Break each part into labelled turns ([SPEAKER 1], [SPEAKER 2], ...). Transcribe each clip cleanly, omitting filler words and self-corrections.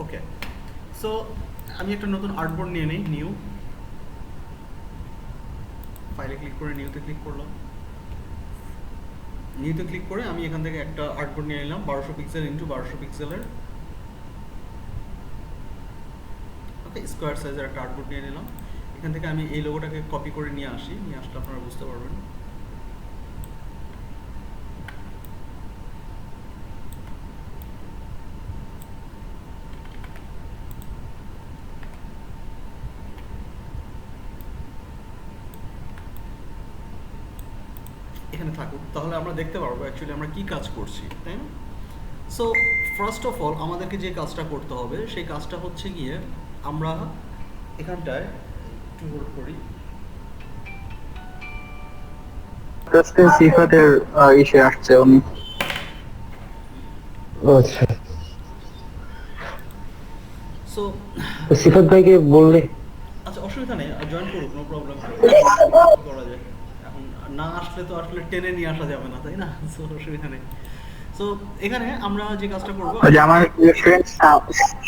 [SPEAKER 1] ওকে, so আমি একটা নতুন আর্টবোর্ড নিয়ে নিই, নিউ ফাইলে ক্লিক করে নিউতে ক্লিক করলাম। নিউতে ক্লিক করে আমি এখান থেকে একটা আর্টবোর্ড নিয়ে নিলাম 1200 পিক্সেল ইন্টু 1200 পিক্সেলের, ওকে, স্কোয়ার সাইজের একটা আর্টবোর্ড নিয়ে নিলাম। এখান থেকে আমি এই লোগোটাকে কপি করে নিয়ে আসি, নিয়ে আসলে আপনারা বুঝতে পারবেন। এখানে থাকুক, তাহলে আমরা দেখতে পারবো অ্যাকচুয়ালি আমরা কি কাজ করছি, তাই না? সো ফার্স্ট অফ অল আমাদেরকে যে কাজটা করতে হবে সেই কাজটা হচ্ছে গিয়ে আমরা এখানটায় একটু হোল্ড করি।
[SPEAKER 2] সিফাতের ইসে আসছে উনি।
[SPEAKER 3] আচ্ছা,
[SPEAKER 1] সো
[SPEAKER 3] তো সিফাত ভাইকে বললে
[SPEAKER 1] আচ্ছা, অসুবিধা নেই, জয়েন করুক, নো প্রবলেম। করা যায় এখন, না আসলে তো আসলে টেনে নিয়ে আসা যাবে না, তাই না? সো অসুবিধা নেই। সো এখানে আমরা যে কাজটা করবো,
[SPEAKER 2] ওই যে আমার ফ্রেন্ড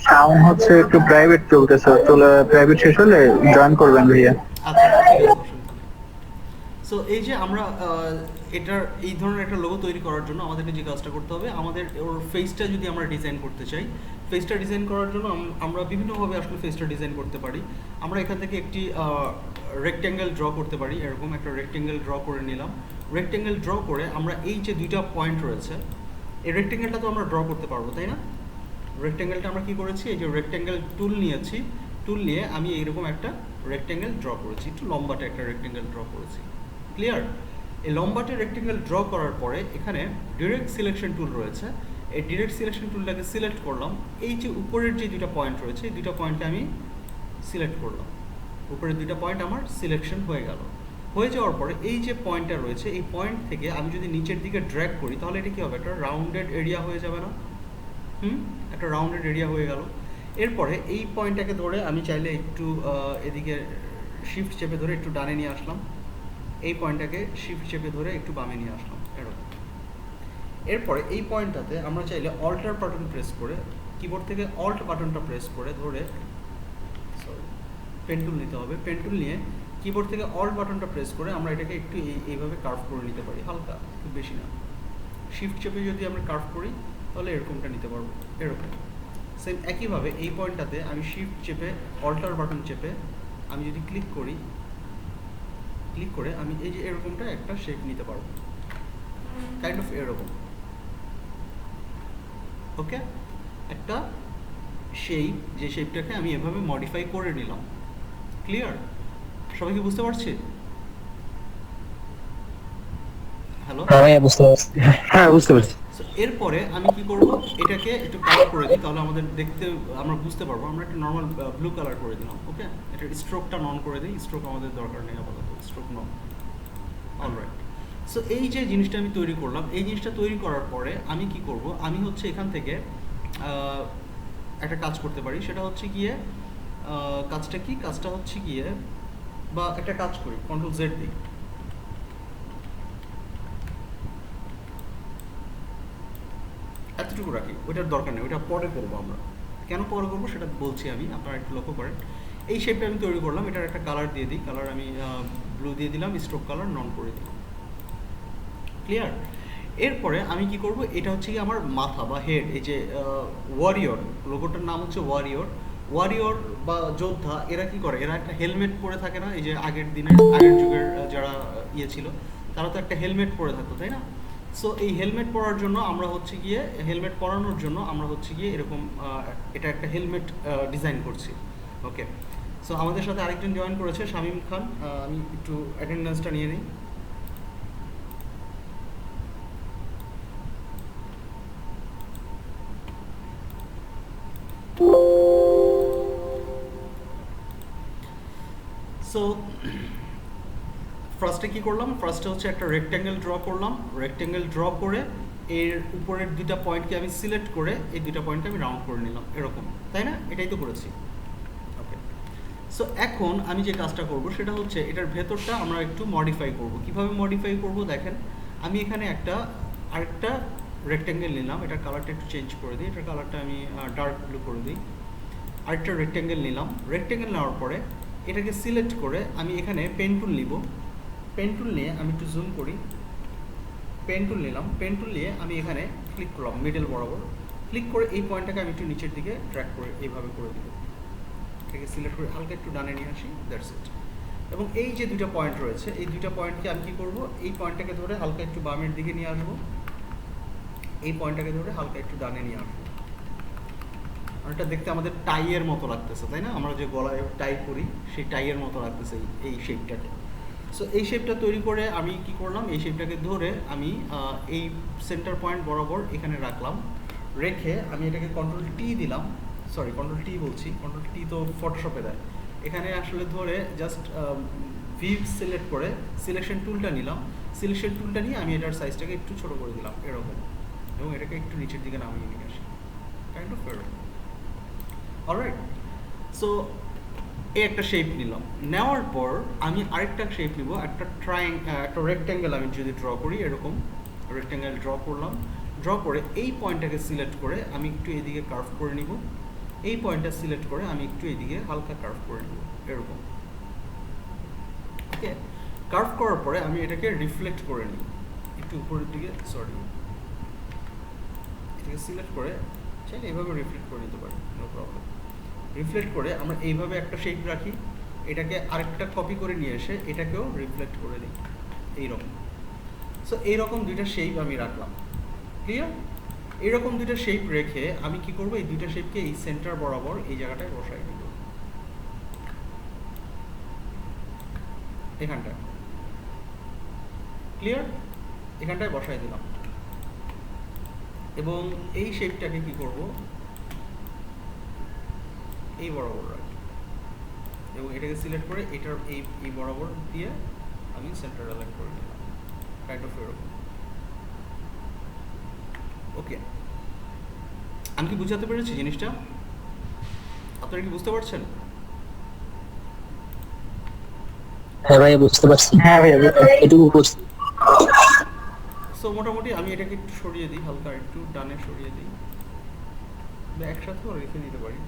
[SPEAKER 2] সাউন্ড হচ্ছে একটু প্রাইভেট চলতেছে, চলে প্রাইভেট শেষ হলে জয়েন করবেন ভাইয়া।
[SPEAKER 1] আচ্ছা ঠিক আছে, অসুবিধা নেই। সো এই যে আমরা এটার এই ধরনের একটা লোগো তৈরি করার জন্য আমাদেরকে যে কাজটা করতে হবে, আমাদের ওর ফেসটা যদি আমরা ডিজাইন করতে চাই, ফেসটা ডিজাইন করার জন্য আমরা বিভিন্নভাবে আসলে ফেসটা ডিজাইন করতে পারি। আমরা এখান থেকে একটি রেক্ট্যাঙ্গেল ড্র করতে পারি, এরকম একটা রেক্ট্যাঙ্গেল ড্র করে নিলাম। রেক্ট্যাঙ্গেল ড্র করে আমরা এই যে দুইটা পয়েন্ট রয়েছে, এই রেক্ট্যাঙ্গেলটা তো আমরা ড্র করতে পারবো, তাই না? রেক্ট্যাঙ্গেলটা আমরা কি করেছি, এই যে রেক্ট্যাঙ্গেল টুল নিয়েছি, টুল নিয়ে আমি এইরকম একটা রেক্ট্যাঙ্গেল ড্র করেছি, একটু লম্বাটে একটা রেক্ট্যাঙ্গেল ড্র করেছি। ক্লিয়ার? এই লম্বাটে রেক্ট্যাঙ্গেল ড্র করার পরে এখানে ডিরেক্ট সিলেকশন টুল রয়েছে, এই ডিরেক্ট সিলেকশন টুলটাকে সিলেক্ট করলাম। এই যে উপরের যে দুটো পয়েন্ট রয়েছে, এই দুটো পয়েন্টকে আমি সিলেক্ট করলাম। উপরের দুটো পয়েন্ট আমার সিলেকশন হয়ে গেল। হয়ে যাওয়ার পরে এই যে পয়েন্টটা রয়েছে, এই পয়েন্ট থেকে আমি যদি নিচের দিকে ড্র্যাগ করি, তাহলে এটা কি হবে, একটা রাউন্ডেড এরিয়া হয়ে যাবে না? একটা রাউন্ডেড এরিয়া হয়ে গেল। এরপরে এই পয়েন্টটাকে ধরে আমি চাইলে একটু এদিকে শিফট চেপে ধরে একটু ডানে নিয়ে আসলাম, এই পয়েন্টটাকে শিফট চেপে ধরে একটু বামে নিয়ে আসলাম, এরকম। এরপরে এই পয়েন্টটাতে আমরা চাইলে অল্টার বাটন প্রেস করে, কিবোর্ড থেকে অল্ট বাটনটা প্রেস করে ধরে, সরি, পেন টুল নিতে হবে, পেন টুল নিয়ে কিবোর্ড থেকে অল্ট বাটনটা প্রেস করে আমরা এটাকে একটু এইভাবে কার্ভ করে নিতে পারি, হালকা, খুব বেশি না। শিফট চেপে যদি আমরা কার্ভ করি তাহলে এরকমটা নিতে পারবো, এরকম। সেম একইভাবে এই পয়েন্টটাতে আমি শিফট চেপে অল্টার বাটন চেপে আমি যদি ক্লিক করি, ক্লিক করে আমি এই যে এরকমটা একটা শেপ নিতে পারবো, কাইন্ড অফ এরকম। ওকে, একটা শেপ, যে শেপটাকে আমি এভাবে মডিফাই করে নিলাম। ক্লিয়ার? সবাই কি বুঝতে পারছি? হ্যালো?
[SPEAKER 3] হ্যাঁ ভাইয়া বুঝতে পারছি। হ্যাঁ বুঝতে পারছি।
[SPEAKER 1] সো এরপরে আমি কি করব, এটাকে একটু কালার করে দিই, তাহলে আমাদের দেখতে আমরা বুঝতে পারবো। আমরা একটা নর্মাল ব্লু কালার করে দিলাম, ওকে। এটার স্ট্রোকটা নন করে দিই, স্ট্রোক আমাদের দরকার নেই আপাতত, স্ট্রোক নন। অলরাইট। সো এই যে জিনিসটা আমি তৈরি করলাম, এই জিনিসটা তৈরি করার পরে আমি কি করব, আমি হচ্ছে এখান থেকে একটা কাজ করতে পারি, সেটা হচ্ছে গিয়ে কাজটা কি, কাজটা হচ্ছে গিয়ে, বা একটা কাজ করি, কন্ট্রোল জেড দিই, এতটুকু রাখি, ওইটার দরকার নেই, ওইটা পরে করবো আমরা। কেন পরে করবো সেটা বলছি আমি, আপনারা একটু লক্ষ্য করেন। এই শেপটা আমি তৈরি করলাম, এটার একটা কালার দিয়ে দিই, কালার আমি ব্লু দিয়ে দিলাম, স্ট্রোক কালার নন করে দিলাম। ক্লিয়ার? এরপরে আমি কি করব, এটা হচ্ছে কি আমার মাথা বা হেড, এই যে ওয়ারিয়র, লোগোটার নাম হচ্ছে ওয়ারিয়র। ওয়ারিয়র বা যোদ্ধা, এরা কি করে, এরা একটা হেলমেট পরে থাকে না? এই যে আগের দিনের, আগের যুগের যারা ইয়ে ছিল, তারা তো একটা হেলমেট পরে থাকতো, তাই না? সো এই হেলমেট পরার জন্য আমরা হচ্ছে গিয়ে, হেলমেট পরানোর জন্য আমরা হচ্ছে গিয়ে এরকম এটা একটা হেলমেট ডিজাইন করছি, ওকে। সো আমাদের সাথে আরেকজন জয়েন করেছে, শামীম খান। আমি একটু অ্যাটেন্ডেন্সটা নিয়ে নিই। সো ফার্স্টে কী করলাম, ফার্স্টে হচ্ছে একটা রেক্ট্যাঙ্গেল ড্র করলাম, রেক্ট্যাঙ্গেল ড্র করে এর উপরের দুটা পয়েন্টকে আমি সিলেক্ট করে এই দুটা পয়েন্টকে আমি রাউন্ড করে নিলাম, এরকম, তাই না? এটাই তো করেছি, ওকে। সো এখন আমি যে কাজটা করব সেটা হচ্ছে এটার ভেতরটা আমরা একটু মডিফাই করব। কিভাবে মডিফাই করব দেখেন, আমি এখানে আরেকটা রেক্ট্যাঙ্গেল নিলাম, এটার কালারটা একটু চেঞ্জ করে দিই, এটার কালারটা আমি ডার্ক ব্লু করে দিই। আরেকটা রেক্ট্যাঙ্গেল নিলাম, রেক্ট্যাঙ্গেল নেওয়ার পরে এটাকে সিলেক্ট করে আমি এখানে পেন টুল নিব। পেন টুল নিয়ে আমি একটু জুম করি, পেন টুল নিলাম, পেন টুল নিয়ে আমি এখানে ক্লিক করলাম মিডল বরাবর, ক্লিক করে এই পয়েন্টটাকে আমি একটু নিচের দিকে ড্র্যাগ করে এইভাবে করে দিব। এটাকে সিলেক্ট করে হালকা একটু ডানে নিয়ে আসি, দ্যাটস ইট। এবং এই যে দুইটা পয়েন্ট রয়েছে, এই দুইটা পয়েন্টকে আমি কী করবো, এই পয়েন্টটাকে ধরে হালকা একটু বামের দিকে নিয়ে আসবো, এই পয়েন্টটাকে ধরে হালকা একটু ডানে নিয়ে আসবো। এটা দেখতে আমাদের টাইয়ের মতো লাগতেছে, তাই না? আমরা যে গলায় টাই করি সেই টাইয়ের মতো লাগতেছে এই শেপটাকে। সো এই শেপটা তৈরি করে আমি কি করলাম, এই শেপটাকে ধরে আমি এই সেন্টার পয়েন্ট বরাবর এখানে রাখলাম, রেখে আমি এটাকে কন্ট্রোল টি দিলাম, সরি কন্ট্রোল টি বলছি, কন্ট্রোল টি তো ফটোশপে দেয়, এখানে আসলে ধরে জাস্ট ভিউ সিলেক্ট করে সিলেকশন টুলটা নিলাম, সিলেকশন টুলটা নিয়ে আমি এটার সাইজটাকে একটু ছোট করে দিলাম এরকম, এবং এটাকে একটু নিচের দিকে নামিয়ে নিয়ে আসি, কাইন্ড অফ এরকম। অলরাইট, সো এই একটা শেপ নিলাম, নেওয়ার পর আমি আরেকটা শেপ নিব, একটা একটা রেক্ট্যাঙ্গেল আমি যদি ড্র করি, এরকম রেক্ট্যাঙ্গেল ড্র করলাম, ড্র করে এই পয়েন্টটাকে সিলেক্ট করে আমি একটু এদিকে কার্ভ করে নিব, এই পয়েন্টটা সিলেক্ট করে আমি একটু এদিকে হালকা কার্ভ করে নিব এরকম। ওকে, কার্ভ করার পরে আমি এটাকে রিফ্লেক্ট করে নিই একটু উপরের দিকে, সরি এটাকে সিলেক্ট করে চাইলে এভাবে রিফ্লেক্ট করে নিতে পারি, নো প্রবলেম। রিফ্লেক্ট করে আমরা এইভাবে একটা শেপ রাখি, এটাকে আরেকটা কপি করে নিয়ে এসে এটাকেও রিফ্লেক্ট করে দিই এইরকম। সো এইরকম দুইটা শেপ আমি রাখলাম, ক্লিয়ার? এইরকম দুইটা শেপ রেখে আমি কি করব, এই দুইটা শেপকে এই সেন্টার বরাবর এই জায়গাটায় বসাই দিব, এখানটায়, ক্লিয়ার? এখানটায় বসাই দিলাম, এবং এই শেপটাকে কি করব, এই বরাবর রাখি, এবং এটাকে সিলেক্ট করে এটার এই বরাবর দিয়ে আমি সেন্টার অ্যালাইন করে নিলাম, কাইন্ড অফ এরকম। ওকে, আমি কি বুঝাতে পেরেছি জিনিসটা? আপনারা কি বুঝতে পারছেন?
[SPEAKER 3] হ্যাঁ ভাই বুঝতে পারছি,
[SPEAKER 2] হ্যাঁ ভাইয়া
[SPEAKER 3] এটুকু বুঝতে।
[SPEAKER 1] সো মোটামুটি আমি এটাকে একটু সরিয়ে দিই, হালকা একটু ডানে সরিয়ে দিই, বা একসাথেও রেখে দিতে পারি।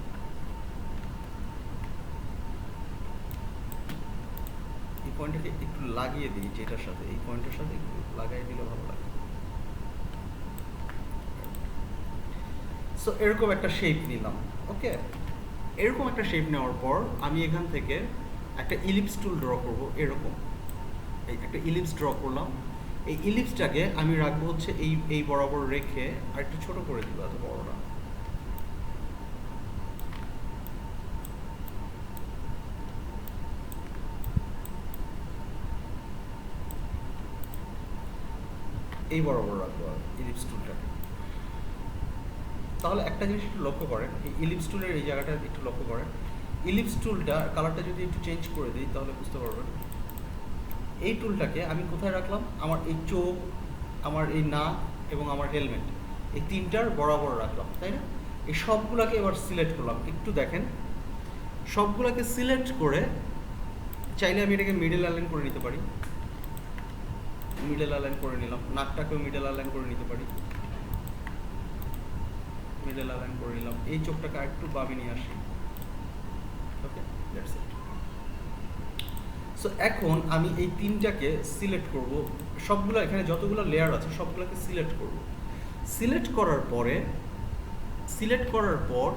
[SPEAKER 1] এই পয়েন্টটাকে একটু লাগিয়ে দিই, যেটার সাথে এই পয়েন্টের সাথে একটু লাগাই দিলে ভালো লাগে। সো এরকম একটা শেপ নিলাম, ওকে। এরকম একটা শেপ নেওয়ার পর আমি এখান থেকে একটা ইলিপস টুল ড্র করব, এরকম এই একটা ইলিপস ড্র করলাম। এই ইলিপসটাকে আমি রাখবো হচ্ছে এই বরাবর রেখে আর একটু ছোট করে দিব, এত বড় না। এই বরাবর রাখবো ইলিপস টুলটাকে। তাহলে একটা জিনিস একটু লক্ষ্য করেন, এই ইলিপস টুলের এই জায়গাটা একটু লক্ষ্য করেন, ইলিপস টুলটা কালারটা যদি একটু চেঞ্জ করে দিই তাহলে বুঝতে পারবেন। এই টুলটাকে আমি কোথায় রাখলাম, আমার এই চোখ, আমার এই নাক এবং আমার হেলমেট, এই তিনটার বরাবর রাখলাম, তাই না? এই সবগুলোকে এবার সিলেক্ট করলাম, একটু দেখেন, সবগুলোকে সিলেক্ট করে চাইলে আমি এটাকে মিডল অ্যালাইন করে নিতে পারি, মিডল অ্যালাইন করে নিলাম, নাকটাকেও মিডল অ্যালাইন করে নিতে পারি, মিডল অ্যালাইন করে নিলাম, এই চোখটাকে আরেকটু বামে নিয়ে আসি, ওকে, দ্যাটস ইট। সো এখন আমি এই তিনটাকে সিলেক্ট করব, সবগুলো এখানে যতগুলো লেয়ার আছে সবগুলোকে সিলেক্ট করব। সিলেক্ট করার পর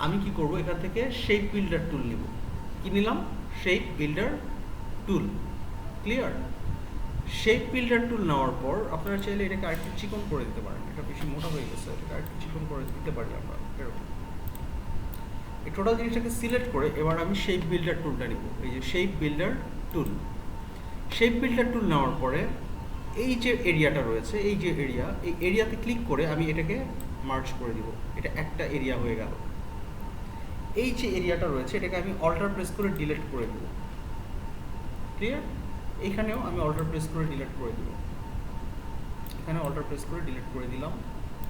[SPEAKER 1] আমি কি করব, এখান থেকে শেপ বিল্ডার টুল নিব। কি নিলাম? শেপ বিল্ডার টুল, ক্লিয়ার? শেপ বিল্ডার টুল নেওয়ার পর আপনারা চাইলে এটাকে আরেকটু চিকন করে দিতে পারেন, এটা বেশি মোটা হয়ে গেছে, এটাকে আরেকটু চিকন করে দিতে পারি আমরা এরকম। এই টোটাল জিনিসটাকে সিলেক্ট করে এবার আমি শেপ বিল্ডার টুলটা নিব, এই যে শেপ বিল্ডার টুল। শেপ বিল্ডার টুল নেওয়ার পরে এই যে এরিয়াটা রয়েছে, এই যে এরিয়া, এই এরিয়াতে ক্লিক করে আমি এটাকে মার্জ করে দিব, এটা একটা এরিয়া হয়ে গেল। এই যে এরিয়াটা রয়েছে এটাকে আমি অল্টার প্রেস করে ডিলিট করে দেব, ক্লিয়ার? এইখানেও আমি অল্টার প্রেস করে ডিলিট করে দেব, এখানে অল্টার প্রেস করে ডিলিট করে দিলাম,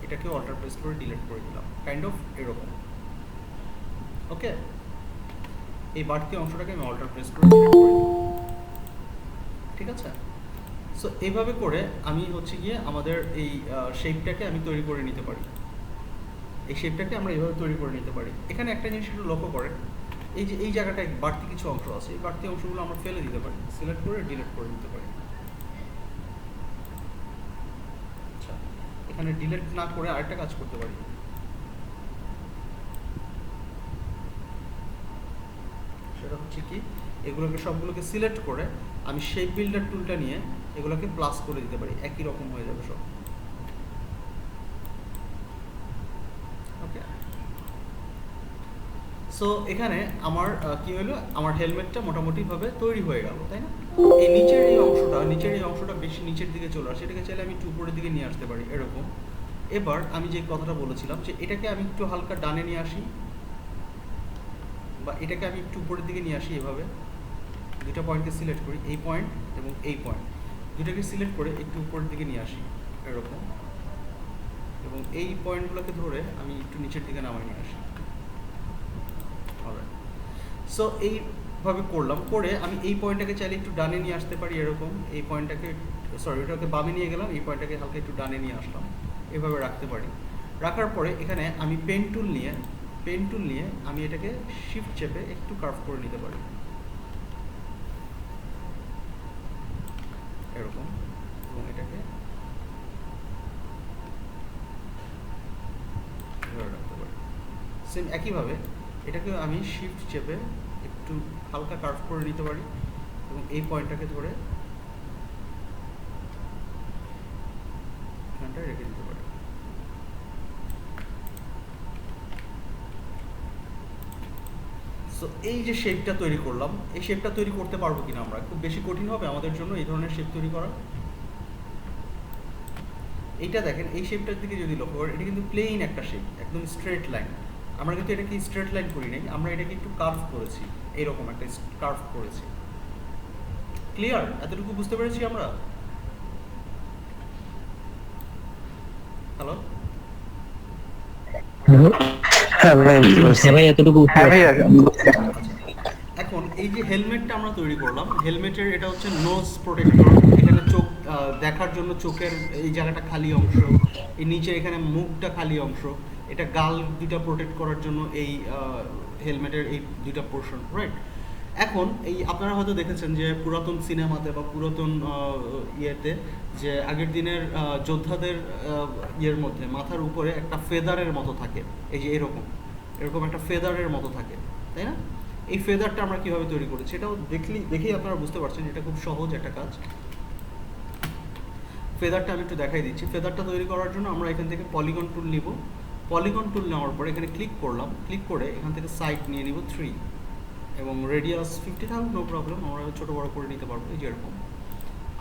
[SPEAKER 1] এটাকেও অল্টার প্রেস করে ডিলিট করে দিলাম, কাইন্ড অফ এরকম, ওকে। এই বাড়তি অংশটাকে আমি অল্টার প্রেস করে ডিলিট করে দিই, ঠিক আছে? সো এইভাবে করে আমি হচ্ছে গিয়ে আমাদের এই শেপটাকে আমি তৈরি করে নিতে পারি। এই শেপটাকে আমরা এইভাবে তৈরি করে নিতে পারি। এখানে একটা জিনিস একটু লক্ষ্য করেন, এই যে এই জায়গাটায় বাড়তি কিছু অংশ আছে, এই বাড়তি অংশগুলো আমরা ফেলে দিতে পারি, সিলেক্ট করে ডিলিট করে দিতে পারি। আচ্ছা, এখানে ডিলিট না করে আরেকটা কাজ করতে পারি। সেটা হচ্ছে কি, এগুলোকে সবগুলোকে সিলেক্ট করে আমি শেপ বিল্ডার টুলটা নিয়ে এগুলোকে প্লাস করে দিতে পারি, একই রকম হয়ে যাবে সব। ওকে, সো এখানে আমার কি হলো, আমার হেলমেটটা মোটামুটিভাবে তৈরি হয়ে গেল, তাই না? এই নিচের এই অংশটা বেশি নিচের দিকে চলে আসে, এটাকে চাইলে আমি একটু উপরের দিকে নিয়ে আসতে পারি এরকম। এবার আমি যে কথাটা বলেছিলাম যে এটাকে আমি একটু হালকা ডানে নিয়ে আসি, বা এটাকে আমি একটু উপরের দিকে নিয়ে আসি এভাবে। দুটো পয়েন্টকে সিলেক্ট করি, এই পয়েন্ট এবং এই পয়েন্ট দুটাকে সিলেক্ট করে একটু উপরের দিকে নিয়ে আসি এরকম, এবং এই পয়েন্টগুলোকে ধরে আমি একটু নিচের দিকে নামাই নিয়ে আসি। সো এইভাবে করলাম, করে আমি এই পয়েন্টটাকে চাইলে একটু ডানে নিয়ে আসতে পারি এরকম, এই পয়েন্টটাকে এটাকে বামে নিয়ে গেলাম, এই পয়েন্টটাকে হালকা একটু ডানে নিয়ে আসলাম, এভাবে রাখতে পারি। রাখার পরে এখানে আমি পেন টুল নিয়ে আমি এটাকে শিফট চেপে একটু কার্ভ করে নিতে পারি এরকম, এবং এটাকে ধরে রাখতে পারি। সেম একইভাবে এটাকে আমি শিফট চেপে একটু হালকা কার্ভ করে নিতে পারি, এবং এই পয়েন্টটাকে ধরে এখানটায় রেখে দিতে পারি। সো এই যে শেপটা তৈরি করলাম, এই শেপটা তৈরি করতে পারবো কিনা আমরা, খুব বেশি কঠিন হবে আমাদের জন্য এই ধরনের শেপ তৈরি করা? এইটা দেখেন, এই শেপটার দিকে যদি লক্ষ্য করেন, এটা কিন্তু প্লেন একটা শেপ, একদম স্ট্রেট লাইন। আমরা কিন্তু এটাকে স্ট্রেট লাইন করি নাই, আমরা এটাকে একটু কার্ভ করেছি, এইরকম একটা কার্ভ করেছি। ক্লিয়ার? এতটুকু বুঝতে পেরেছি আমরা? হ্যালো?
[SPEAKER 3] হ্যাঁ ভাই এতটুকু
[SPEAKER 2] হ্যাঁ ভাইয়া,
[SPEAKER 1] এখন এই যে হেলমেটটা আমরা তৈরি করলাম, হেলমেটের এটা হচ্ছে নোজ প্রোটেক্টর, এখানে চোখ দেখার জন্য চোখের এই জায়গাটা খালি অংশ, এই নিচে এখানে মুখটা খালি অংশ, এটা গাল দুটা প্রোটেক্ট করার জন্য এই হেলমেটের এই দুইটা পোর্শন, রাইট? এখন এই আপনারা হয়তো দেখেছেন যে পুরাতন সিনেমাতে বা পুরাতন ইয়েতে, যে আগের দিনের যোদ্ধাদের ইয়ের মধ্যে মাথার উপরে একটা ফেদারের মতো থাকে, এই যে এরকম একটা ফেদারের মতো থাকে, তাই না? এই ফেদারটা আমরা কিভাবে তৈরি করেছি এটাও দেখেই আপনারা বুঝতে পারছেন এটা খুব সহজ একটা কাজ। ফেদারটা আমি একটু দেখাই দিচ্ছি। ফেদারটা তৈরি করার জন্য আমরা এখান থেকে পলিগন টুল নিব, পলিগন টুল নেওয়ার পরে এখানে ক্লিক করলাম, ক্লিক করে এখান থেকে সাইড নিয়ে নিব 3 এবং রেডিয়াস 50 থাকুক, নো প্রবলেম, আমরা ছোটো বড়ো করে নিতে পারবো। এই যে এরকম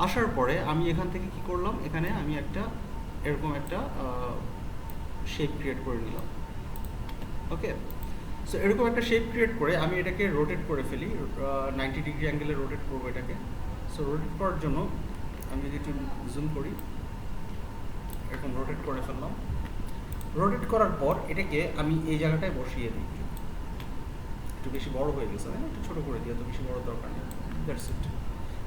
[SPEAKER 1] আসার পরে আমি এখান থেকে কি করলাম, এখানে আমি এরকম একটা শেপ ক্রিয়েট করে নিলাম। ওকে, সো এরকম একটা শেপ ক্রিয়েট করে আমি এটাকে রোটেট করে ফেলি, 90 ডিগ্রি অ্যাঙ্গেলে রোটেট করবো এটাকে। সো রোটেট করার জন্য আমি যদি একটু জুম করি, এরকম রোটেট করে ফেললাম। রোটেট করার পর এটাকে আমি এই জায়গাটায় বসিয়ে দিই, একটু বেশি বড় হয়ে গেছে, তাই না? একটু ছোটো করে দিই, এত বেশি বড় দরকার নেই, দ্যাটস ইট।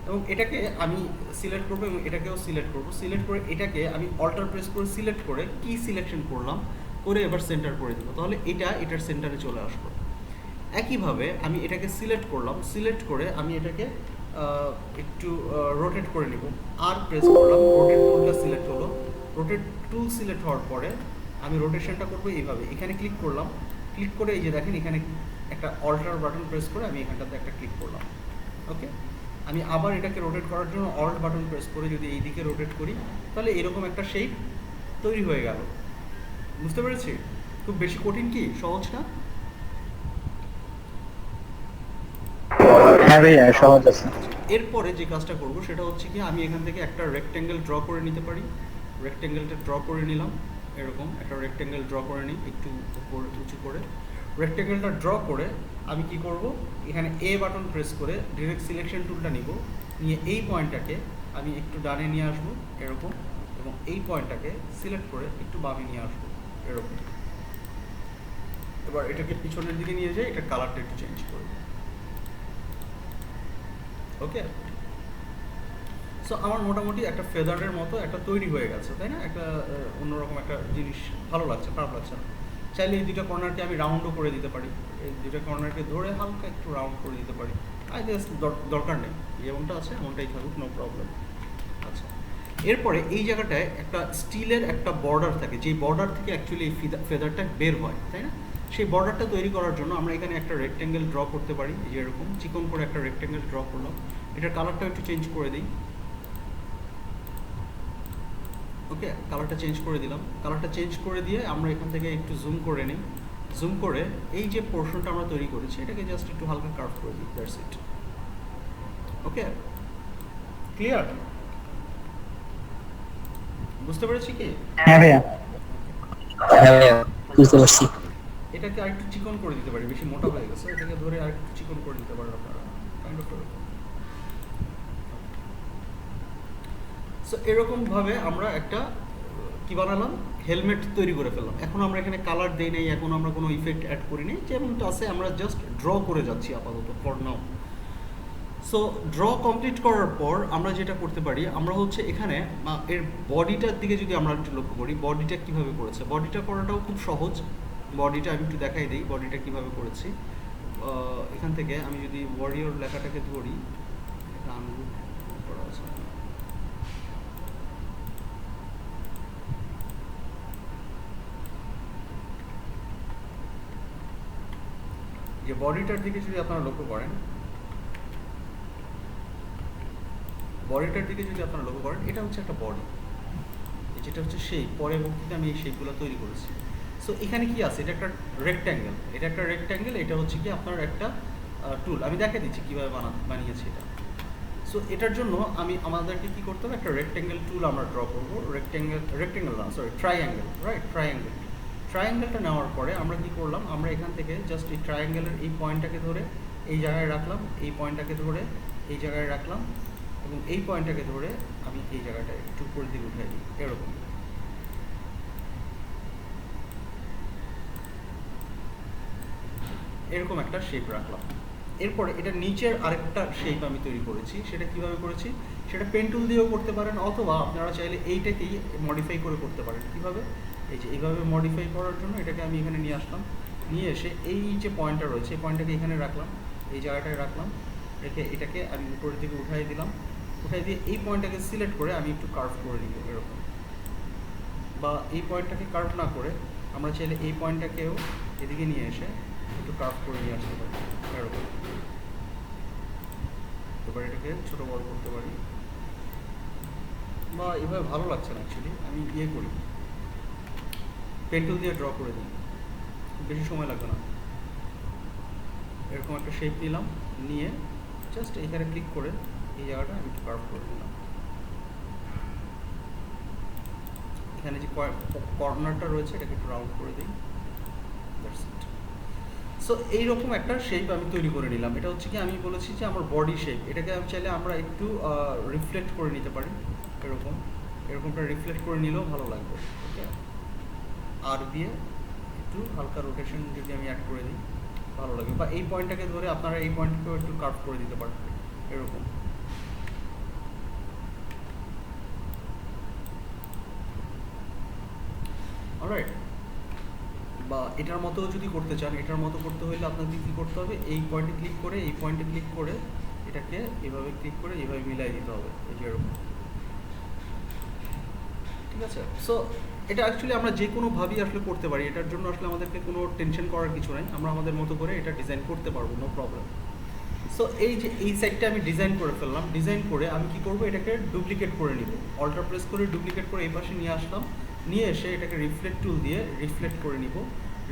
[SPEAKER 1] এবং এটাকে আমি সিলেক্ট করবো এবং এটাকেও সিলেক্ট করবো, সিলেক্ট করে এটাকে আমি অল্টার প্রেস করে সিলেক্ট করে কি সিলেকশন করলাম, করে এবার সেন্টার করে দেবো, তাহলে এটার সেন্টারে চলে আসলো। একইভাবে আমি এটাকে সিলেক্ট করলাম, সিলেক্ট করে আমি এটাকে একটু রোটেট করে নিব, আর প্রেস করলাম, রোটেট টুলটা সিলেক্ট হলো। রোটেট টুল সিলেক্ট হওয়ার পরে আমি রোটেশনটা করবো এইভাবে, এখানে ক্লিক করলাম, ক্লিক করে এই যে দেখেন এখানে একটা অল্টার বাটন প্রেস করে আমি এখানটাতে একটা ক্লিক করলাম। ওকে, আমি আবার এটাকে রোটেট করার জন্য অল্ট বাটন প্রেস করে যদি এই দিকে রোটেট করি, তাহলে এরকম একটা শেপ তৈরি হয়ে গেল। বুঝতে পেরেছি? খুব বেশি কঠিন কি, সহজ না?
[SPEAKER 2] হ্যাঁ ভাইয়া সহজ আছে।
[SPEAKER 1] এরপরে যে কাজটা করব সেটা হচ্ছে কি, আমি এখান থেকে একটা রেক্ট্যাঙ্গেল ড্র করে নিতে পারি। রেক্ট্যাঙ্গেলটা ড্র করে নিলাম, এরকম একটা রেক্ট্যাঙ্গেল ড্র করে নিই একটু উপর উঁচু করে। রেক্ট্যাঙ্গেলটা ড্র করে আমি কি করব, এখানে এ বাটন প্রেস করে ডিরেক্ট সিলেকশন টুলটা নিব, নিয়ে এই পয়েন্টটাকে আমি একটু ডানে নিয়ে আসবো এরকম, এবং এই পয়েন্টটাকে সিলেক্ট করে একটু বামে নিয়ে আসবো এরকম। এবার এটাকে পিছনের দিকে নিয়ে যাই, এটা কালারটা একটু চেঞ্জ করব। ওকে, সো আমার মোটামুটি একটা ফেদারের মতো একটা তৈরি হয়ে গেছে, তাই না? একটা অন্যরকম একটা জিনিস, ভালো লাগছে, খারাপ লাগছে না। চাইলে এই দুইটা কর্নারকে আমি রাউন্ডও করে দিতে পারি, এই দুইটা কর্নারকে ধরে হালকা একটু রাউন্ড করে দিতে পারি। আই গেস দরকার নেই, যেমনটা আছে এমনটাই থাকুক, নো প্রবলেম। আচ্ছা, এরপরে এই জায়গাটায় একটা স্টিলের একটা বর্ডার থাকে, যেই বর্ডার থেকে অ্যাকচুয়ালি এই ফেদারটা বের হয়, তাই না? সেই বর্ডারটা তৈরি করার জন্য আমরা এখানে একটা রেক্টেঙ্গেল ড্র করতে পারি, এই যে এরকম চিকন করে একটা রেক্টেঙ্গেল ড্র করলাম। এটার কালারটা একটু চেঞ্জ করে দিই। ওকে, কালারটা চেঞ্জ করে দিলাম। কালারটা চেঞ্জ করে দিয়ে আমরা এখান থেকে একটু জুম করে নিই। জুম করে এই যে পোর্শনটা আমরা তৈরি করেছি এটাকে জাস্ট একটু হালকা কার্ভ করে দিই, দ্যাটস ইট। Okay, clear? বুঝতে পেরেছি কি?
[SPEAKER 2] হ্যাঁ ভাইয়া।
[SPEAKER 3] হ্যাঁ ভাইয়া বুঝতে পারছি।
[SPEAKER 1] এটাকে আরেকটু চিকন করে দিতে পারি, বেশি মোটা হয়ে গেছে, এটাকে ধরে আরেকটু চিকন করে দিতে পারেন আপনারা, কাইন্ড অফ। সো এরকমভাবে আমরা একটা কি বানালাম, হেলমেট তৈরি করে ফেললাম। এখন আমরা এখানে কালার দেই নাই, এখন আমরা কোনো ইফেক্ট অ্যাড করি নাই, যেমনটা আছে আমরা জাস্ট ড্র করে যাচ্ছি আপাতত for now. So draw complete করার পর আমরা যেটা করতে পারি, আমরা হচ্ছে এখানে এর বডিটার দিকে যদি আমরা একটু লক্ষ্য করি, বডিটা কীভাবে করেছে। বডিটা করাটাও খুব সহজ। বডিটা আমি একটু দেখাই দিই বডিটা কীভাবে করেছি। এখান থেকে আমি যদি ওয়ারিয়র লেখাটাকে ধরি, এটা আনগ্রুপ করা আছে, যে বডিটার দিকে যদি আপনারা লক্ষ্য করেন, এটা হচ্ছে একটা বডি, যেটা হচ্ছে শেপ। পরের বক্তৃতায় আমি এই শেপগুলো তৈরি করেছি। সো এখানে কি আছে, এটা একটা রেক্ট্যাঙ্গেল, এটা হচ্ছে কি আপনার একটা টুল। আমি দেখাই দিচ্ছি কীভাবে বানিয়েছি এটা। সো এটার জন্য আমাদেরকে কী করতে হবে, একটা রেক্ট্যাঙ্গেল টুল আমরা ড্র করবো। Triangle, right? ট্রাইঅ্যাঙ্গেলটা নেওয়ার পরে আমরা কি করলাম, আমরা এখান থেকে জাস্ট এই ট্রাইঅ্যাঙ্গেলের এই পয়েন্টটাকে ধরে এই জায়গায় রাখলাম, এই পয়েন্টটাকে ধরে এই জায়গায় রাখলাম, এবং এই পয়েন্টটাকে ধরে আমি এই জায়গাটায় একটু উপরের দিকে উঠাই দিই, এরকম। এরকম একটা শেপ রাখলাম। এরপরে এটা নিচের আরেকটা শেপ আমি তৈরি করেছি। সেটা কিভাবে করেছি, সেটা পেন টুল দিয়েও করতে পারেন, অথবা আপনারা চাইলে এইটাকেই মডিফাই করে করতে পারেন। কিভাবে, এই যে এইভাবে মডিফাই করার জন্য এটাকে আমি এখানে নিয়ে আসলাম, নিয়ে এসে এই যে পয়েন্টটা রয়েছে এই পয়েন্টটাকে এখানে রাখলাম, এই জায়গাটায় রাখলাম, এটাকে আমি উপরের দিকে উঠাই দিলাম। উঠাই দিয়ে এই পয়েন্টটাকে সিলেক্ট করে আমি একটু কার্ভ করে দিব এরকম। বা এই পয়েন্টটাকে কার্ভ না করে আমরা চাইলে এই পয়েন্টটাকেও এদিকে নিয়ে এসে একটু কার্ভ করে নিয়ে আসতে পারি এরকম। এবার এটাকে ছোটো বড় করতে পারি, বা এভাবে ভালো লাগছে না অ্যাকচুয়ালি, আমি করি, পেন্টুল দিয়ে ড্র করে দিই, বেশি সময় লাগবে না। এরকম একটা শেপ নিলাম, নিয়ে জাস্ট এখানে ক্লিক করে এই জায়গাটা আমি একটু কার্ভ করে দিলাম। এখানে যে কর্নারটা রয়েছে এটাকে একটু রাউন্ড করে দিই, দ্যাটস ইট। সো এইরকম একটা শেপ আমি তৈরি করে নিলাম। এটা হচ্ছে কি, আমি বলেছি যে আমার বডি শেপ, এটাকে আমি চাইলে আমরা একটু রিফ্লেক্ট করে নিতে পারি, এরকমটা রিফ্লেক্ট করে নিলেও ভালো লাগবে। ওকে, আর দিয়ে একটু হালকা রোটেশন যদি আমি অ্যাড করে দিই ভালো লাগবে। বা এই পয়েন্টটাকে ধরে আপনারা এই পয়েন্টটাকেও একটু কার্ভ করে দিতে পারেন এরকম। অলরাইট, বা এটার মতো যদি করতে চান, এটার মতো করতে হলে আপনাদের কী করতে হবে, এই পয়েন্টে ক্লিক করে এই পয়েন্টে ক্লিক করে এটাকে এভাবে ক্লিক করে এভাবে মিলাই দিতে হবে, এই যে এরকম। ঠিক আছে? সো এটা অ্যাকচুয়ালি আমরা যে কোনোভাবেই আসলে করতে পারি, এটার জন্য আসলে আমাদেরকে কোনো টেনশন করার কিছু নাই, আমরা আমাদের মতো করে এটা ডিজাইন করতে পারবো, নো প্রবলেম। সো এই যে এই সাইডটা আমি ডিজাইন করে ফেললাম, ডিজাইন করে আমি কি করব, এটাকে ডুপ্লিকেট করে নিব, অল্টার প্রেস করে ডুপ্লিকেট করে এই পাশে নিয়ে আসলাম, নিয়ে এসে এটাকে রিফ্লেক্ট টুল দিয়ে রিফ্লেক্ট করে নিব।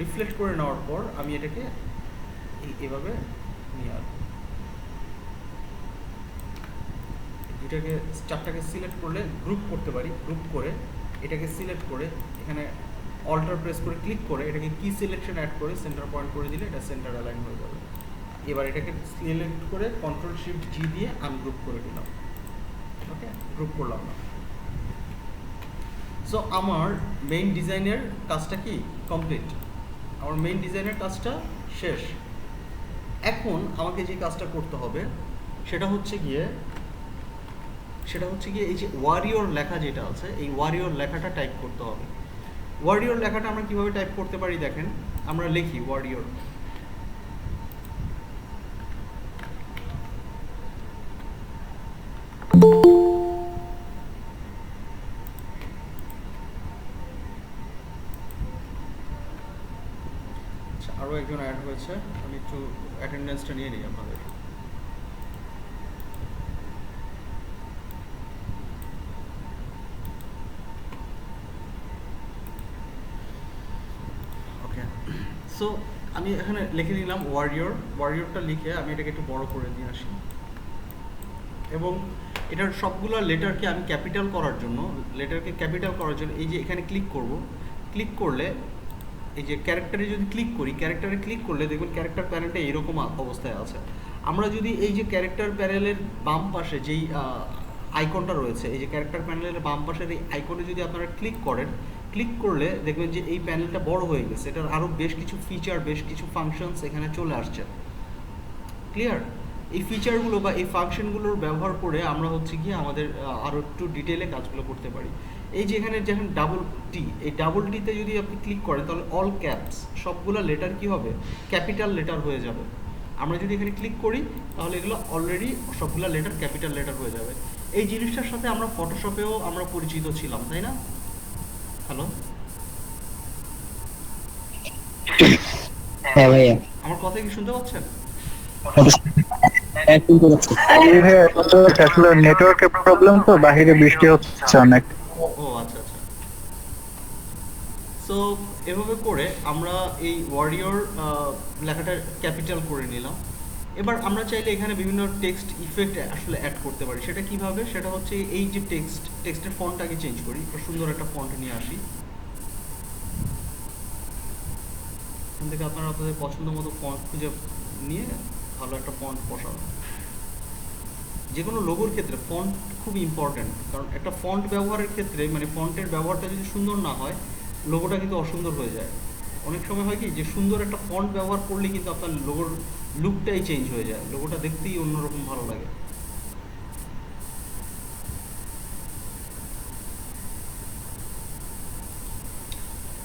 [SPEAKER 1] রিফ্লেক্ট করে নেওয়ার পর আমি এটাকে এভাবে নিয়ে আসবো, দুটাকে চারটাকে সিলেক্ট করলে গ্রুপ করতে পারি, গ্রুপ করে এটাকে সিলেক্ট করে এখানে অল্টার প্রেস করে ক্লিক করে এটাকে কি সিলেকশন অ্যাড করে সেন্টার পয়েন্ট করে দিলে এটা সেন্টার অ্যালাইন হয়ে যাবে। এবার এটাকে সিলেক্ট করে কন্ট্রোল শিফট জি দিয়ে আনগ্রুপ করে দিলাম। ওকে, গ্রুপ করলাম না। সো আমার মেইন ডিজাইনের কাজটা কি কমপ্লিট, আমার মেইন ডিজাইনের কাজটা শেষ। এখন আমাকে যে কাজটা করতে হবে সেটা হচ্ছে গিয়ে সেটা হচ্ছে কি এই যে ওয়ারিয়র লেখা যেটা আছে এই ওয়ারিয়র লেখাটা টাইপ করতে হবে। ওয়ারিয়র লেখাটা আমরা কিভাবে টাইপ করতে পারি দেখেন, আমরা লিখি ওয়ারিয়র, আচ্ছা আরও একজন অ্যাড হয়েছে, আমি একটু অ্যাটেন্ডেন্সটা নিয়ে নিই আপনাদের। ওকে, সো আমি এখানে লিখে নিলাম ওয়ারিয়র, ওয়ারিয়রটা লিখে আমি এটাকে একটু বড় করে নিয়ে আসি এবং এটার সবগুলো লেটারকে আমি ক্যাপিটাল করার জন্য, লেটারকে ক্যাপিটাল করার জন্য এই যে এখানে ক্লিক করব, ক্লিক করলে এই যে ক্যারেক্টারে যদি ক্লিক করি, ক্যারেক্টারে ক্লিক করলে দেখবেন ক্যারেক্টার প্যানেলটা এরকম অবস্থায় আছে। আমরা যদি এই যে ক্যারেক্টার প্যানেলের বাম পাশে যেই আইকনটা রয়েছে, এই যে ক্যারেক্টার প্যানেলের বাম পাশের এই আইকনে যদি আপনারা ক্লিক করেন, ক্লিক করলে দেখবেন যে এই প্যানেলটা বড় হয়ে গেছে, এটার আরও বেশ কিছু ফিচার, বেশ কিছু ফাংশনস এখানে চলে আসছে। ক্লিয়ার? এই ফিচারগুলো বা এই ফাংশনগুলোর ব্যবহার করে আমরা হচ্ছে কি আমাদের আরও একটু ডিটেলে কাজগুলো করতে পারি। এই যে এখানে যখন ডাবল টি, এই ডাবল টিতে যদি আপনি ক্লিক করেন তাহলে অল ক্যাপস সবগুলো লেটার কি হবে, ক্যাপিটাল লেটার হয়ে যাবে। আমরা যদি এখানে ক্লিক করি তাহলে এগুলো অলরেডি সবগুলো লেটার ক্যাপিটাল লেটার হয়ে যাবে। এই জিনিসটার সাথে আমরা ফটোশপেও আমরা পরিচিত ছিলাম, তাই না? হ্যালো,
[SPEAKER 3] হ্যাঁ ভাইয়া,
[SPEAKER 1] আমার কথা কি শুনতে পাচ্ছেন?
[SPEAKER 3] শুনতে পাচ্ছি।
[SPEAKER 2] এই ভাই আসলে নেটওয়ার্কের প্রবলেম, তো বাইরে বৃষ্টি হচ্ছে অনেক।
[SPEAKER 1] ও আচ্ছা আচ্ছা। সো এভাবে করে আমরা এই ওয়ারিয়র লেখাটা ক্যাপিটাল করে নিলাম। এবার আমরা চাইলে এখানে বিভিন্ন টেক্সট ইফেক্ট আসলে অ্যাড করতে পারি। সেটা কিভাবে? সেটা হচ্ছে এই যে টেক্সটের ফন্টটাকে চেঞ্জ করি, একটা সুন্দর একটা ফন্ট নিয়ে আসি। এখান থেকে আপনারা আপনাদের পছন্দ মতো ফন্ট খুঁজে নিয়ে ভালো একটা ফন্ট বসানো। যে কোনো লোগোর ক্ষেত্রে ফন্ট খুব ইম্পর্ট্যান্ট, কারণ একটা ফন্ট ব্যবহারের ক্ষেত্রে মানে ফন্টের ব্যবহারটা যদি সুন্দর না হয় লোগোটা কিন্তু অসুন্দর হয়ে যায়। অনেক সময় হয় কি যে সুন্দর একটা ফন্ট ব্যবহার করলে কিন্তু আপনার লোগোর লুকটাই চেঞ্জ হয়ে যায়, লোগোটা দেখতেই অন্যরকম ভালো লাগে।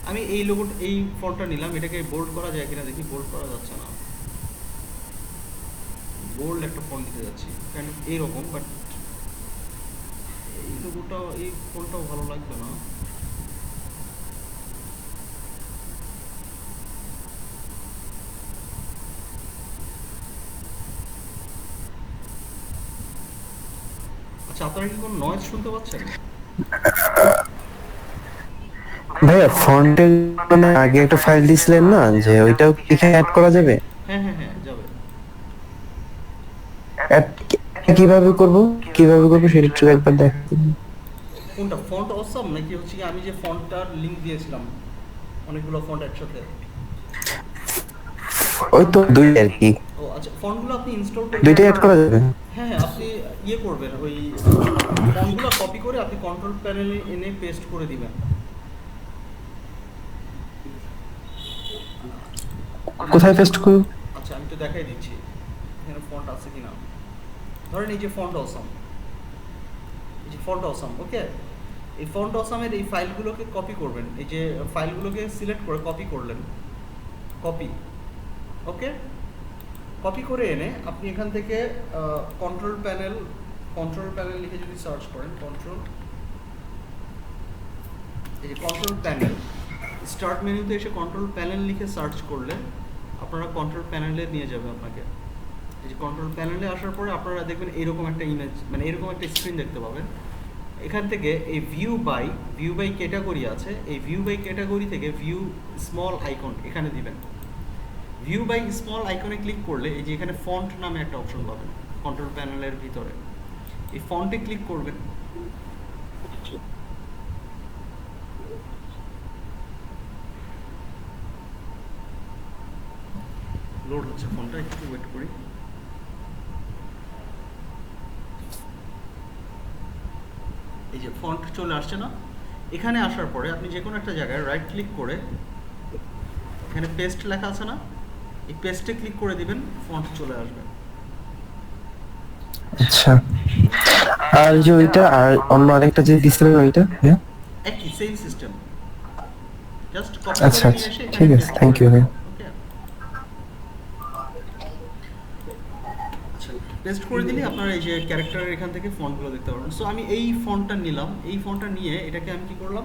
[SPEAKER 1] আমি এই লোগোটা, এই ফন্টটা নিলাম, এটাকে বোল্ড করা যায় কিনা দেখি। বোল্ড করা যাচ্ছে না, বোল্ড একটা ফন্ট দিতে যাচ্ছি কারণ এইরকম, বাট এই লোগোটা, এই ফন্টটাও ভালো লাগবে না। আচ্ছা, আপনারা কি কোনো নয়েজ শুনতে পাচ্ছেন?
[SPEAKER 4] ভাইয়া ফন্টে মানে আগে একটা ফাইল দিছিলেন না, যে ওইটাও এখানে অ্যাড করা যাবে?
[SPEAKER 1] হ্যাঁ হ্যাঁ হ্যাঁ, যাবে।
[SPEAKER 4] অ্যাড কিভাবে করব, কিভাবে করব সেটা একটু একবার দেখান।
[SPEAKER 1] কোনটা, ফন্ট অসাম নাকি হচ্ছে কি আমি যে ফন্টটার লিংক দিয়েছিলাম অনেকগুলো ফন্ট একসাথে?
[SPEAKER 4] ওই তো দুই আর কি,
[SPEAKER 1] ও আচ্ছা, ফন্টগুলো আপনি ইনস্টল করে
[SPEAKER 4] দুইটা অ্যাড করা যাবে।
[SPEAKER 1] হ্যাঁ হ্যাঁ, আপনি ইয়ে করবেন, ওই ফন্টগুলো কপি করে আপনি কন্ট্রোল প্যানেলে এনে পেস্ট করে দিবেন।
[SPEAKER 4] কোথায় পেস্ট করব?
[SPEAKER 1] আচ্ছা, আমি তো দেখাই দিচ্ছি এখানে ফন্ট আছে কিনা। ধরেন এই যে ফন্ট অসাম, এই যে ফন্ট অসাম, ওকে, এই ফন্ট অসামের এই ফাইলগুলোকে কপি করবেন। এই যে ফাইলগুলোকে সিলেক্ট করে কপি করলেন, কপি, ওকে, কপি করে এনে আপনি এখান থেকে কন্ট্রোল প্যানেল লিখে যদি সার্চ করেন, এই যে কন্ট্রোল প্যানেল, স্টার্ট মেনুতে এসে কন্ট্রোল প্যানেল লিখে সার্চ করলে আপনারা কন্ট্রোল প্যানেলে নিয়ে যাবে আপনাকে। এই যে কন্ট্রোল প্যানেলে আসার পরে আপনারা দেখবেন এরকম একটা ইমেজ, মানে এরকম একটা স্ক্রিন দেখতে পাবেন। এখান থেকে এই ভিউ বাই ক্যাটাগরি আছে, এই ভিউ বাই ক্যাটাগরি থেকে ভিউ স্মল আইকন এখানে দিবেন। ভিউ বাই স্মল আইকনে ক্লিক করলে এই যে এখানে ফন্ট নামে একটা অপশন পাবেন কন্ট্রোল প্যানেলের ভিতরে, এই ফন্টে ক্লিক করবেন। লোড হচ্ছে ফন্টটা, একটু ওয়েট করি। এই যে ফন্ট চলে আসছে না? এখানে আসার পরে আপনি যে কোনো একটা জায়গায় রাইট ক্লিক করে এখানে পেস্ট লেখা আছে না, এই পেস্টে ক্লিক করে দিবেন, ফন্ট চলে আসবে।
[SPEAKER 4] আচ্ছা, আর যে ওইটা আর অন্য আরেকটা যে দিছিলেন ওইটা ভাইয়া?
[SPEAKER 1] একই সেম সিস্টেম, জাস্ট কপি
[SPEAKER 4] আচ্ছা
[SPEAKER 1] করে
[SPEAKER 4] আচ্ছা
[SPEAKER 1] নিয়ে এসে
[SPEAKER 4] ঠিক আছে, থ্যাংক ইউ ভাইয়া।
[SPEAKER 1] ওকে, আচ্ছা পেস্ট করে দিলে আপনারা এই যে ক্যারেক্টারের এখান থেকে ফন্টগুলো দেখতে পারবেন। সো আমি এই ফন্টটা নিলাম, এই ফন্টটা নিয়ে এটাকে আমি কি করলাম,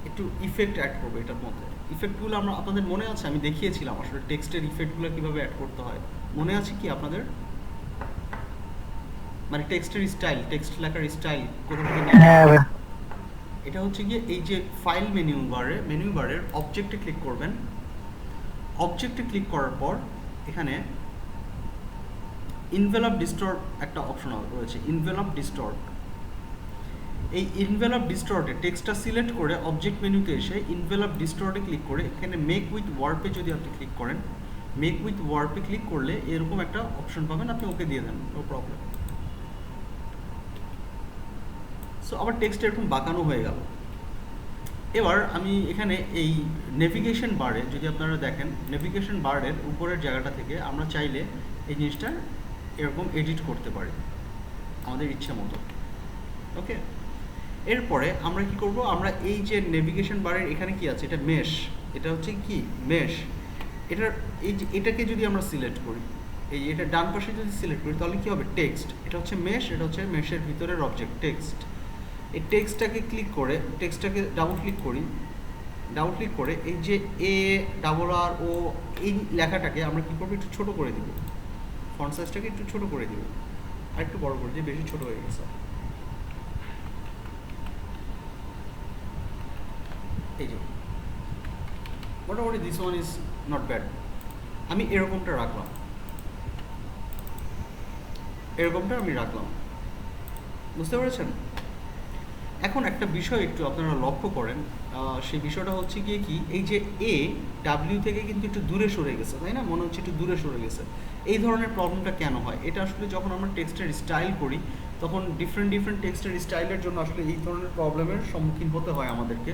[SPEAKER 1] একটু ইফেক্ট অ্যাড করবো এটার মধ্যে। ইফেক্টগুলো আমরা আপনাদের মনে আছে আমি দেখিয়েছিলাম আসলে টেক্সটের ইফেক্টগুলো কিভাবে অ্যাড করতে হয়, মনে আছে কি আপনাদের? মানে টেক্সটের স্টাইল, টেক্সট লেখার স্টাইল কোথা থেকে নিয়ে
[SPEAKER 2] হ্যাঁ ভাই।
[SPEAKER 1] এটা হচ্ছে গিয়ে এই যে ফাইল মেনু বারের অবজেক্টে ক্লিক করবেন। অবজেক্টে ক্লিক করার পর এখানে ইনভেলপ ডিস্টর্ট একটা অপশন রয়েছে, ইনভেলপ ডিস্টর্ট। এই ইনভেলপ ডিস্টর্টে টেক্সটটা সিলেক্ট করে অবজেক্ট মেনুতে এসে ইনভেলপ ডিস্টর্টে ক্লিক করে এখানে মেক উইথ ওয়ার্পে যদি আপনি ক্লিক করেন, মেক উইথ ওয়ার্পে ক্লিক করলে এরকম একটা অপশন পাবেন, আপনি ওকে দিয়ে দেন, নো প্রবলেম। সো আবার টেক্সট এরকম বাঁকানো হয়ে গেল। এবার আমি এখানে এই নেভিগেশন বারে যদি আপনারা দেখেন, নেভিগেশন বারের উপরের জায়গাটা থেকে আমরা চাইলে এই জিনিসটা এরকম এডিট করতে পারি আমাদের ইচ্ছে মতো। ওকে, এরপরে আমরা কি করব, আমরা এই যে নেভিগেশন বারের এখানে কি আছে, এটা মেশ, এটা হচ্ছে কি মেশ, এটার এই যে এটাকে যদি আমরা সিলেক্ট করি, এই এটা ডান পাশে যদি সিলেক্ট করি তাহলে কি হবে, টেক্সট, এটা হচ্ছে মেশ, এটা হচ্ছে মেশের ভিতরের অবজেক্ট টেক্সট। এই টেক্সটটাকে ক্লিক করে, টেক্সটটাকে ডাবল ক্লিক করি, ডাবল ক্লিক করে এই যে এ ডাবল আর ও এই লেখাটাকে আমরা কি করবো, একটু ছোট করে দিব, ফন্ট সাইজটাকে একটু ছোট করে দিব, আর একটু বড় করে দিয়ে, বেশি ছোট হয়ে গেছে। এই যে মোটামুটি this one is not bad. আমি এরকমটা রাখলাম, এরকমটা আমি রাখলাম, বুঝতে পেরেছেন? এখন একটা বিষয় একটু আপনারা লক্ষ্য করেন, সেই বিষয়টা হচ্ছে গিয়ে কি, এই যে এ ডাব্লিউ থেকে কিন্তু একটু দূরে সরে গেছে, তাই না? মনে হচ্ছে একটু দূরে সরে গেছে। এই ধরনের প্রবলেমটা কেন হয়? এটা আসলে যখন আমরা টেক্সটের স্টাইল করি তখন ডিফারেন্ট টেক্সটের স্টাইলের জন্য আসলে এই ধরনের প্রবলেমের সম্মুখীন হতে হয় আমাদেরকে।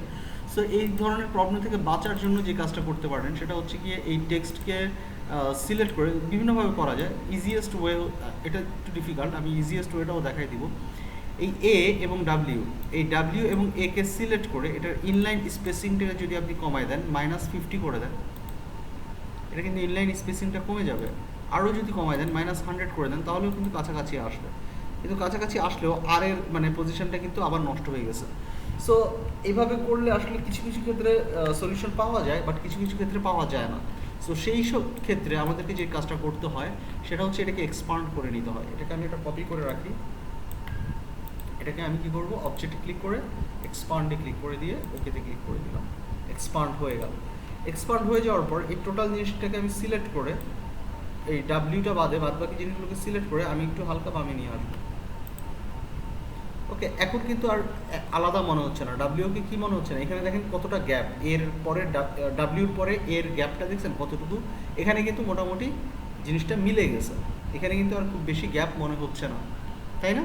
[SPEAKER 1] সো এই ধরনের প্রবলেম থেকে বাঁচার জন্য যে কাজটা করতে পারেন সেটা হচ্ছে গিয়ে এই টেক্সটকে সিলেক্ট করে বিভিন্নভাবে করা যায়। ইজিয়েস্ট ওয়ে, এটা একটু ডিফিকাল্ট, আমি ইজিয়েস্ট ওয়েটাও দেখাই দিব। এই এ এবং ডাব্লিউ, এই ডাব্লিউ এবং এ কে সিলেক্ট করে এটার ইনলাইন স্পেসিংটাকে যদি আপনি কমায় দেন, -50 করে দেন, এটা কিন্তু ইনলাইন স্পেসিংটা কমে যাবে। আরও যদি কমায় দেন, -100 করে দেন, তাহলেও কিন্তু কাছাকাছি আসবে। কিন্তু কাছাকাছি আসলেও আর এর মানে পজিশনটা কিন্তু আবার নষ্ট হয়ে গেছে। সো এইভাবে করলে আসলে কিছু কিছু ক্ষেত্রে সলিউশন পাওয়া যায়, বাট কিছু কিছু ক্ষেত্রে পাওয়া যায় না। সো সেই সব ক্ষেত্রে আমাদেরকে যে কাজটা করতে হয় সেটা হচ্ছে এটাকে এক্সপান্ড করে নিতে হয়। এটাকে আমি একটা কপি করে রাখি, এটাকে আমি কি করব, অবজেক্টে ক্লিক করে এক্সপান্ডে ক্লিক করে দিয়ে ওকেতে ক্লিক করে দিলাম, এক্সপান্ড হয়ে গেল। এক্সপান্ড হয়ে যাওয়ার পর এই টোটাল জিনিসটাকে আমি সিলেক্ট করে এই ডাব্লিউটা বাদে বাকি জিনিসগুলোকে সিলেক্ট করে আমি একটু হালকা বামে নিয়ে আসবো। ওকে, এখন কিন্তু আর আলাদা মনে হচ্ছে না, ডাব্লিউকে কি মনে হচ্ছে না, এখানে দেখেন কতটা গ্যাপ, এর পরে ডাব্লিউর পরে এর গ্যাপটা দেখছেন কতটুকু, এখানে কিন্তু মোটামুটি জিনিসটা মিলে গেছে, এখানে কিন্তু আর খুব বেশি গ্যাপ মনে হচ্ছে না, তাই না?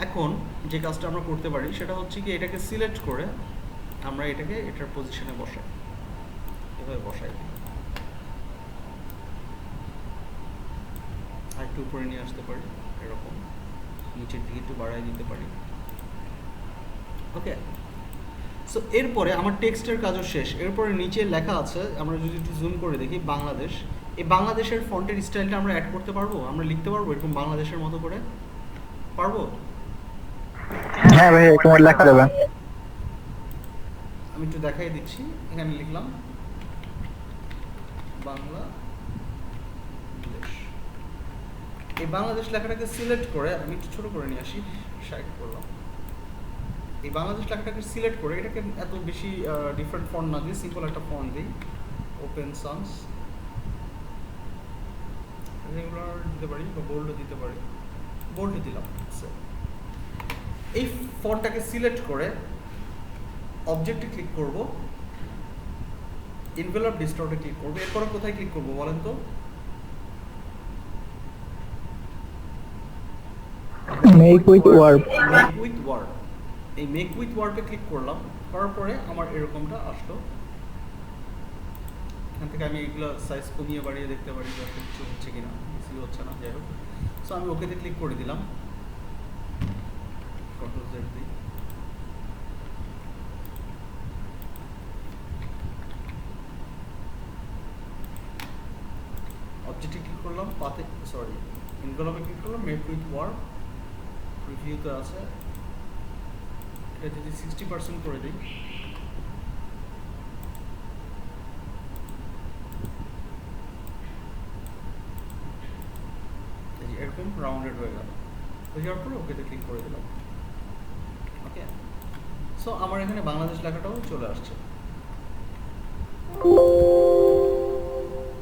[SPEAKER 1] এখন যে কাজটা আমরা করতে পারি সেটা হচ্ছে কি, এটাকে সিলেক্ট করে আমরা এটাকে এটার পজিশনে বসাই, এভাবে বসাই, আর একটু উপরে নিয়ে আসতে পারি, এরকম নিচের দিকে একটু বাড়াই দিতে পারি। ওকে, সো এরপরে আমার টেক্সটের কাজও শেষ। এরপরে নিচে লেখা আছে, আমরা যদি একটু জুম করে দেখি, বাংলাদেশ। এই বাংলাদেশের ফন্টের স্টাইলটা আমরা অ্যাড করতে পারবো, আমরা লিখতে পারবো এরকম বাংলাদেশের মতো করে, পারবো?
[SPEAKER 2] হ্যাঁ ভাই, তোমার লেখা দেবেন।
[SPEAKER 1] আমি একটু দেখাই দিচ্ছি, এখানে লিখলাম বাংলাদেশ। এই বাংলাদেশ লেখাটাকে সিলেক্ট করে আমি একটু ছোট করে নিয়ে আসি, সাইড করলাম। এই বাংলাদেশ লেখাটাকে সিলেক্ট করে এটাকে এত বেশি ডিফারেন্ট ফন্ট না দিয়ে সিম্পল একটা ফন্ট দিই, ওপেন সান্স, রেগুলার দিতে পারি বা বোল্ডও দিতে পারি, বোল্ডে দিলাম। এই ফন্টটাকে সিলেক্ট করে অবজেক্টে ক্লিক করব, এনভেলপ ডিস্টর্টে ক্লিক করব, এরপরে কোথায় ক্লিক করব বলেন তো?
[SPEAKER 2] Make with word.
[SPEAKER 1] Make with word, এই মেক উইথ ওয়ার্ডে ক্লিক করলাম, করার পরে আমার এরকমটা আসলো, এখান থেকে আমি এগুলো সাইজ কমিয়ে বাড়িয়ে দেখতে পারি যে আসলে কিছু হচ্ছে কিনা, কিছুই হচ্ছে না, যাই হোক। সো আমি ওকেতে ক্লিক করে দিলাম, কন্ট্রোল জেড দিই। অবজেক্টে ক্লিক করলাম, পাতে সরি ইনভলভে ক্লিক করলাম, মেক উইথ ওয়ার্ক রিভিউতে আছে, এটা যদি 60% করে দিই, এই যে এরকম রাউন্ডেড হয়ে গেল। হয়ে যাওয়ার পরে ওকেতে ক্লিক করে দিলাম। ওকে, সো আমার এখানে বাংলাদেশ লেখাটাও চলে আসছে,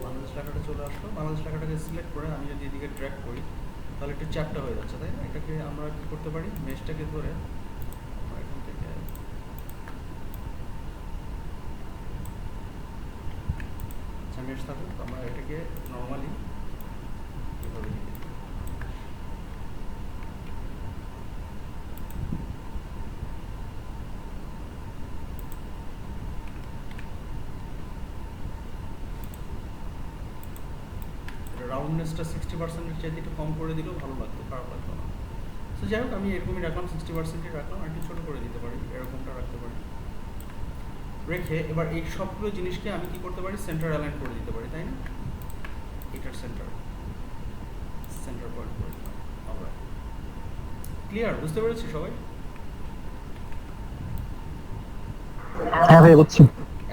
[SPEAKER 1] বাংলাদেশ লেখাটা চলে আসলো। বাংলাদেশ লেখাটাকে সিলেক্ট করে আমি যদি এদিকে ড্র্যাগ করি তাহলে একটু চ্যাপটা হয়ে যাচ্ছে, তাই না? এটাকে আমরা কি করতে পারি, মেশটাকে ধরে আমরা এখান থেকে আচ্ছা মেশ থাকুক, আমরা এটাকে নর্মালি এভাবে দিই। রাউন্ডনেসটা 60%-এর চাইতে একটু কম করে দিলেও ভালো লাগতো, খারাপ লাগতো না। সো যাই হোক, আমি এরকমই রাখলাম, 60%-ই রাখলাম, আর একটু ছোটো করে দিতে পারি, এরকমটা রাখতে পারি। রেখে এবার এই সবগুলো জিনিসকে আমি কি করতে পারি, সেন্টার অ্যালাইন করে দিতে পারি, তাই না? এটার সেন্টার পয়েন্ট করে দিলাম। Alright, clear? বুঝতে পেরেছি সবাই?
[SPEAKER 2] হ্যাঁ ভাই বুঝছি।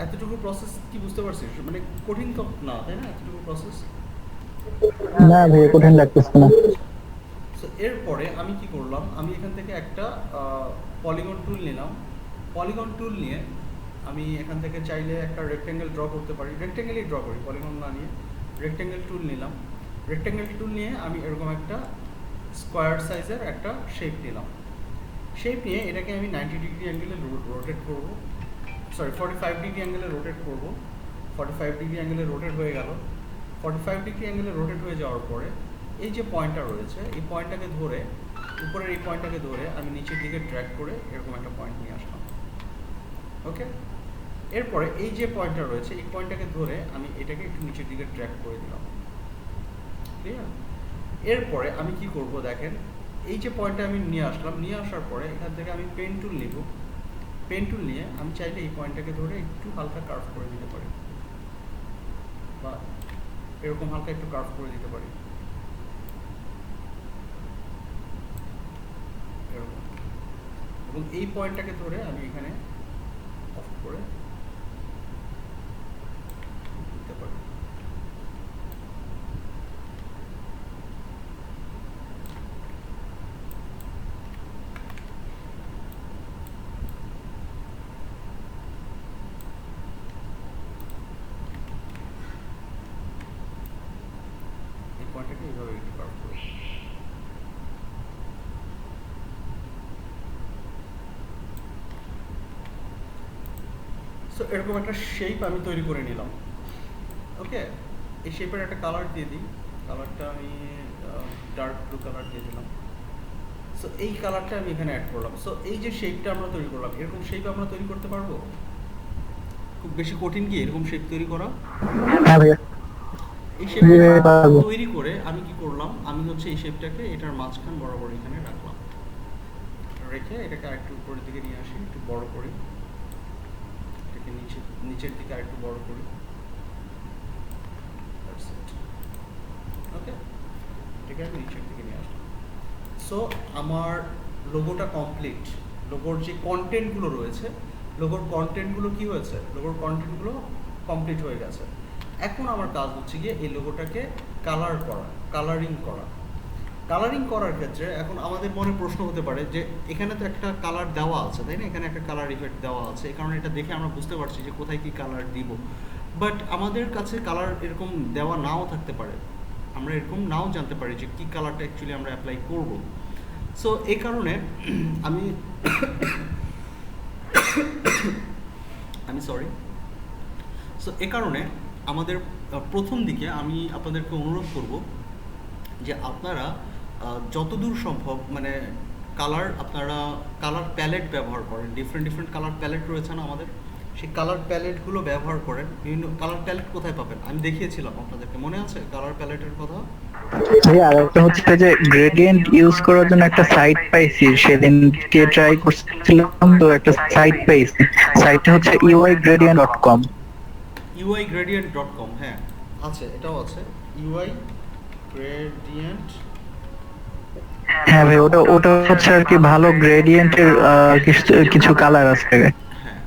[SPEAKER 1] এতটুকু প্রসেস কি বুঝতে পারছিস? মানে কঠিন তো না, তাই না? এতটুকু প্রসেস।
[SPEAKER 2] না ভাই কঠিন লাগতেছে না।
[SPEAKER 1] সো এরপরে আমি কি করলাম, আমি এখান থেকে একটা পলিগন টুল নিলাম। পলিগন টুল নিয়ে আমি এখান থেকে চাইলে একটা রেক্টেঙ্গেল ড্র করতে পারি, রেক্টেঙ্গেলই ড্র করি, পলিগন না নিয়ে। রেক্টেঙ্গেল টুল নিলাম, রেক্টেঙ্গেল টুল নিয়ে আমি এরকম একটা স্কোয়ার সাইজের একটা শেপ নিলাম। শেপ নিয়ে এটাকে আমি 90 ডিগ্রি অ্যাঙ্গেলে রোটেট করব, সরি 45 ডিগ্রি অ্যাঙ্গেলে রোটেট করব। 45 ডিগ্রি অ্যাঙ্গেলে রোটেট হয়ে গেল। 45 ডিগ্রি অ্যাঙ্গেলে রোটেট হয়ে যাওয়ার পরে এই যে পয়েন্টটা রয়েছে, এই পয়েন্টটাকে ধরে, উপরের এই পয়েন্টটাকে ধরে আমি নিচের দিকে ড্র্যাগ করে এরকম একটা পয়েন্ট নিয়ে আসলাম। ওকে, এরপরে এই যে পয়েন্টটা রয়েছে, এই পয়েন্টটাকে ধরে আমি এটাকে একটু নিচের দিকে ড্র্যাগ করে দিলাম। ক্লিয়ার? এরপরে আমি কি করব দেখেন, এই যে পয়েন্টটা আমি নিয়ে আসলাম, নিয়ে আসার পরে এখান থেকে আমি পেন টুল নিব। পেন টুল নিয়ে আমি চাইলে এই পয়েন্টটাকে ধরে একটু হালকা কার্ভ করে দিতে পারি, বা এরকম হালকা একটু কার্ভ করে দিতে পারি, এরকম। এবং এই পয়েন্টটাকে ধরে আমি এখানে অফ করে দিতে পারি। এই পয়েন্টটাকে এইভাবে একটু কার্ভ করে, সো এরকম একটা শেপ আমি তৈরি করে নিলাম। ওকে, এই শেপের একটা কালার দিয়ে দিই, কালারটা আমি ডার্ক ব্লু কালার দিয়ে দিলাম। সো এই কালারটা আমি এখানে অ্যাড করলাম। সো এই যে শেপটা আমরা তৈরি করলাম, এরকম শেপ আমরা তৈরি করতে পারবো? খুব বেশি কঠিন কি এরকম শেপ তৈরি করা?
[SPEAKER 2] হ্যাঁ ভাইয়া
[SPEAKER 1] এই শেপটা
[SPEAKER 2] পারবো।
[SPEAKER 1] তৈরি করে আমি কি করলাম, আমি হচ্ছে এই শেপটাকে এটার মাঝখান বরাবর এখানে রাখলাম, রেখে এটাকে আরেকটু উপরের দিকে নিয়ে আসি, একটু বড় করি, এটাকে নিচের দিকে আরেকটু বড় করি। ওকে, এটাকে আমি নিচের দিকে নিয়ে আসলাম। সো আমার লোগোটা কমপ্লিট। লোগোর যে কন্টেন্টগুলো রয়েছে, লোগোর কন্টেন্টগুলো কি হয়েছে, লোগোর কন্টেন্টগুলো কমপ্লিট হয়ে গেছে। এখন আমার কাজ হচ্ছে গিয়ে এই লোগোটাকে কালার করা, কালারিং করা। কালারিং করার ক্ষেত্রে এখন আমাদের মনে প্রশ্ন হতে পারে যে এখানে তো একটা কালার দেওয়া আছে, তাই না? এখানে একটা কালার ইফেক্ট দেওয়া আছে, এই কারণে এটা দেখে আমরা বুঝতে পারছি যে কোথায় কি কালার দিব। বাট আমাদের কাছে কালার এরকম দেওয়া নাও থাকতে পারে, আমরা এরকম নাও জানতে পারি যে কী কালারটা অ্যাকচুয়ালি আমরা অ্যাপ্লাই করব। সো এই কারণে আমি সরি। সো এ কারণে আমাদের প্রথম দিকে আমি আপনাদেরকে অনুরোধ করব যে আপনারা যতদূর সম্ভব মানে আপনারা কালার প্যালেট ব্যবহার করেন। ডিফারেন্ট কালার প্যালেট রয়েছে না আমাদের, সেই কালার প্যালেটগুলো ব্যবহার করেন। বিভিন্ন কালার প্যালেট কোথায় পাবেন আমি দেখিয়েছিলাম আপনাদেরকে, মনে আছে কালার প্যালেটের কথা?
[SPEAKER 2] ভাইয়া আর একটা হচ্ছে যে গ্রেডিয়েন্ট ইউজ করার জন্য একটা সাইট পাইছি, সেদিনকে ট্রাই করছিলাম তো একটা সাইট পাইছি, সাইটটা হচ্ছে uigradient.com।
[SPEAKER 1] uigradient.com, হ্যাঁ আছে, এটাও আছে uigradient।
[SPEAKER 2] হ্যাঁ ভাই, ওটা ওটা হচ্ছে আর কি ভালো গ্রেডিয়েন্টের কিছু কালার আছে
[SPEAKER 1] হ্যাঁ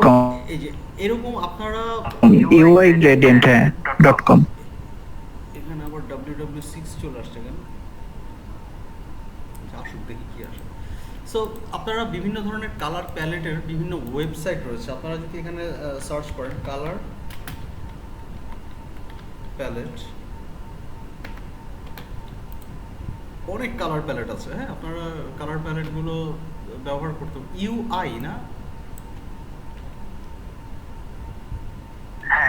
[SPEAKER 2] .com।
[SPEAKER 1] এই যে এরকম আপনারা
[SPEAKER 2] uigradient, হ্যাঁ .com।
[SPEAKER 1] এখানে আবার ww6 চলে আসছে কেন? আচ্ছা, আসুক দেখি কি আসে। সো আপনারা বিভিন্ন ধরনের কালার প্যালেটের বিভিন্ন ওয়েবসাইট রয়েছে, আপনারা যদি এখানে সার্চ করেন কালার প্যালেট, অনেক কালার প্যালেট আছে। হ্যাঁ, আপনারা কালার প্যালেটগুলো ব্যবহার করতে ইউআই না,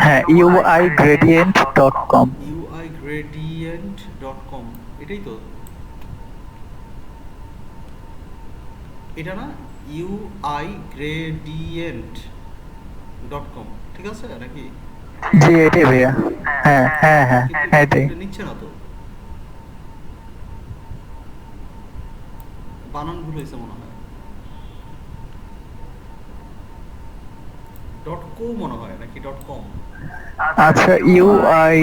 [SPEAKER 2] হ্যাঁ uigradient.com।
[SPEAKER 1] uigradient.com, এটাই তো, এটা না uigradient.com, ঠিক আছে নাকি?
[SPEAKER 2] জি এটাই ভাইয়া, হ্যাঁ হ্যাঁ হ্যাঁ
[SPEAKER 1] কিন্তু
[SPEAKER 2] এটাই।
[SPEAKER 1] এটা নিচ্ছে না তো, বানানগুলো হয়েছে মনে হয় .co মনে হয় নাকি .com।
[SPEAKER 2] আচ্ছা UI,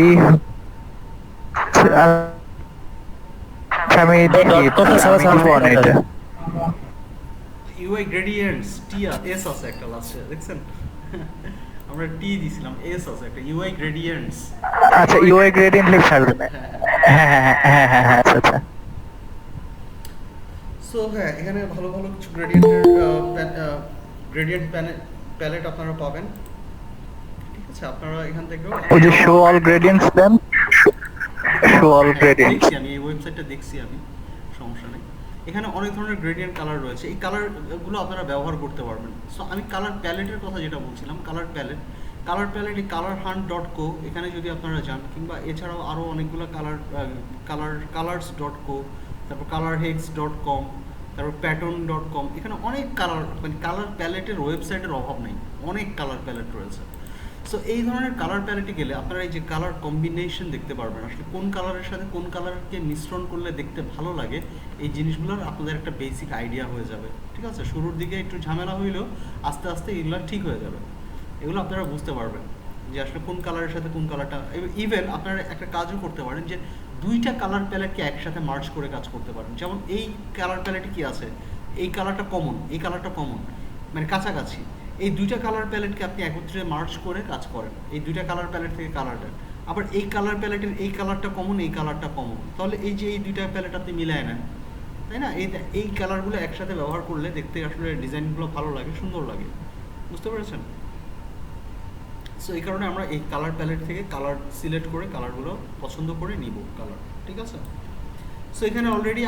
[SPEAKER 2] আমি দেখি,
[SPEAKER 3] .com এর
[SPEAKER 2] আমি দিব না এটা।
[SPEAKER 1] UI gradients টি এস আছে একটা লাস্টে, দেখছেন? আমরা টি দিছিলাম, এস আছে একটা, UI gradients।
[SPEAKER 2] আচ্ছা uigradient লিখে ছাড়বেন। হ্যাঁ হ্যাঁ হ্যাঁ হ্যাঁ হ্যাঁ আচ্ছা আচ্ছা।
[SPEAKER 1] সো হ্যাঁ, এখানে ভালো ভালো কিছু গ্রেডিয়েন্ট প্যালেট আপনারা পাবেন, ঠিক আছে? আপনারা এখান থেকেও
[SPEAKER 2] ওই যে শো অল গ্রেডিয়েন্টস দেন, শো অল গ্রেডিয়েন্টস।
[SPEAKER 1] দেখছি আমি এই ওয়েবসাইটটা দেখছি আমি, সমস্যা নেই। এখানে অনেক ধরনের গ্রেডিয়েন্ট কালার রয়েছে, এই কালারগুলো আপনারা ব্যবহার করতে পারবেন। সো আমি কালার প্যালেটের কথা যেটা বলছিলাম, কালার প্যালেট এই colorhunt.co, এখানে যদি আপনারা যান, কিংবা এছাড়াও আরও অনেকগুলো colors.co, তারপর colorhex.com, তারপর pattern.com, এখানে অনেক কালার প্যালেটের ওয়েবসাইটের অভাব নেই, অনেক কালার প্যালেট রয়েছে। সো এই ধরনের কালার প্যালেটে গেলে আপনারা এই যে কালার কম্বিনেশন দেখতে পারবেন, আসলে কোন কালারের সাথে কোন কালারকে মিশ্রণ করলে দেখতে ভালো লাগে, এই জিনিসগুলোর আপনাদের একটা বেসিক আইডিয়া হয়ে যাবে, ঠিক আছে? শুরুর দিকে একটু ঝামেলা হইলেও আস্তে আস্তে এগুলো ঠিক হয়ে যাবে, এগুলো আপনারা বুঝতে পারবেন যে আসলে কোন কালারের সাথে কোন কালারটা। ইভেন আপনারা একটা কাজও করতে পারেন যে দুইটা কালার প্যালেটকে একসাথে মার্জ করে কাজ করতে পারেন। যেমন এই কালার প্যালেটে কি আছে, এই কালারটা কমন, এই কালারটা কমন, মানে কাছাকাছি, এই দুইটা কালার প্যালেটকে আপনি একত্রে মার্জ করে কাজ করেন, এই দুইটা কালার প্যালেট থেকে কালারটা, আবার এই কালার প্যালেটের এই কালারটা কমন, এই কালারটা কমন, তাহলে এই যে এই দুইটা প্যালেট আপনি মিলায় নেন, তাই না? এই কালারগুলো একসাথে ব্যবহার করলে দেখতে আসলে ডিজাইনগুলো ভালো লাগে, সুন্দর লাগে, বুঝতে পেরেছেন? সো এই কারণে আমরা এই কালার প্যালেট থেকে কালার সিলেক্ট করে কালারগুলো পছন্দ করে নিব কালার, ঠিক আছে? সো এখানে অলরেডি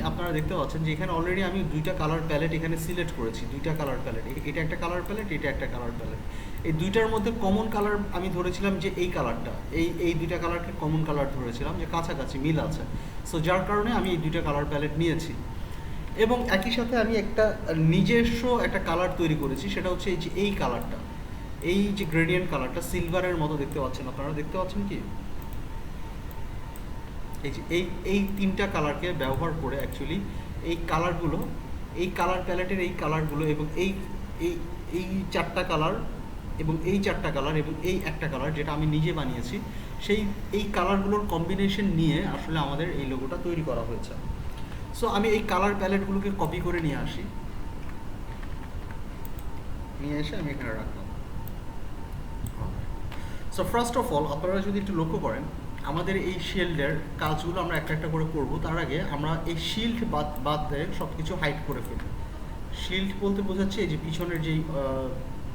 [SPEAKER 1] আপনারা দেখতে পাচ্ছেন যে এখানে অলরেডি আমি দুইটা কালার প্যালেট এখানে সিলেক্ট করেছি, দুইটা কালার প্যালেট, এটা একটা কালার প্যালেট, এটা একটা কালার প্যালেট। এই দুইটার মধ্যে কমন কালার আমি ধরেছিলাম যে এই কালারটা, এই দুইটা কালারকে কমন কালার ধরেছিলাম যে কাছাকাছি মিল আছে। সো যার কারণে আমি এই দুইটা কালার প্যালেট নিয়েছি, এবং একই সাথে আমি একটা নিজস্ব একটা কালার তৈরি করেছি, সেটা হচ্ছে এই যে এই কালারটা, এই যে গ্রেডিয়েন্ট কালারটা সিলভারের মতো দেখতে পাচ্ছেন, আপনারা দেখতে পাচ্ছেন কি? এই যে এই তিনটা কালারকে ব্যবহার করে অ্যাকচুয়ালি এই কালারগুলো, এই কালার প্যালেটের এই কালারগুলো, এবং এই এই এই চারটা কালার, এবং এই চারটা কালার, এবং এই একটা কালার যেটা আমি নিজে বানিয়েছি, এই কালারগুলোর কম্বিনেশন নিয়ে আসলে আমাদের এই লোগোটা তৈরি করা হয়েছে। সো আমি এই কালার প্যালেটগুলোকে কপি করে নিয়ে এসে আমি এখানে রাখলাম। সো ফার্স্ট অফ অল আপনারা যদি একটু লক্ষ্য করেন, আমাদের এই শিল্ডের কাজগুলো আমরা একটা একটা করে করব, তার আগে আমরা এই শিল্ড বাদ দিয়ে সব কিছু হাইড করে ফেলব। শিল্ড বলতে বোঝাচ্ছে এই যে পিছনের যেই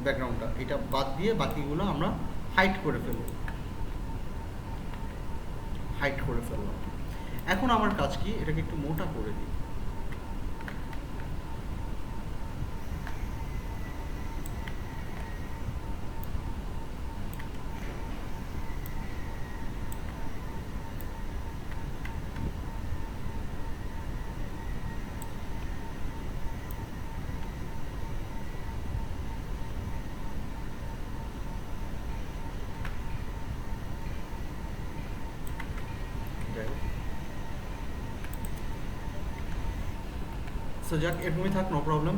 [SPEAKER 1] ব্যাকগ্রাউন্ডটা, এটা বাদ দিয়ে বাকিগুলো আমরা হাইড করে ফেললাম। এখন আমার কাজ কি, এটাকে একটু মোটা করে দিই। সো যাক, এরকমই থাক, নো প্রবলেম।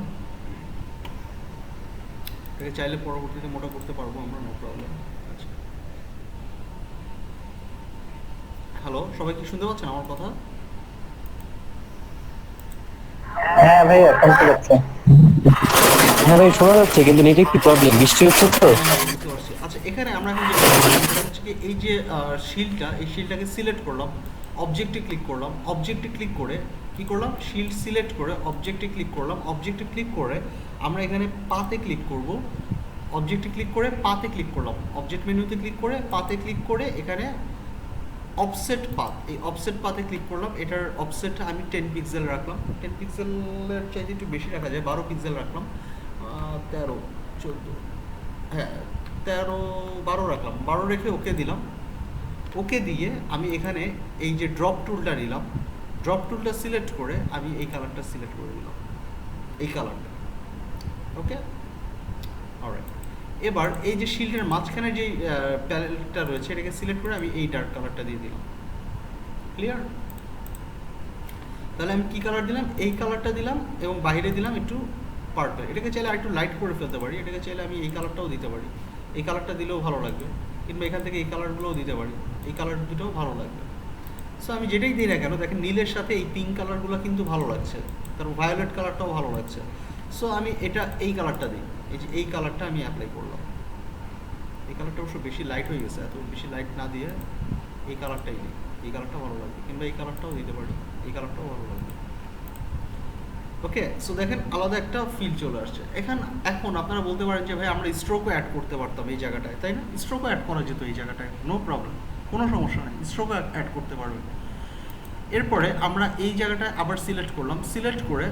[SPEAKER 1] এটাকে চাইলে পরবর্তীতে মোটা করতে পারবো আমরা, নো প্রবলেম। আচ্ছা, হ্যালো, সবাই কি শুনতে পাচ্ছেন আমার কথা?
[SPEAKER 2] হ্যাঁ ভাইয়া শুনতে পাচ্ছি।
[SPEAKER 4] হ্যাঁ ভাই শোনা যাচ্ছে, কিন্তু নেটে একটু প্রবলেম, বৃষ্টি হচ্ছে তো।
[SPEAKER 1] হ্যাঁ, বুঝতে পারছি। আচ্ছা, এখানে আমরা এখন যেটা করলাম সেটা হচ্ছে কি, এই যে শিল্ডটা, এই শিল্ডটাকে সিলেক্ট করলাম, অবজেক্টে ক্লিক করলাম, অবজেক্টে ক্লিক করে কি করলাম, শিল্ড সিলেক্ট করে অবজেক্টে ক্লিক করলাম, অবজেক্টে ক্লিক করে আমরা এখানে পাতে ক্লিক করব, অবজেক্টে ক্লিক করে পাতে ক্লিক করলাম, অবজেক্ট মেনুতে ক্লিক করে পাতে ক্লিক করে এখানে অফসেট পাথ, এই অফসেট পাথে ক্লিক করলাম। এটার অফসেট আমি 10 পিক্সেল রাখলাম, 10 পিক্সেলের চাইতে একটু বেশি রাখা যায়, 12 পিক্সেল রাখলাম, 13 14, হ্যাঁ 13 12 রাখলাম, 12 রেখে ওকে দিলাম। ওকে দিয়ে আমি এখানে এই যে ড্রপ টুলটা নিলাম, ড্রপ টুলটা সিলেক্ট করে আমি এই কালারটা সিলেক্ট করে দিলাম, এই কালারটা। ওকে, অলরাইট। এবার এই যে শিল্ডের মাঝখানে যে প্যানেলটা রয়েছে এটাকে সিলেক্ট করে আমি এই ডার্ক কালারটা দিয়ে দিলাম। ক্লিয়ার? তাহলে আমি কি কালার দিলাম, এই কালারটা দিলাম, এবং বাইরে দিলাম একটু পার্পল। এটাকে চাইলে আরেকটু লাইট করে ফেলতে পারি, এটাকে চাইলে আমি এই কালারটাও দিতে পারি, এই কালারটা দিলেও ভালো লাগবে, কিংবা এখান থেকে এই কালারগুলোও দিতে পারি, এই কালার দুটোও ভালো লাগবে। সো আমি যেটাই দিই না কেন, দেখেন নীলের সাথে এই পিঙ্ক কালারগুলো কিন্তু ভালো লাগছে, তারপর ভায়োলেট কালারটাও ভালো লাগছে। সো আমি এটা এই কালারটা দিই, এই যে এই কালারটা আমি অ্যাপ্লাই করলাম। এই কালারটা অবশ্য বেশি লাইট হয়ে গেছে, এত বেশি লাইট না দিয়ে এই কালারটাই দিই, এই কালারটা ভালো লাগবে, কিংবা এই কালারটাও দিতে পারি, এই কালারটাও ভালো লাগবে। ওকে, সো দেখেন আলাদা একটা ফিল চলে আসছে। এখন আপনারা বলতে পারেন যে ভাই আমরা স্ট্রোকও অ্যাড করতে পারতাম এই জায়গাটায়, তাই না? স্ট্রোকও অ্যাড করা যেত এই জায়গাটায়, নো প্রবলেম, কোনো সমস্যা নেই, স্ট্রোকও অ্যাড করতে পারবেন। এরপরে আমরা এই জায়গাটায় আবার সিলেক্ট করলাম, সিলেক্ট করে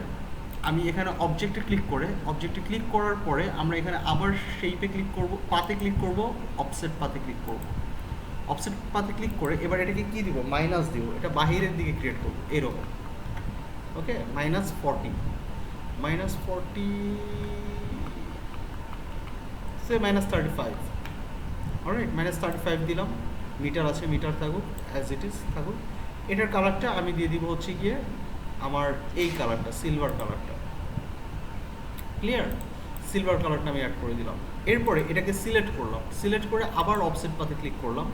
[SPEAKER 1] আমি এখানে অবজেক্টে ক্লিক করে, অবজেক্টে ক্লিক করার পরে আমরা এখানে আবার শেপে ক্লিক করব, পাতে ক্লিক করব, অফসেট পাতে ক্লিক করব, অফসেট পাতে ক্লিক করে এবার এটাকে কি দিব, মাইনাস দিব, এটা বাহিরের দিকে ক্রিয়েট করব এরকম। ওকে, -40, -40 সে -35, অলরাইট, -35 দিলাম। মিটার আছে, মিটার থাকুক, অ্যাজ ইট ইজ থাকুক। এটার কালারটা আমি দিয়ে দিব হচ্ছে গিয়ে আমার এই কালারটা, সিলভার কালারটা। ক্লিয়ার? সিলভার কালারটা আমি অ্যাড করে দিলাম। এরপরে এটাকে সিলেক্ট করলাম, সিলেক্ট করে আবার অফসেট পাতে ক্লিক করলাম,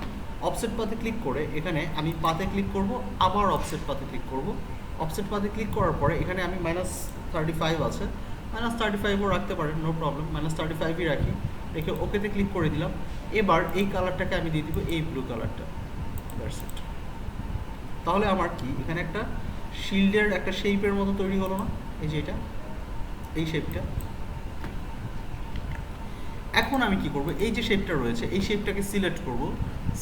[SPEAKER 1] অফসেট পাতে ক্লিক করে এখানে আমি পাতে ক্লিক করব, আবার অফসেট পাতে ক্লিক করব। অফসেট পাতে ক্লিক করার পরে এখানে আমি -35 আছে, -35ও রাখতে পারেন, নো প্রবলেম, -35ই রাখি, রেখে ওকেতে ক্লিক করে দিলাম। এবার এই কালারটাকে আমি দিয়ে দিব এই ব্লু কালারটা, দ্যাটস ইট। তাহলে আমার কি এখানে একটা শিল্ডের একটা শেপের মতো তৈরি হলো না, এই যে এটা, এই শেপটা। এখন আমি কি করব, এই যে শেপটা রয়েছে এই শেপটাকে সিলেক্ট করব,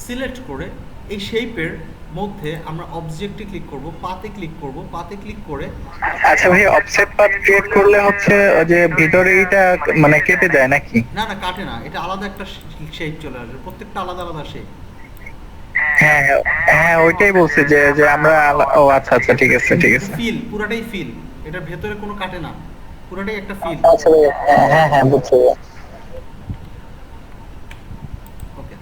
[SPEAKER 1] সিলেক্ট করে এই শেপের মধ্যে আমরা অবজেক্টে ক্লিক করব, পাতে ক্লিক করব, পাতে ক্লিক করে
[SPEAKER 2] আচ্ছা ভাই, অফসেট পাথ ক্রিয়েট করলে হচ্ছে যে ভিতরে এটা মানে কেটে যায় নাকি?
[SPEAKER 1] না না, কাটে না, এটা আলাদা একটা শেপ চলে আসবে, প্রত্যেকটা আলাদা আলাদা শেপ।
[SPEAKER 2] হ্যাঁ হ্যাঁ, ওইটাই বলছি যে যে আমরা ও আচ্ছা আচ্ছা, ঠিক আছে ঠিক আছে।
[SPEAKER 1] ফিল, পুরাটাই ফিল, এটার ভেতরে কোনো কাটে না, পুরাটাই একটা ফিল।
[SPEAKER 2] আচ্ছা ভাই, হ্যাঁ হ্যাঁ বুঝছি।
[SPEAKER 1] ওকে,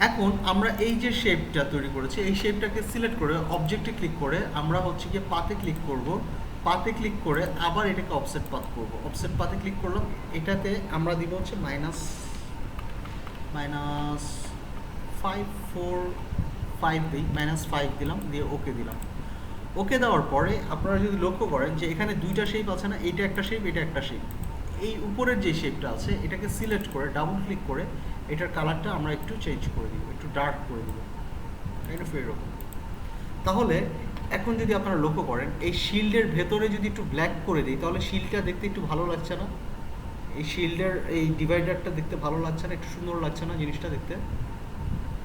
[SPEAKER 1] এখন আমরা এই যে শেপটা তৈরি করেছি এই শেপটাকে সিলেক্ট করে অবজেক্টে ক্লিক করে আমরা হচ্ছে গিয়ে পাতে ক্লিক করব, পাতে ক্লিক করে আবার এটাকে অফসেট পাথ করব, অফসেট পাতে ক্লিক করলাম, এটাতে আমরা দিব হচ্ছে -545 দিই, -5 দিলাম, দিয়ে ওকে দিলাম। ওকে দেওয়ার পরে আপনারা যদি লক্ষ্য করেন যে এখানে দুইটা শেপ আছে না, এইটা একটা শেপ, এটা একটা শেপ। এই উপরের যে শেপটা আছে এটাকে সিলেক্ট করে ডাবল ক্লিক করে এটার কালারটা আমরা একটু চেঞ্জ করে দিব, একটু ডার্ক করে দিব, এটা এরকম। তাহলে এখন যদি আপনারা লক্ষ্য করেন এই শিল্ডের ভেতরে যদি একটু ব্ল্যাক করে দিই তাহলে শিল্ডটা দেখতে একটু ভালো লাগছে না, এই শিল্ডের এই ডিভাইডারটা দেখতে ভালো লাগছে না, একটু সুন্দর লাগছে না জিনিসটা দেখতে,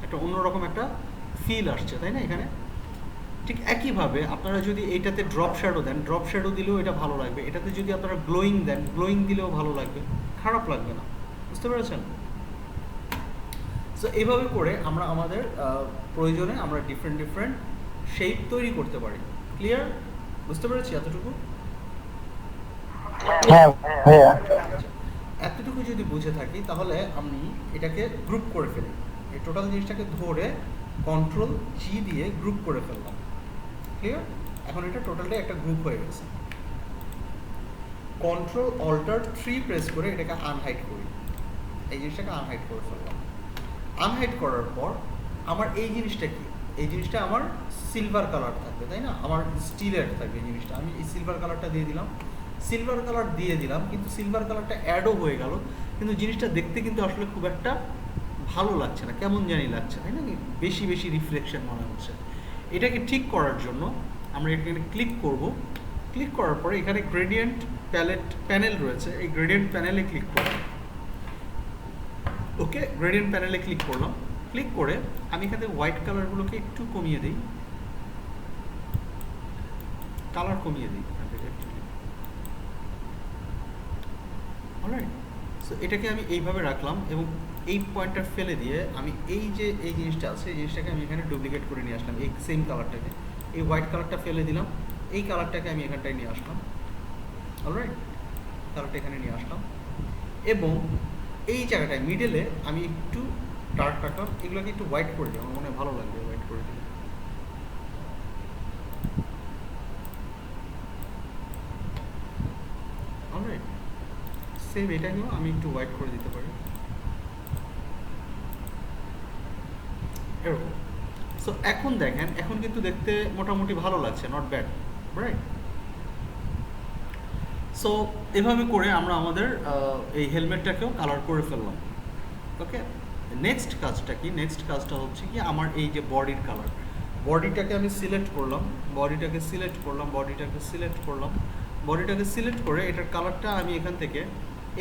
[SPEAKER 1] একটা অন্যরকম একটা ফিল আসছে, তাই না এখানে? ঠিক একইভাবে আপনারা যদি এইটাতে ড্রপ শ্যাডো দেন, ড্রপ শ্যাডো দিলেও এটা ভালো লাগবে, এটাতে যদি আপনারা গ্লোয়িং দেন, গ্লোয়িং দিলেও ভালো লাগবে, খারাপ লাগবে না, বুঝতে পেরেছেন? সো এইভাবে করে আমরা আমাদের প্রয়োজনে আমরা ডিফারেন্ট শেপ তৈরি করতে পারি। ক্লিয়ার? বুঝতে পেরেছি এতটুকু?
[SPEAKER 2] হ্যাঁ ভাইয়া,
[SPEAKER 1] এতটুকু যদি বুঝে থাকি তাহলে আমি এটাকে গ্রুপ করে ফেলি, এই টোটাল জিনিসটাকে ধরে কন্ট্রোল G দিয়ে গ্রুপ করে ফেললাম। ক্লিয়ার? এখন এটা টোটালটাই একটা গ্রুপ হয়ে গেছে। কন্ট্রোল অল্টার 3 প্রেস করে এটাকে আনহাইড করি, এই জিনিসটাকে আনহাইড করে ফেললাম। আনহাইড করার পর আমার এই জিনিসটা কি, এই জিনিসটা আমার সিলভার কালার থাকবে, তাই না, আমার স্টিলের থাকবে এই জিনিসটা। আমি এই সিলভার কালারটা দিয়ে দিলাম, সিলভার কালার দিয়ে দিলাম, কিন্তু সিলভার কালারটা অ্যাডও হয়ে গেল, কিন্তু জিনিসটা দেখতে কিন্তু আসলে খুব একটা ভালো লাগছে না, কেমন জানি লাগছে, তাই না, বেশি বেশি রিফ্লেকশন মনে হচ্ছে। এটাকে ঠিক করার জন্য আমরা এখানে ক্লিক করব। ক্লিক করার পরে এখানে গ্রেডিয়েন্ট প্যানেল রয়েছে, এই গ্রেডিয়েন্ট প্যানেলে ক্লিক করব। ওকে, গ্রেডিয়েন্ট প্যানেলে ক্লিক করলাম। ক্লিক করে আমি এখানে হোয়াইট কালারগুলোকে একটু কমিয়ে দিই, কালার কমিয়ে দিই অলরাইট। সো এটাকে আমি এইভাবে রাখলাম এবং এই পয়েন্টটা ফেলে দিয়ে আমি এই যে এই জিনিসটা আছে, এই জিনিসটাকে আমি এখানে ডুপ্লিকেট করে নিয়ে আসলাম, এই সেম কালারটাকে, এই হোয়াইট কালারটা ফেলে দিলাম, এই কালারটাকে আমি এখানটায় নিয়ে আসলাম, অলরাইট, কালারটা এখানে নিয়ে আসলাম এবং এই জায়গাটায় মিডলে আমি একটু ডার্ক রাখলাম, এগুলোকে একটু হোয়াইট করে দিই, আমার মনে হয় ভালো লাগবে হোয়াইট করে দিলে। অলরাইট, সেম এটাকেও আমি একটু হোয়াইট করে দিতে পারি এরকম। সো এখন দেখেন, এখন কিন্তু দেখতে মোটামুটি ভালো লাগছে, নট ব্যাড, রাইট। সো এভাবে করে আমরা আমাদের এই হেলমেটটাকেও কালার করে ফেললাম। ওকে, নেক্সট কাজটা কি, নেক্সট কাজটা হচ্ছে কি আমার এই যে বডির কালার, বডিটাকে আমি সিলেক্ট করলাম, বডিটাকে সিলেক্ট করলাম, বডিটাকে সিলেক্ট করলাম, বডিটাকে সিলেক্ট করে এটার কালারটা আমি এখান থেকে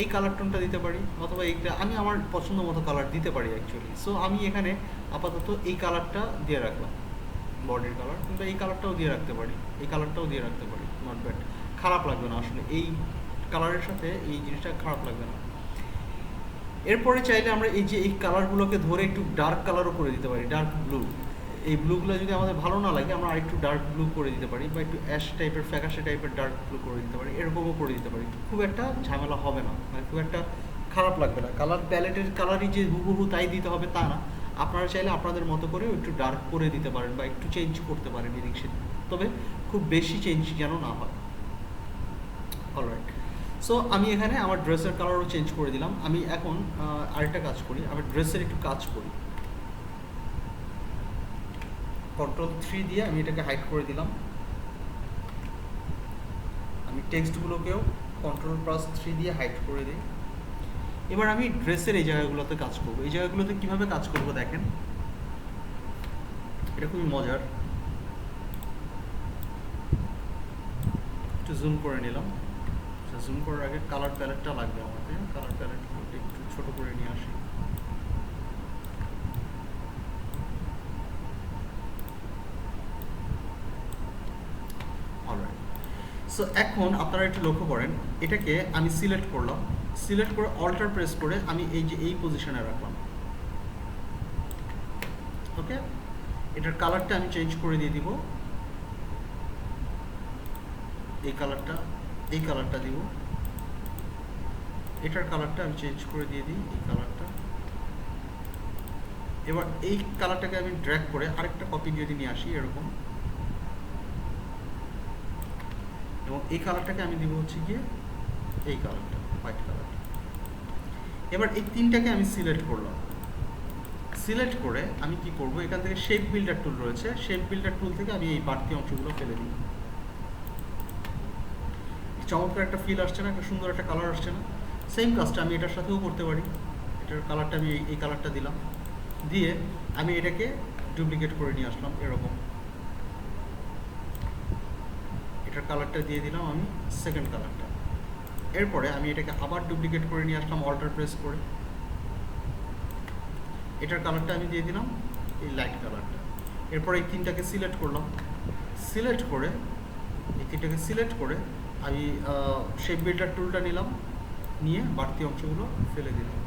[SPEAKER 1] এই কালার টোনটা দিতে পারি, অথবা এইটা আমি আমার পছন্দ মতো কালার দিতে পারি অ্যাকচুয়ালি। সো আমি এখানে আপাতত এই কালারটা দিয়ে রাখলাম, বডির কালার, কিংবা এই কালারটাও দিয়ে রাখতে পারি, এই কালারটাও দিয়ে রাখতে পারি, নট ব্যাড, খারাপ লাগবে না আসলে, এই কালারের সাথে এই জিনিসটা খারাপ লাগবে না। এরপরে চাইলে আমরা এই যে এই কালারগুলোকে ধরে একটু ডার্ক কালারও করে দিতে পারি, ডার্ক ব্লু। এই ব্লুগুলো যদি আমাদের ভালো না লাগে আমরা আরেকটু ডার্ক ব্লু করে দিতে পারি, বা একটু অ্যাশ টাইপের, ফ্যাকাশে টাইপের ডার্ক ব্লু করে দিতে পারি, এরকমও করে দিতে পারি, খুব একটা ঝামেলা হবে না, মানে খুব একটা খারাপ লাগবে না। কালার প্যালেটের কালারই যে হুবহু তাই দিতে হবে তা না, আপনারা চাইলে আপনাদের মতো করে একটু ডার্ক করে দিতে পারেন বা একটু চেঞ্জ করতে পারেন এদিক সেদিক, তবে খুব বেশি চেঞ্জ যেন না হয়। অলরাইট, সো আমি এখানে আমার ড্রেসের কালারও চেঞ্জ করে দিলাম। আমি এখন আরেকটা কাজ করি, আমি ড্রেসের একটু কাজ করি, কন্ট্রোল 3 দিয়ে আমি এটাকে হাইড করে দিলাম। আমি টেক্সটগুলোকেও কন্ট্রোল+3 দিয়ে হাইড করে দিই। এবার আমি ড্রেসের এই জায়গাগুলোতে কাজ করব। এই জায়গাগুলোতে কিভাবে কাজ করব দেখেন, এটা খুবই মজার। একটু জুম করে নিলাম, জুম করার আগে কালার প্যালেটটা লাগবে আমাকে, কালার প্যালেটগুলোকে একটু ছোট করে নিয়ে আসি। অলরাইট, সো এখন আপনারা একটু লক্ষ্য করেন, এটাকে আমি সিলেক্ট করলাম, সিলেক্ট করে অল্টার প্রেস করে আমি এই যে এই পজিশনে রাখলাম। ওকে, এটার কালারটা আমি চেঞ্জ করে দিয়ে দিব, এই কালারটা দিব, এটার কালারটা আমি চেঞ্জ করে দিয়ে দিই, এই কালারটা। এবার এই কালারটাকে আমি ড্র্যাগ করে আরেকটা কপি যদি নিয়ে আসি এরকম, এবং এই কালারটাকে আমি দিব হচ্ছে গিয়ে এই কালারটা, হোয়াইট কালারটা। এবার এই তিনটাকে আমি সিলেক্ট করলাম, সিলেক্ট করে আমি কি করব, এখান থেকে শেপ বিল্ডার টুল রয়েছে, শেপ বিল্ডার টুল থেকে আমি এই বাড়তি অংশগুলো ফেলে দিই। চমৎকার একটা ফিল আসছে না, একটা সুন্দর একটা কালার আসছে না? সেম কাজটা আমি এটার সাথেও করতে পারি। এটার কালারটা আমি এই কালারটা দিলাম, দিয়ে আমি এটাকে ডুপ্লিকেট করে নিয়ে আসলাম এরকম, এটার কালারটা দিয়ে দিলাম আমি সেকেন্ড কালারটা। এরপরে আমি এটাকে আবার ডুপ্লিকেট করে নিয়ে আসলাম অল্টার প্রেস করে, এটার কালারটা আমি দিয়ে দিলাম এই লাইট কালারটা। এরপর এই তিনটাকে সিলেক্ট করলাম, সিলেক্ট করে এই তিনটাকে সিলেক্ট করে আমি শেপ বিল্ডার টুলটা নিলাম, নিয়ে বাড়তি অংশগুলো ফেলে দিলাম।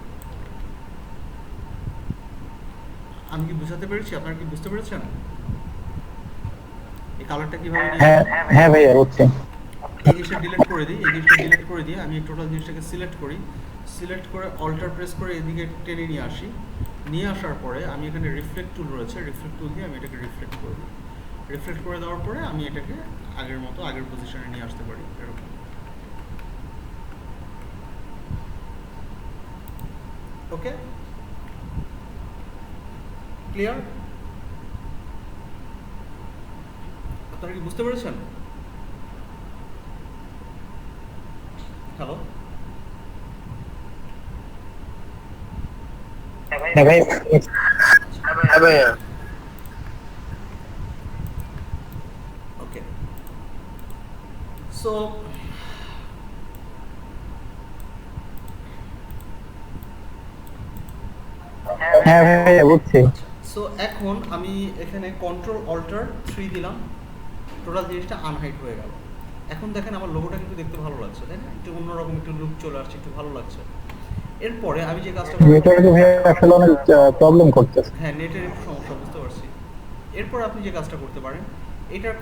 [SPEAKER 1] আমি কি বুঝাতে পেরেছি? আপনারা কি বুঝতে পেরেছেন এই কালারটা কিভাবে?
[SPEAKER 2] হ্যাঁ ভাইয়া বুঝছি।
[SPEAKER 1] এই জিনিসটা ডিলিট করে দিই, এই জিনিসটা ডিলিট করে দিয়ে আমি টোটাল জিনিসটাকে সিলেক্ট করি, সিলেক্ট করে অল্টার প্রেস করে এদিকে টেনে নিয়ে আসি। নিয়ে আসার পরে আমি এখানে রিফ্লেক্ট টুল রয়েছে, রিফ্লেক্ট টুল দিয়ে আমি এটাকে রিফ্লেক্ট করে দিই। রিফ্লেক্ট করে দেওয়ার পরে আমি এটাকে আগের মতো আগের পজিশনে নিয়ে আসতে পারি এরকম। ওকে, ক্লিয়ার? আপনারা কি বুঝতে পেরেছেন? হ্যালো,
[SPEAKER 2] হ্যাঁ ভাই,
[SPEAKER 1] ওকে। সো
[SPEAKER 2] হ্যাঁ ভাইয়া বুঝছি।
[SPEAKER 1] সো এখন আমি এখানে কন্ট্রোল অল্টার 3 দিলাম, টোটাল জিনিসটা আনহাইড হয়ে গেল। এখন দেখেন আমার লোগোটা কিন্তু দেখতে ভালো লাগছে, তাই না? একটু অন্যরকম একটু লুক চলে আসছে, একটু ভালো লাগছে। এরপরে আমি যে কাজটা
[SPEAKER 2] নেটওয়ার্কে ভাইয়া আসলে অনেক প্রবলেম করতেছে।
[SPEAKER 1] হ্যাঁ, নেটের একটু সমস্যা, বুঝতে পারছি। এরপর আপনি যে কাজটা করতে পারেন, এটার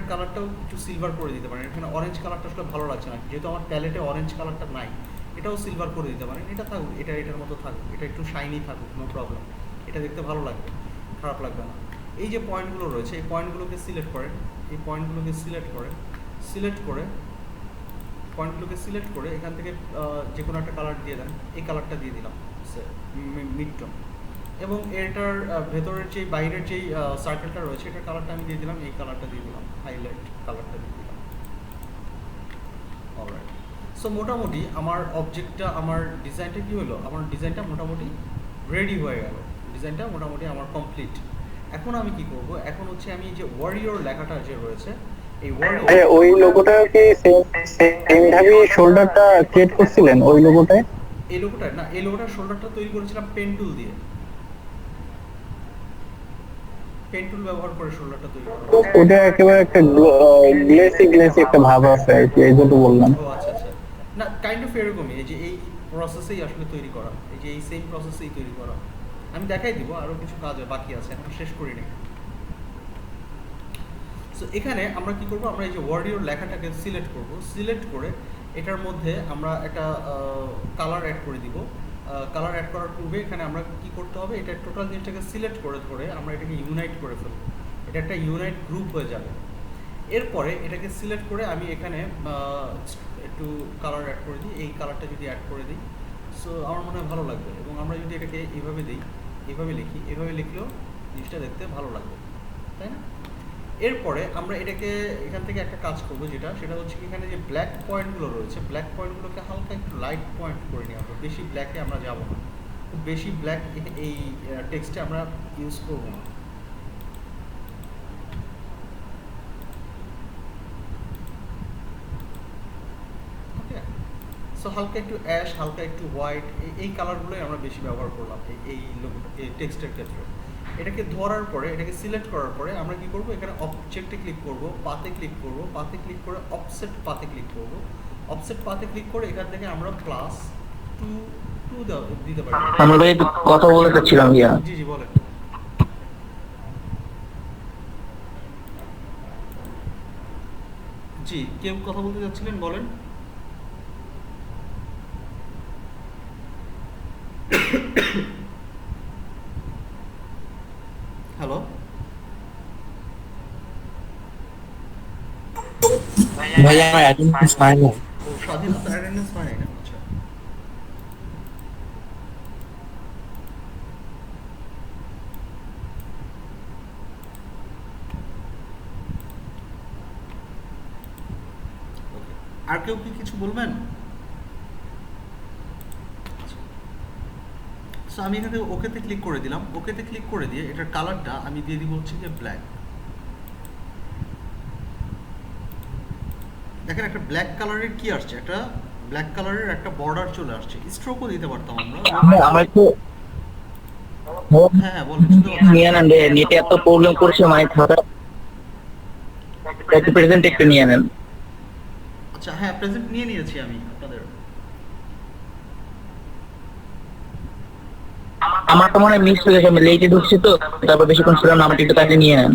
[SPEAKER 1] কালারটাও একটু সিলভার করে দিতে পারেন। এখানে অরেঞ্জ কালারটা আসলে ভালো লাগছে না, যেহেতু আমার প্যালেটে অরেঞ্জ কালারটা নাই, এটাও সিলভার করে দিতে পারেন। এটা থাকুক, এটার মতো থাকুক, এটা একটু শাইনি থাকুক, নো প্রবলেম। এটা দেখতে ভালো লাগবে, খারাপ লাগবে না। এই যে পয়েন্টগুলো রয়েছে, এই পয়েন্টগুলোকে সিলেক্ট করেন, পয়েন্টগুলোকে সিলেক্ট করে এখান থেকে যে কোনো একটা কালার দিয়ে দেন। এই কালারটা দিয়ে দিলাম, মিড টোন। এবং এটার ভেতরের যে বাইরের যেই সার্কেলটা রয়েছে, এটার কালারটা আমি দিয়ে দিলাম, এই কালারটা দিয়ে দিলাম, হাইলাইট কালারটা দিয়ে দিলাম। অলরাইট। সো মোটামুটি আমার অবজেক্টটা, আমার ডিজাইনটা কি হলো, আমার ডিজাইনটা মোটামুটি রেডি হয়ে গেল, ডিজাইনটা মোটামুটি আমার কমপ্লিট। এখন আমি কি করব, এখন হচ্ছে আমি যে ওয়ারিয়র লেখাটা যে রয়েছে, এই
[SPEAKER 2] ভাইয়া ওই লোগোটা কি সেম ভাবে শোল্ডারটা ক্রিয়েট করছিলেন ওই লোগোটায়?
[SPEAKER 1] এই লোগোটা না, এই লোগোটার শোল্ডারটা তৈরি করেছিলাম পেন টুল দিয়ে, পেন টুল ব্যবহার করে শোল্ডারটা তৈরি করা।
[SPEAKER 2] ওটা একেবারে একটা গ্লেসি একটা ভাব আছে আর কি, এই জন্য বললাম।
[SPEAKER 1] ও আচ্ছা আচ্ছা, না কাইন্ড অফ এরকমই, এই যে এই প্রসেসেই আসলে তৈরি করা, এই যে এই সেম প্রসেসেই তৈরি করা। আমি দেখাই দিব, আরও কিছু কাজ বাকি আছে, এখন শেষ করি নাই। সো এখানে আমরা কি করব, আমরা এই যে ওয়ার্ডিওর লেখাটাকে সিলেক্ট করে এটার মধ্যে আমরা একটা কালার অ্যাড করে দিব। কালার অ্যাড করার পূর্বে এখানে আমরা কি করতে হবে, এটা টোটাল জিনিসটাকে সিলেক্ট করে ধরে আমরা এটাকে ইউনাইট করে ফেলব, এটা একটা ইউনাইট গ্রুপ হয়ে যাবে। এরপরে এটাকে সিলেক্ট করে আমি এখানে একটু কালার অ্যাড করে দিই, এই কালারটা যদি অ্যাড করে দিই, সো আমার মনে হয় ভালো লাগবে। এবং আমরা যদি এটাকে এইভাবে দিই, এইভাবে লিখলেও জিনিসটা দেখতে ভালো লাগবে, তাই না? এরপরে আমরা এটাকে এখান থেকে একটা কাজ করব, সেটা হচ্ছে কি, এখানে যে ব্ল্যাক পয়েন্টগুলো রয়েছে, ব্ল্যাক পয়েন্টগুলোকে হালকা একটু লাইট পয়েন্ট করে নিয়ে আসবো। বেশি ব্ল্যাকে আমরা যাব না, খুব বেশি ব্ল্যাক এই টেক্সটে আমরা ইউজ করব না। ওকে, সো হালকা একটু অ্যাশ, হালকা একটু হোয়াইট, এই কালারগুলোই আমরা বেশি ব্যবহার করলাম এই টেক্সটের ক্ষেত্রে। এটাকে ধরার পরে, এটাকে সিলেক্ট করার পরে আমরা কি করব, এখানে অবজেক্টে ক্লিক করব, পাতে ক্লিক করে অফসেট পাতে ক্লিক করব। অফসেট পাতে ক্লিক করে এখান থেকে আমরা +2 দিতে পারি।
[SPEAKER 2] আমরা ভাই একটু কথা বলতে চাচ্ছিলাম ইয়া।
[SPEAKER 1] জি জি বলেন। জি, কেউ কথা বলতে যাচ্ছিলেন, বলেন। হ্যালো,
[SPEAKER 3] ভাইয়া আমার অ্যাটেন্ডেন্স পায় না।
[SPEAKER 1] ও স্বাধীনতা অ্যাটেন্ডেন্স হয় না, আচ্ছা। ওকে, আর কেউ কি কিছু বলবেন? সো আমি এখান থেকে ওকেতে ক্লিক করে দিলাম। ওকেতে ক্লিক করে দিয়ে এটার কালারটা আমি দিয়ে দিব হচ্ছে যে ব্ল্যাক। দেখেন একটা ব্ল্যাক কালারের কি আসছে, একটা ব্ল্যাক কালারের একটা বর্ডার চলে আসছে। স্ট্রোকও দিতে পারতাম আমরা।
[SPEAKER 2] আমার একটু
[SPEAKER 1] হ্যাঁ হ্যাঁ বলেন, শুনতে পাচ্ছি।
[SPEAKER 2] নিয়ে নেন রে, নেটে এত প্রবলেম করছে মানে খারাপ। একটু প্রেজেন্ট একটু নিয়ে নেন।
[SPEAKER 1] আচ্ছা হ্যাঁ, প্রেজেন্ট নিয়ে নিয়েছি আমি আপনাদের।
[SPEAKER 2] আমার তো মনে হয় মিস হয়ে গেছে, আমি লেটে ঢুকছি তো, তারপর বেশিক্ষণ ছিলাম না, আমার একটু তাকে নিয়ে নেন।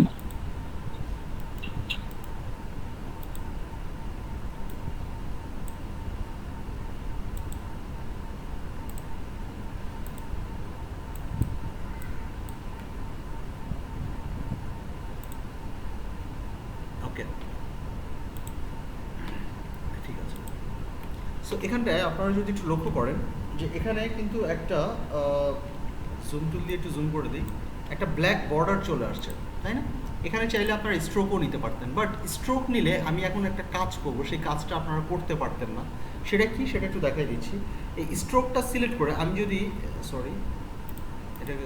[SPEAKER 1] ওকে, ঠিক আছে। সো এখানটায় আপনারা যদি একটু লক্ষ্য করেন, যে এখানে কিন্তু একটা জুম টুল দিয়ে একটু জুম করে দিই, একটা ব্ল্যাক বর্ডার চলে আসছে, তাই না? এখানে চাইলে আপনারা স্ট্রোকও নিতে পারতেন, বাট স্ট্রোক নিলে আমি এখন একটা কাজ করব, সেই কাজটা আপনারা করতে পারতেন না। সেটা কি, সেটা একটু দেখাই দিচ্ছি। এই স্ট্রোকটা সিলেক্ট করে আমি যদি, সরি, এটাকে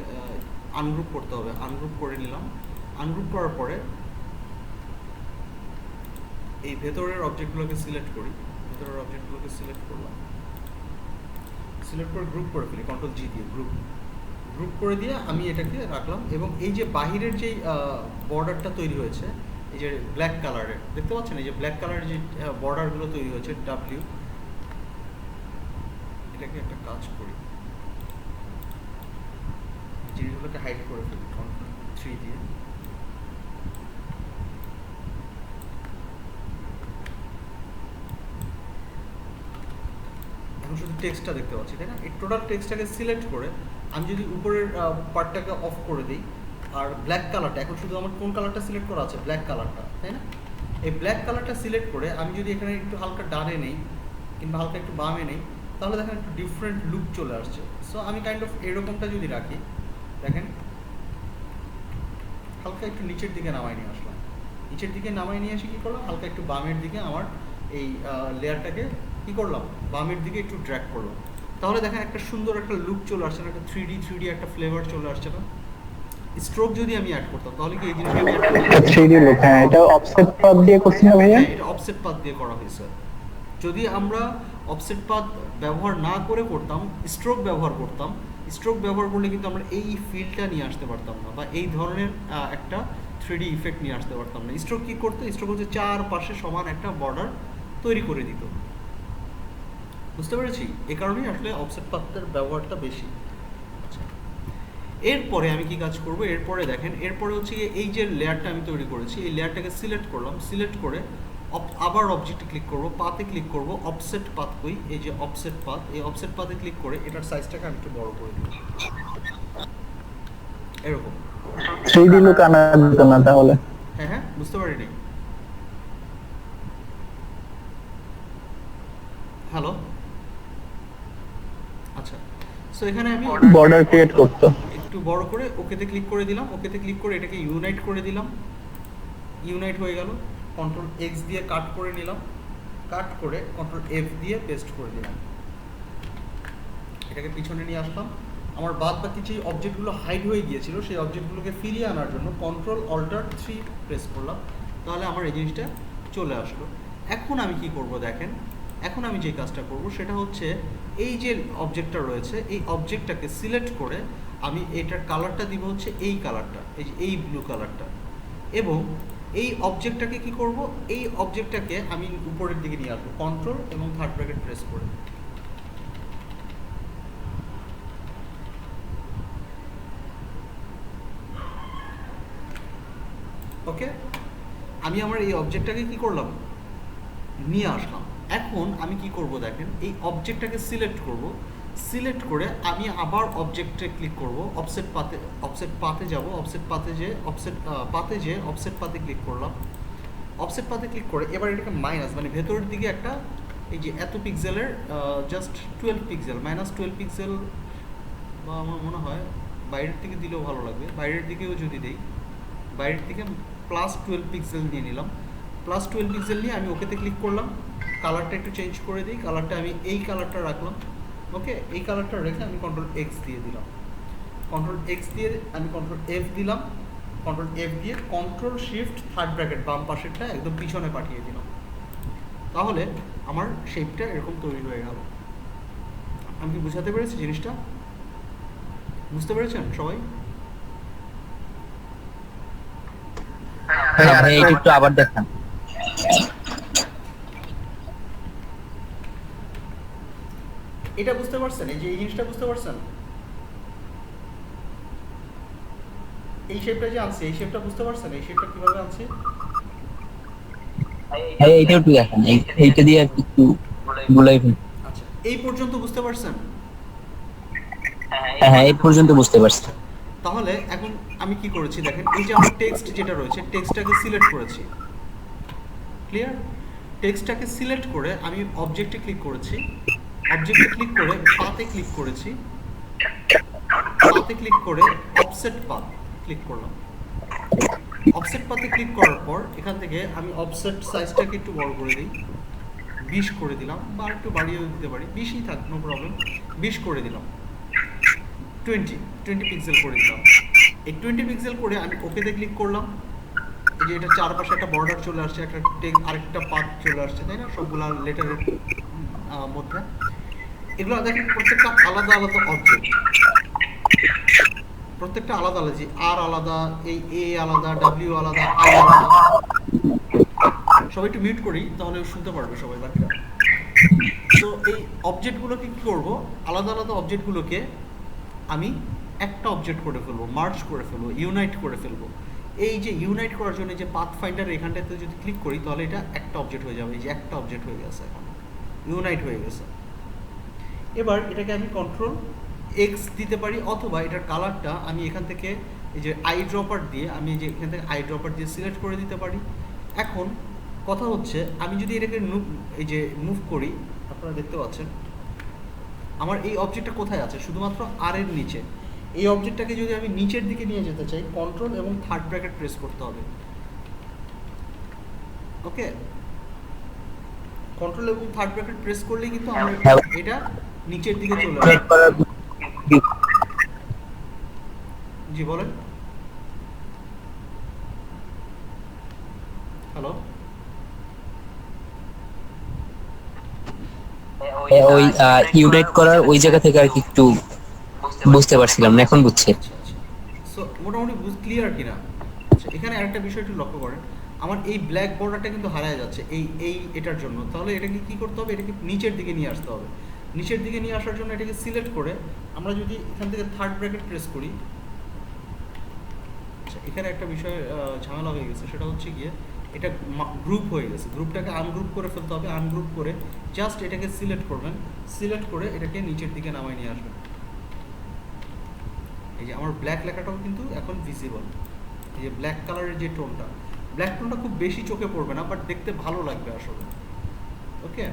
[SPEAKER 1] আনগ্রুপ করতে হবে, আনগ্রুপ করে নিলাম। আনগ্রুপ করার পরে এই ভেতরের অবজেক্টগুলোকে সিলেক্ট করি, ভেতরের অবজেক্টগুলোকে সিলেক্ট করলাম, সিলেক্ট করে গ্রুপ করে ফেলি, কন্ট্রোল জি দিয়ে গ্রুপ গ্রুপ করে দিয়ে আমি এটাকে রাখলাম। এবং এই যে বাহিরের যেই বর্ডারটা তৈরি হয়েছে, এই যে ব্ল্যাক কালারের, দেখতে পাচ্ছেন এই যে ব্ল্যাক কালারের যে বর্ডারগুলো তৈরি হয়েছে ডাব্লিউ, এটাকে একটা কাজ করি, জিনিসগুলোকে হাইড করে ফেলি কন্ট্রোল 3 দিয়ে। এখন শুধু টেক্সটটা দেখতে পাচ্ছি, তাই না? এই টোটাল টেক্সটটাকে সিলেক্ট করে আমি যদি উপরের পার্টটাকে অফ করে দিই, আর ব্ল্যাক কালারটা, এখন শুধু আমার কোন কালারটা সিলেক্ট করা আছে, ব্ল্যাক কালারটা, তাই না? এই ব্ল্যাক কালারটা সিলেক্ট করে আমি যদি এখানে একটু হালকা ডানে নেই কিংবা হালকা একটু বামে নেই, তাহলে দেখেন একটু ডিফারেন্ট লুক চলে আসছে। সো আমি কাইন্ড অফ এরকমটা যদি রাখি, দেখেন হালকা একটু নিচের দিকে নামাই নিয়ে আসলাম, নিচের দিকে নামাই নিয়ে এসে কী করলাম, হালকা একটু বামের দিকে আমার এই লেয়ারটাকে কী করলাম, বামের দিকে একটু ড্র্যাগ করলাম, তাহলে দেখেন একটা সুন্দর একটা লুক চলে আসছে না, একটা 3D একটা ফ্লেভার চলে আসছে না? স্ট্রোক যদি আমি অ্যাড করতাম তাহলে কি এই জিনিসটা আমি অ্যাড করতাম?
[SPEAKER 2] 3D লুক, হ্যাঁ এটা অফসেট পাথ দিয়ে করছি না ভাইয়া?
[SPEAKER 1] এটা অফসেট পাথ দিয়ে করা হয়েছে। যদি আমরা অফসেট পাথ ব্যবহার না করে করতাম, স্ট্রোক ব্যবহার করতাম, স্ট্রোক ব্যবহার করলে কিন্তু আমরা এই ফিলটা নিয়ে আসতে পারতাম না, বা এই ধরনের একটা 3D ইফেক্ট নিয়ে আসতে পারতাম না। স্ট্রোক কী করতো, স্ট্রোক হচ্ছে চারপাশে সমান একটা বর্ডার তৈরি করে দিত। বুঝতে পেরেছি? এ কারণেই আসলে অফসেট পাথের ব্যবহারটা বেশি। আচ্ছা, এরপরে আমি কি কাজ করব, এরপরে দেখেন, এরপরে হচ্ছে এই যে লেয়ারটা আমি তৈরি করেছি, এই লেয়ারটাকে সিলেক্ট করলাম, সিলেক্ট করে আবার অবজেক্টে ক্লিক করব, পাতে ক্লিক করব, অফসেট পাথ কই, এই যে অফসেট পাথ, এই অফসেট পাথে ক্লিক করে এটার সাইজটাকে আমি একটু বড় করে দিই, এরকম।
[SPEAKER 2] 3D লুক আনা যেত না তাহলে?
[SPEAKER 1] হ্যাঁ হ্যাঁ, বুঝতে পারিনি। হ্যালো, আচ্ছা, সো এখানে আমি
[SPEAKER 2] বর্ডার ক্রিয়েট করতে
[SPEAKER 1] একটু বড় করে ওকেতে ক্লিক করে দিলাম, ওকেতে ক্লিক করে এটাকে ইউনাইট করে দিলাম, ইউনাইট হয়ে গেল। কন্ট্রোল এক্স দিয়ে কাট করে নিলাম, কাট করে কন্ট্রোল এফ দিয়ে পেস্ট করে দিলাম, এটাকে পিছনে নিয়ে আসলাম। আমার বাদ বাকি যে অবজেক্টগুলো হাইড হয়ে গিয়েছিল সেই অবজেক্টগুলোকে ফিরিয়ে আনার জন্য কন্ট্রোল অল্টার 3 প্রেস করলাম, তাহলে আমার এই জিনিসটা চলে আসলো। এখন আমি কি করব দেখেন, এখন আমি যে কাজটা করব সেটা হচ্ছে এই যে অবজেক্টটা রয়েছে, এই অবজেক্টটাকে সিলেক্ট করে আমি এটার কালারটা দিব হচ্ছে এই কালারটা, এই যে এই ব্লু কালারটা। এবং এই অবজেক্টটাকে কি করব, এই অবজেক্টটাকে আমি উপরের দিকে নিয়ে আসবো কন্ট্রোল এবং থার্ড ব্র্যাকেট প্রেস করে। ওকে, আমি আমার এই অবজেক্টটাকে কি করলাম, নিয়ে আসলাম। এখন আমি কি করব দেখেন, এই অবজেক্টটাকে সিলেক্ট করব, সিলেক্ট করে আমি আবার অবজেক্টে ক্লিক করব, অফসেট পাতে যাব, অফসেট পাতে যে অফসেট পাতে ক্লিক করলাম, অফসেট পাতে ক্লিক করে এবার এটাকে মাইনাস, মানে ভেতরের দিকে একটা এই যে এত পিক্সেলের জাস্ট 12 পিক্সেল, -12 পিক্সেল, বা আমার মনে হয় বাইরের দিকে দিলেও ভালো লাগবে, বাইরের দিকেও যদি দেই, বাইরের দিকে +12 পিক্সেল নিয়ে নিলাম, +12 পিক্সেল নিয়ে আমি ওকেতে ক্লিক করলাম, কালারটা একটু চেঞ্জ করে দিই, কালারটা আমি এই কালারটা রাখলাম। ওকে, এই কালারটা রেখে আমি কন্ট্রোল এক্স দিয়ে দিলাম, কন্ট্রোল এক্স দিয়ে আমি কন্ট্রোল এফ দিলাম, কন্ট্রোল এফ দিয়ে কন্ট্রোল শিফট থার্ড ব্র্যাকেট বাম পাশেরটা একদম পিছনে পাঠিয়ে দিলাম, তাহলে আমার শেপটা এরকম তৈরি হয়ে গেল। আমি কি বুঝাতে পেরেছি জিনিসটা? বুঝতে পেরেছেন সবাই?
[SPEAKER 3] হ্যাঁ ভাই, এটা একটু আবার দেখান।
[SPEAKER 1] এটা বুঝতে পারছেন? এই যে এই জিনিসটা বুঝতে পারছেন? এই শেপটা যে আনছি, এই শেপটা বুঝতে পারছেন? এই শেপটা কিভাবে আনছি?
[SPEAKER 3] ভাই এইটা একটু দেখান, এইটা দিয়ে একটু গুলাই ফেল।
[SPEAKER 1] আচ্ছা, এই পর্যন্ত বুঝতে পারছেন?
[SPEAKER 3] হ্যাঁ হ্যাঁ, এই পর্যন্ত বুঝতে পারছি।
[SPEAKER 1] তাহলে এখন আমি কি করেছি দেখেন, এই যে আমার টেক্সট যেটা রয়েছে, টেক্সটটাকে সিলেক্ট করেছি, ক্লিয়ার? টেক্সটটাকে সিলেক্ট করে আমি অবজেক্টে ক্লিক করেছি, অবজেক্টে ক্লিক করে পাতে ক্লিক করেছি, পাতে ক্লিক করে অফসেট পাথ ক্লিক করলাম। অফসেট পাতে ক্লিক করার পর এখান থেকে আমি অফসেট সাইজটাকে একটু বড় করে দিই, 20 করে দিলাম, বা একটু বাড়িয়েও দিতে পারি, 20ই থাক, নো প্রবলেম, 20 করে দিলাম, 20 পিক্সেল করে দিলাম। এই 20 পিক্সেল করে আমি ওকেতে ক্লিক করলাম। এই যে এটা চারপাশে একটা বর্ডার চলে আসছে, একটা আরেকটা পাথ চলে আসছে, তাই না, সবগুলা লেটারের মধ্যে। এগুলো দেখেন প্রত্যেকটা আলাদা আলাদা অবজেক্ট, প্রত্যেকটা আলাদা আলাদা, যে আর আলাদা, এই এ আলাদা, ডাব্লিউ আলাদা, আই আলাদা। সবাই একটু মিউট করি, তাহলে শুনতে পারবে সবাই বাকিরা। তো এই অবজেক্টগুলোকে কি করব, আলাদা আলাদা অবজেক্টগুলোকে আমি একটা অবজেক্ট করে ফেলবো, মার্জ করে ফেলবো, ইউনাইট করে ফেলবো। এই যে ইউনাইট করার জন্য যে পাথ ফাইন্ডার এখানটাতে যদি ক্লিক করি, তাহলে এটা একটা অবজেক্ট হয়ে যাবে। এই যে একটা অবজেক্ট হয়ে গেছে, এখন ইউনাইট হয়ে গেছে। এবার এটাকে আমি কন্ট্রোল এক্স দিতে পারি, অথবা এটার কালারটা আমি এখান থেকে এই যে আই ড্রপার দিয়ে, আমি যে এখান থেকে আই ড্রপার দিয়ে সিলেক্ট করে দিতে পারি। এখন কথা হচ্ছে, আমি যদি এটাকে এই যে মুভ করি, আপনারা দেখতে পাচ্ছেন আমার এই অবজেক্টটা কোথায় আছে, শুধুমাত্র আর এর নিচে। এই অবজেক্টটাকে যদি আমি নিচের দিকে নিয়ে যেতে চাই, কন্ট্রোল এবং থার্ড ব্র্যাকেট প্রেস করতে হবে। ওকে, কন্ট্রোল এবং থার্ড ব্র্যাকেট প্রেস করলেই কিন্তু আমরা এটা নিচের দিকে চলে আসবে। জি বলেন। হ্যালো,
[SPEAKER 3] ওই ইউনাইট করার ওই জায়গা থেকে আর কি একটু বুঝতে পারছিলাম না, এখন বুঝছি।
[SPEAKER 1] আচ্ছা আচ্ছা, সো মোটামুটি ক্লিয়ার কিনা? আচ্ছা, এখানে আরেকটা বিষয় একটু লক্ষ্য করেন, আমার এই ব্ল্যাক বর্ডারটা কিন্তু হারায় যাচ্ছে এটার জন্য। তাহলে এটাকে কি করতে হবে, এটাকে নিচের দিকে নিয়ে আসতে হবে। নিচের দিকে নিয়ে আসার জন্য এটাকে সিলেক্ট করে আমরা যদি এখান থেকে থার্ড ব্র্যাকেট প্রেস করি, আচ্ছা এখানে একটা বিষয় ঝামেলা হয়ে গেছে, সেটা হচ্ছে গিয়ে এটা গ্রুপ হয়ে গেছে। গ্রুপটাকে আনগ্রুপ করে ফেলতে হবে। আনগ্রুপ করে জাস্ট এটাকে সিলেক্ট করবেন, সিলেক্ট করে এটাকে নিচের দিকে নামায় নিয়ে আসবেন। এই যে আমার ব্ল্যাক লেখাটাও কিন্তু এখন ভিজিবল। এই যে ব্ল্যাক কালারের যে টোনটা, ব্ল্যাক টোনটা খুব বেশি চোখে পড়বে না, বাট দেখতে ভালো লাগবে আসলে। ওকে,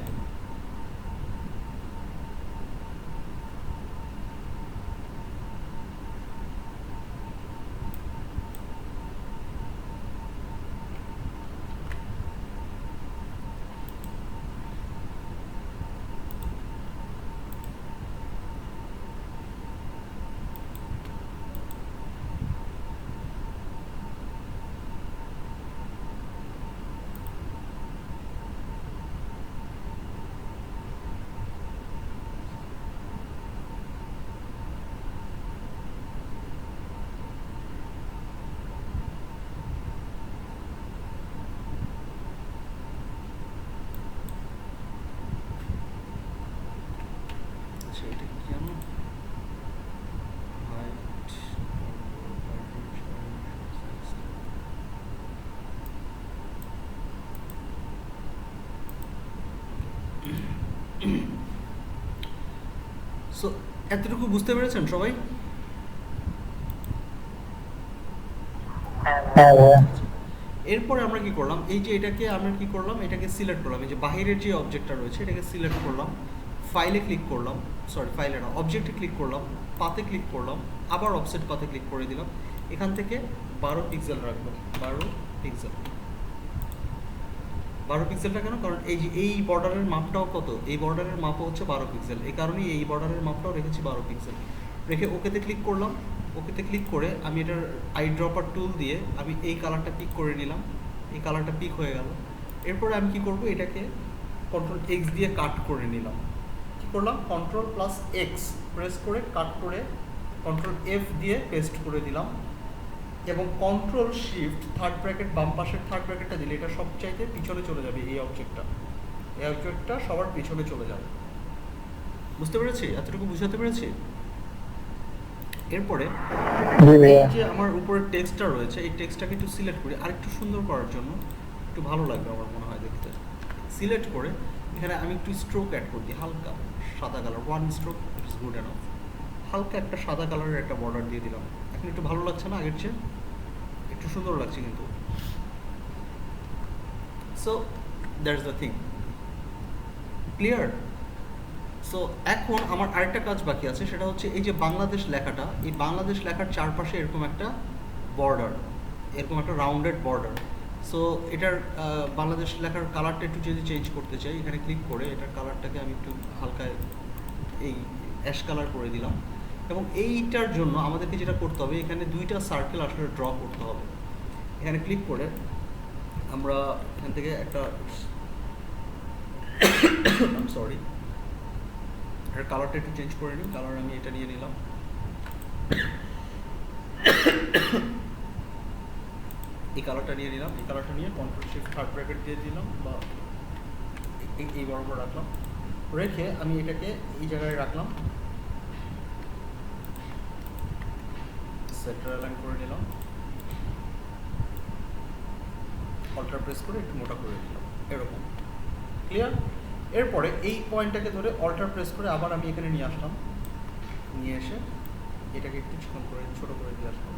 [SPEAKER 1] আচ্ছা এটা কেন সো এতটুকু বুঝতে পেরেছেন সবাই? এরপরে আমরা কি করলাম, এই যে এটাকে আমরা কি করলাম, এটাকে সিলেক্ট করলাম, এই যে বাহিরের যে অবজেক্টটা রয়েছে এটাকে সিলেক্ট করলাম, ফাইলে ক্লিক করলাম, সরি ফাইলে না, অবজেক্টে ক্লিক করলাম, পাতে ক্লিক করলাম, আবার অফসেট পাতে ক্লিক করে দিলাম। এখান থেকে 12 পিক্সেল রাখবো, 12 পিক্সেল। 12 পিক্সেলটা কেন, কারণ এই যে এই বর্ডারের মাপটাও কত, এই বর্ডারের মাপও হচ্ছে 12 পিক্সেল, এই কারণেই এই বর্ডারের মাপটাও রেখেছি 12 পিক্সেল। রেখে ওকেতে ক্লিক করলাম। ওকেতে ক্লিক করে আমি এটার আই ড্রপার টুল দিয়ে আমি এই কালারটা পিক করে নিলাম, এই কালারটা পিক হয়ে গেল। এরপরে আমি কি করব, এটাকে কন্ট্রোল এক্স দিয়ে কাট করে নিলাম। কি করলাম, কন্ট্রোল প্লাস এক্স প্রেস করে কাট করে কন্ট্রোল এফ দিয়ে পেস্ট করে দিলাম, এবং কন্ট্রোল শিফট থার্ড ব্র্যাকেট, বাম পাশের থার্ড ব্র্যাকেটটা দিলে এটা সবচাইতে পিছনে চলে যাবে। এই অবজেক্টটা সবার পিছনে চলে যাবে। বুঝতে পেরেছি? এতটুকু বুঝাতে পেরেছি? এরপরে এই যে আমার উপরে টেক্সটটা রয়েছে, এই টেক্সটটাকে একটু সিলেক্ট করি আরেকটু সুন্দর করার জন্য, একটু ভালো লাগবে আমার মনে হয় দেখতে। সিলেক্ট করে এখানে আমি একটু স্ট্রোক অ্যাড করি, হালকা সাদা colour, 1 stroke it is good enough. হালকা একটা সাদা কালারের একটা বর্ডার দিয়ে দিলাম। এখন একটু ভালো লাগছে না আগের চেয়ে? একটু সুন্দর লাগছে কিন্তু। So that's the thing, clear? So so এখন আমার আরেকটা কাজ বাকি আছে, সেটা হচ্ছে এই যে বাংলাদেশ লেখাটা, এই বাংলাদেশ লেখার চারপাশে এরকম একটা বর্ডার, এরকম একটা রাউন্ডেড বর্ডার। সো এটার বাংলাদেশ লেখার কালারটা একটু যদি চেঞ্জ করতে চাই, এখানে ক্লিক করে এটার কালারটাকে আমি একটু হালকা এই অ্যাশ কালার করে দিলাম। এবং এইটার জন্য আমাদেরকে যেটা করতে হবে, এখানে দুইটা সার্কেল আসলে ড্র করতে হবে। এখানে ক্লিক করে আমরা এখান থেকে একটা সরি, এটার কালারটা একটু চেঞ্জ করে নিই। কালার আমি এটা নিয়ে নিলাম, এই কালারটা নিয়ে নিলাম। এই কালারটা নিয়ে কন্ট্রোল শিফট থার্ড ব্র্যাকেট দিয়ে দিলাম, বা এই বরাবর রাখলাম। রেখে আমি এটাকে এই জায়গায় রাখলাম, সেন্টার অ্যালাইন করে নিলাম, অল্টার প্রেস করে একটু মোটা করে দিলাম, এরকম। ক্লিয়ার? এরপরে এই পয়েন্টটাকে ধরে অল্টার প্রেস করে আবার আমি এখানে নিয়ে আসলাম, নিয়ে এসে এটাকে একটু ছোট করে দিয়ে আসলাম,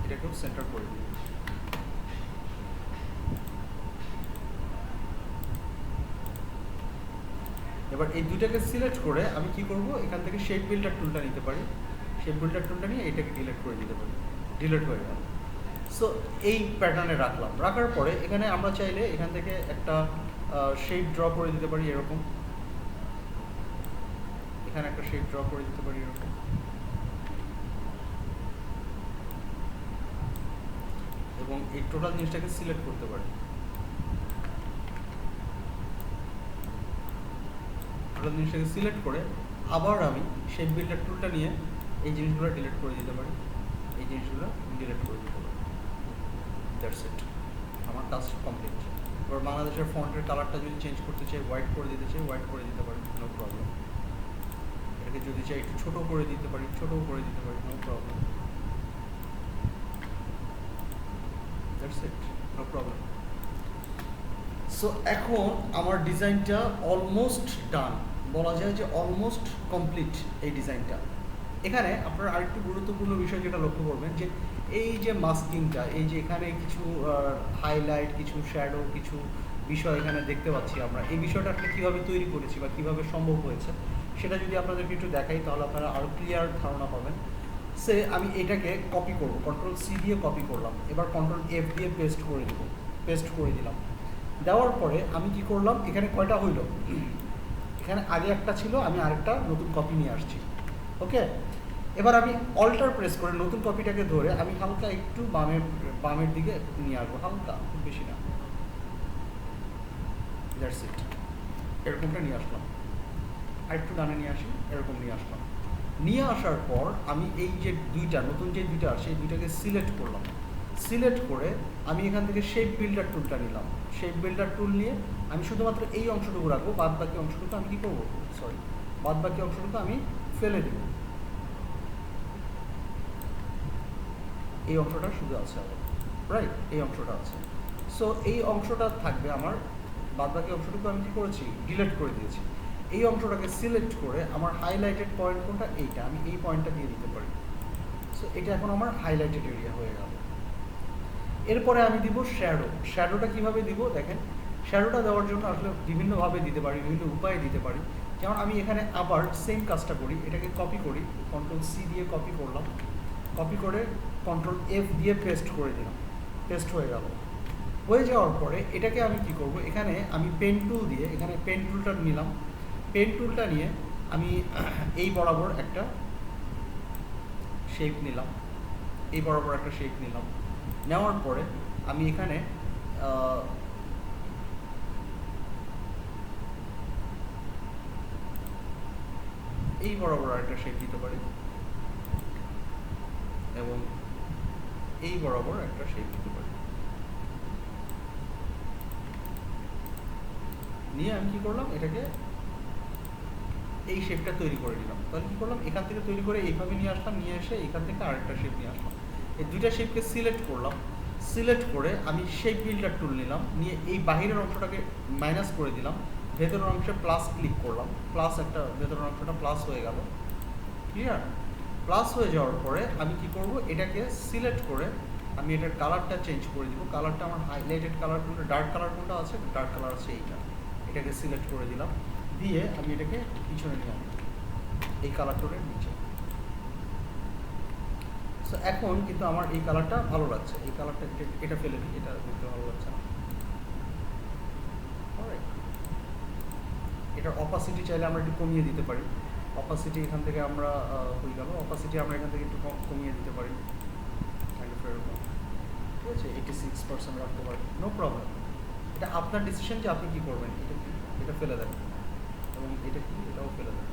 [SPEAKER 1] এটাকেও সেন্টার করে দিই। এবার এই দুইটাকে সিলেক্ট করে আমি কি করব, এখান থেকে শেপ বিল্ডার টুলটা নিতে পারি। শেপ বিল্ডার টুলটা নিয়ে এটাকে ডিলিট করে দিতে পারি, ডিলিট হয়ে গেল। সো এই প্যাটার্নে রাখলাম। রাখার পরে এখানে আমরা চাইলে এখান থেকে একটা শেপ ড্র করে দিতে পারি, এরকম। এখানে একটা শেপ ড্র করে দিতে পারি, এরকম। এবং এই টোটাল জিনিসটাকে সিলেক্ট করতে পারি। টোটাল জিনিসটাকে সিলেক্ট করে আবার আমি শেপ বিল্ডার টুলটা নিয়ে এই জিনিসগুলো ডিলিট করে দিতে পারি, এই জিনিসগুলো ডিলিট করে দিতে পারি। দ্যাটস ইট, আমার কাজ কমপ্লিট। এবার বাংলাদেশের ফন্টের কালারটা যদি চেঞ্জ করতে চাই, হোয়াইট করে দিতে চাই, হোয়াইট করে দিতে পারি, নো প্রবলেম। এটাকে যদি চাই একটু ছোটো করে দিতে পারি, ছোটোও করে দিতে পারি, no problem. That's it, no problem. So এখন আমার ডিজাইনটা অলমোস্ট ডান, বলা যায় যে অলমোস্ট কমপ্লিট এই ডিজাইনটা। এখানে আপনারা আরেকটু গুরুত্বপূর্ণ বিষয় যেটা লক্ষ্য করবেন, যে এই যে মাস্কিংটা, এই যে এখানে কিছু হাইলাইট, কিছু শ্যাডো, কিছু বিষয় এখানে দেখতে পাচ্ছি আমরা, এই বিষয়টা আসলে কীভাবে তৈরি করেছি বা কীভাবে সম্ভব হয়েছে, সেটা যদি আপনাদেরকে একটু দেখাই তাহলে আপনারা আরও ক্লিয়ার ধারণা পাবেন। সে আমি এটাকে কপি করব, কন্ট্রোল সি দিয়ে কপি করলাম, এবার কন্ট্রোল এফ দিয়ে পেস্ট করে দেবো, পেস্ট করে দিলাম। দেওয়ার পরে আমি কি করলাম, এখানে কয়টা হইল, এখানে আগে একটা ছিল, আমি আরেকটা নতুন কপি নিয়ে আসছি। ওকে, এবার আমি অল্টার প্রেস করে নতুন কপিটাকে ধরে আমি হালকা একটু বামের দিকে নিয়ে আসবো, হালকা, খুব বেশি না। দ্যাটস ইট, এরকমটা নিয়ে আসলাম। আর একটু ডানে নিয়ে আসি, এরকম নিয়ে আসলাম। নিয়ে আসার পর আমি এই যে দুইটা নতুন যে দুইটা আসে, এই দুইটাকে সিলেক্ট করলাম। সিলেক্ট করে আমি এখান থেকে শেপ বিল্ডার টুলটা নিলাম। শেপ বিল্ডার টুল নিয়ে আমি শুধুমাত্র এই অংশটুকু রাখবো, বাদ বাকি অংশটুকু আমি কী করবো, বাদ বাকি অংশটুকু আমি ফেলে দেবো। এই অংশটা শুধু আছে আমার, রাইট, এই অংশটা আছে। সো এই অংশটা থাকবে আমার, বাদ বাকি অংশটুকু আমি কী করেছি, ডিলিট করে দিয়েছি। এই অংশটাকে সিলেক্ট করে আমার হাইলাইটেড পয়েন্ট কোনটা, এইটা, আমি এই পয়েন্টটা দিয়ে দিতে পারি। সো এটা এখন আমার হাইলাইটেড এরিয়া হয়ে গেল। এরপরে আমি দিব শ্যাডো। শ্যাডোটা কীভাবে দিব দেখেন, শ্যাডোটা দেওয়ার জন্য আসলে বিভিন্নভাবে দিতে পারি, বিভিন্ন উপায়ে দিতে পারি। যেমন আমি এখানে আবার সেম কাজটা করি, এটাকে কপি করি, কন্ট্রোল সি দিয়ে কপি করলাম, কপি করে কন্ট্রোল এফ দিয়ে পেস্ট করে দিলাম, পেস্ট হয়ে গেল। হয়ে যাওয়ার পরে এটাকে আমি কি করব, এখানে আমি পেন টুল দিয়ে, এখানে পেন টুলটা নিলাম, পেন টুলটা নিয়ে আমি এই বরাবর একটা শেপ নিলাম, এই বরাবর একটা শেপ নিলাম। নেওয়ার পরে আমি এখানে এই বরাবর একটা শেপ দিতে পারি এবং এই বরাবর একটা শেপ দিতে পারি। নিয়ে আমি কি করলাম, এটাকে এই শেপটা তৈরি করে নিলাম। তাহলে কি করলাম, এখান থেকে তৈরি করে এইভাবে নিয়ে আসলাম, নিয়ে এসে এখান থেকে আরেকটা শেপ নিয়ে আসলাম। এই দুইটা শেপকে সিলেক্ট করলাম, সিলেক্ট করে আমি শেপ বিল্ডার টুল নিলাম, নিয়ে এই বাহিরের অংশটাকে মাইনাস করে দিলাম, ভেতরের অংশে প্লাস ক্লিক করলাম, প্লাস একটা ভেতরের অংশটা প্লাস হয়ে গেল। ক্লিয়ার? প্লাস হয়ে যাওয়ার পরে আমি কি করব, এটাকে সিলেক্ট করে আমি এটার কালারটা চেঞ্জ করে দিব। কালারটা আমার হাইলাইটেড কালার কোনটা, ডার্ক কালার কোনটা আছে, ডার্ক কালার আছে এইটা, এটাকে সিলেক্ট করে দিলাম, দিয়ে আমি এটাকে পিছনে নিয়ে আনলাম এই কালার টোনের নিচে। সো এখন কিন্তু আমার এই কালারটা ভালো লাগছে, এই কালারটা এটা ফেলে দিই, এটা দেখতে ভালো লাগছে না। Alright. এটার অপাসিটি চাইলে আমরা একটু কমিয়ে দিতে পারি, অপাসিটি এখান থেকে আমরা হয়ে গেল, অপাসিটি আমরা এখান থেকে একটু কমিয়ে দিতে পারি, ঠিক আছে, 86% রাখতে পারি, নো প্রবলেম। এটা আপনার ডিসিশন যে আপনি কী করবেন, এটা কি, এটা ফেলে দেন, এবং এটা কি, এটাও ফেলে দেন।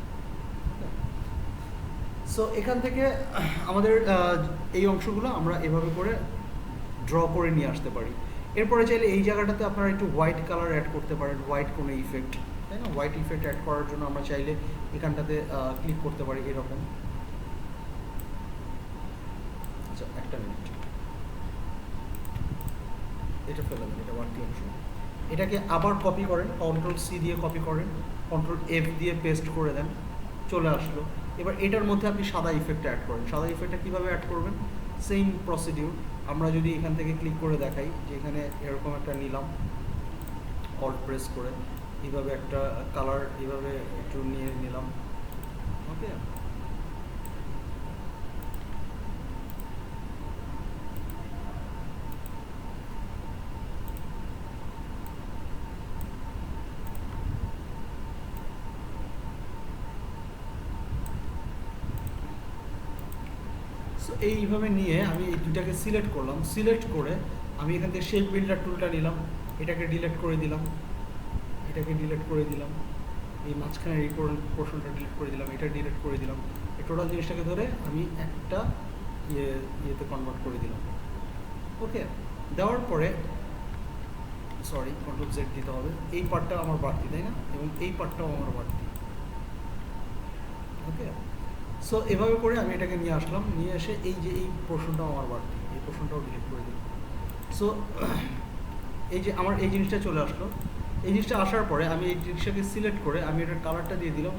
[SPEAKER 1] সো এখান থেকে আমাদের এই অংশগুলো আমরা এভাবে করে ড্র করে নিয়ে আসতে পারি। এরপরে চাইলে এই জায়গাটাতে আপনারা একটু হোয়াইট কালার অ্যাড করতে পারেন, হোয়াইট কোনো ইফেক্ট, তাই না? হোয়াইট ইফেক্ট অ্যাড করার জন্য আমরা চাইলে এখানটাতে ক্লিক করতে পারি এরকম। আচ্ছা একটা মিনিট, এটা ফেলে দেন, এটা বাড়তি অংশ। এটাকে আবার কপি করেন, Ctrl+C দিয়ে কপি করেন, Ctrl+F দিয়ে পেস্ট করে দেন, চলে আসলো। এবার এটার মধ্যে আপনি সাদা ইফেক্ট অ্যাড করেন। সাদা ইফেক্টটা কীভাবে অ্যাড করবেন, সেম প্রসিডিউর। আমরা যদি এখান থেকে ক্লিক করে দেখাই যে এখানে এরকম একটা নিলাম, অল্ট প্রেস করে এইভাবে একটা কালার এইভাবে একটু নিয়ে নিলাম, ওকে। সো এইভাবে নিয়ে আমি এই দুটাকে সিলেক্ট করলাম, সিলেক্ট করে আমি এখান থেকে শেপ বিল্ডার টুলটা নিলাম, এটাকে ডিলিট করে দিলাম, এটাকে ডিলিট করে দিলাম, এই মাঝখানের এই পোর্শনটা ডিলিট করে দিলাম, এটা ডিলিট করে দিলাম, এই টোটাল জিনিসটাকে ধরে আমি একটা ইয়েতে কনভার্ট করে দিলাম, ওকে। দেওয়ার পরে সরি Ctrl+Z দিতে হবে, এই পার্টটা আমার বাড়তি, তাই না, এবং এই পার্টটাও আমার বাড়তি, ওকে। সো এভাবে করে আমি এটাকে নিয়ে আসলাম, নিয়ে এসে এই যে এই পোর্শনটাও আমার বাড়তি, এই পোর্শনটাও ডিলিট করে দিলাম। সো এই যে আমার এই জিনিসটা চলে আসলো, এই জিনিসটা আসার পরে আমি এই জিনিসটাকে সিলেক্ট করে আমি এটার কালারটা দিয়ে দিলাম